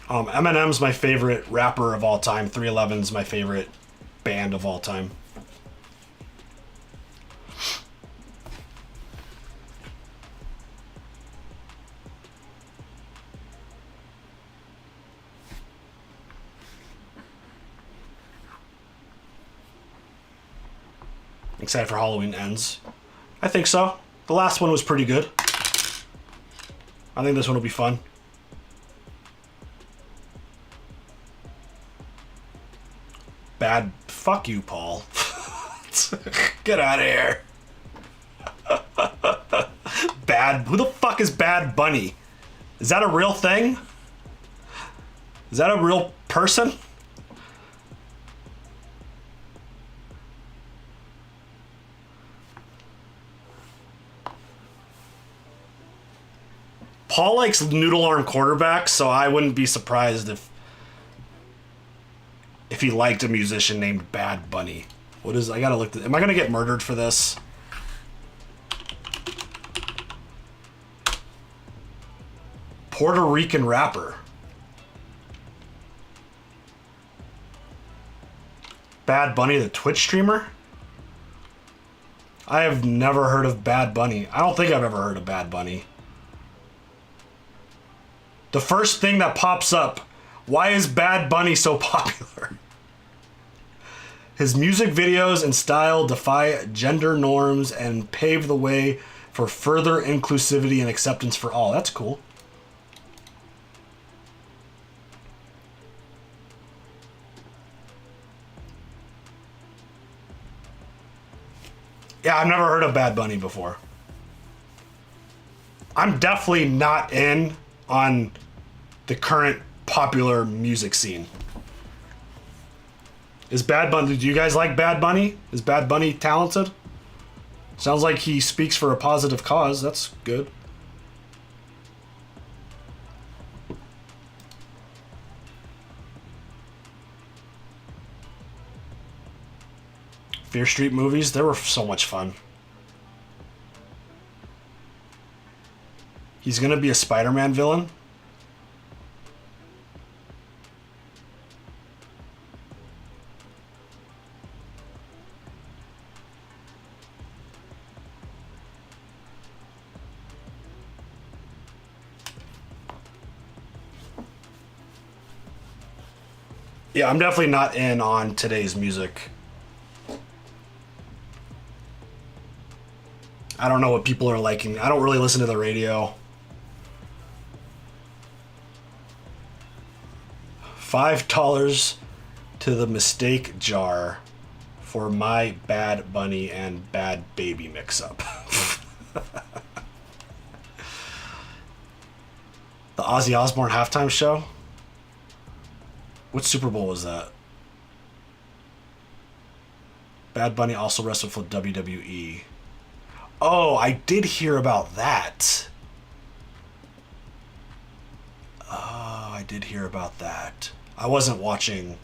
Eminem's my favorite rapper of all time. 311's my favorite band of all time. Excited for Halloween Ends. I think so. The last one was pretty good. I think this one will be fun. Bad. Fuck you, Paul. Get out of here. Bad. Who the fuck is Bad Bunny? Is that a real thing? Is that a real person? Paul likes noodle arm quarterbacks, so I wouldn't be surprised if he liked a musician named Bad Bunny. What is... I gotta look... Am I gonna get murdered for this? Puerto Rican rapper. Bad Bunny, the Twitch streamer? I have never heard of Bad Bunny. I don't think I've ever heard of Bad Bunny. The first thing that pops up, why is Bad Bunny so popular? His music videos and style defy gender norms and pave the way for further inclusivity and acceptance for all. That's cool. Yeah, I've never heard of Bad Bunny before. I'm definitely not in on the current popular music scene. Is Bad Bunny... Do you guys like Bad Bunny? Is Bad Bunny talented? Sounds like he speaks for a positive cause. That's good. Fear Street movies, they were so much fun. He's gonna be a Spider-Man villain? Yeah, I'm definitely not in on today's music. I don't know what people are liking. I don't really listen to the radio. $5 to the mistake jar for my Bad Bunny and Bad Baby mix-up. The Ozzy Osbourne halftime show? What Super Bowl was that? Bad Bunny also wrestled for WWE. Oh, I did hear about that. Oh, I did hear about that. I wasn't watching.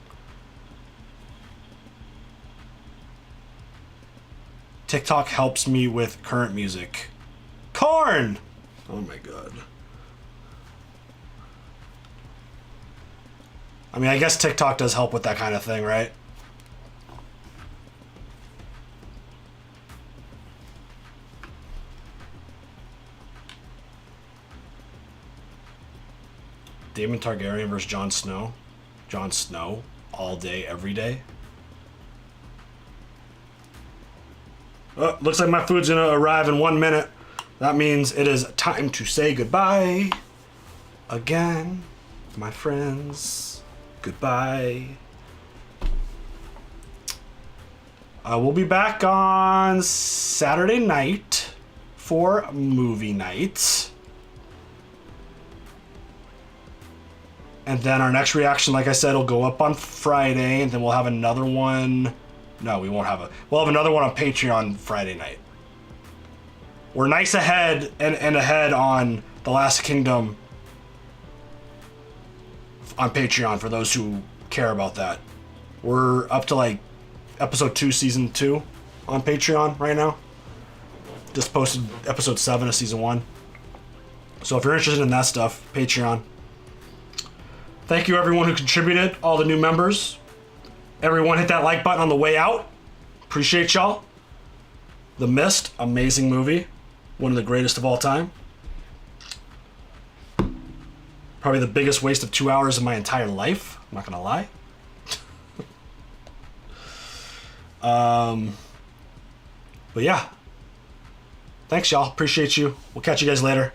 TikTok helps me with current music. Corn! Oh my god. I mean, I guess TikTok does help with that kind of thing, right? Daemon Targaryen versus Jon Snow. Jon Snow all day, every day. Oh, looks like my food's gonna arrive in 1 minute. That means it is time to say goodbye. Again, my friends. Goodbye. We'll be back on Saturday night for movie night. And then our next reaction, like I said, will go up on Friday, and then we'll have another one. No, we won't have a. We'll have another one on Patreon Friday night. We're nice ahead and ahead on The Last Kingdom on Patreon for those who care about that. We're up to like episode 2, season 2 on Patreon right now. Just posted episode 7 of season 1. So if you're interested in that stuff, Patreon. Thank you everyone who contributed, all the new members. Everyone hit that like button on the way out. Appreciate y'all. The Mist, amazing movie. One of the greatest of all time. Probably the biggest waste of 2 hours of my entire life. I'm not gonna lie. But yeah. Thanks y'all, appreciate you. We'll catch you guys later.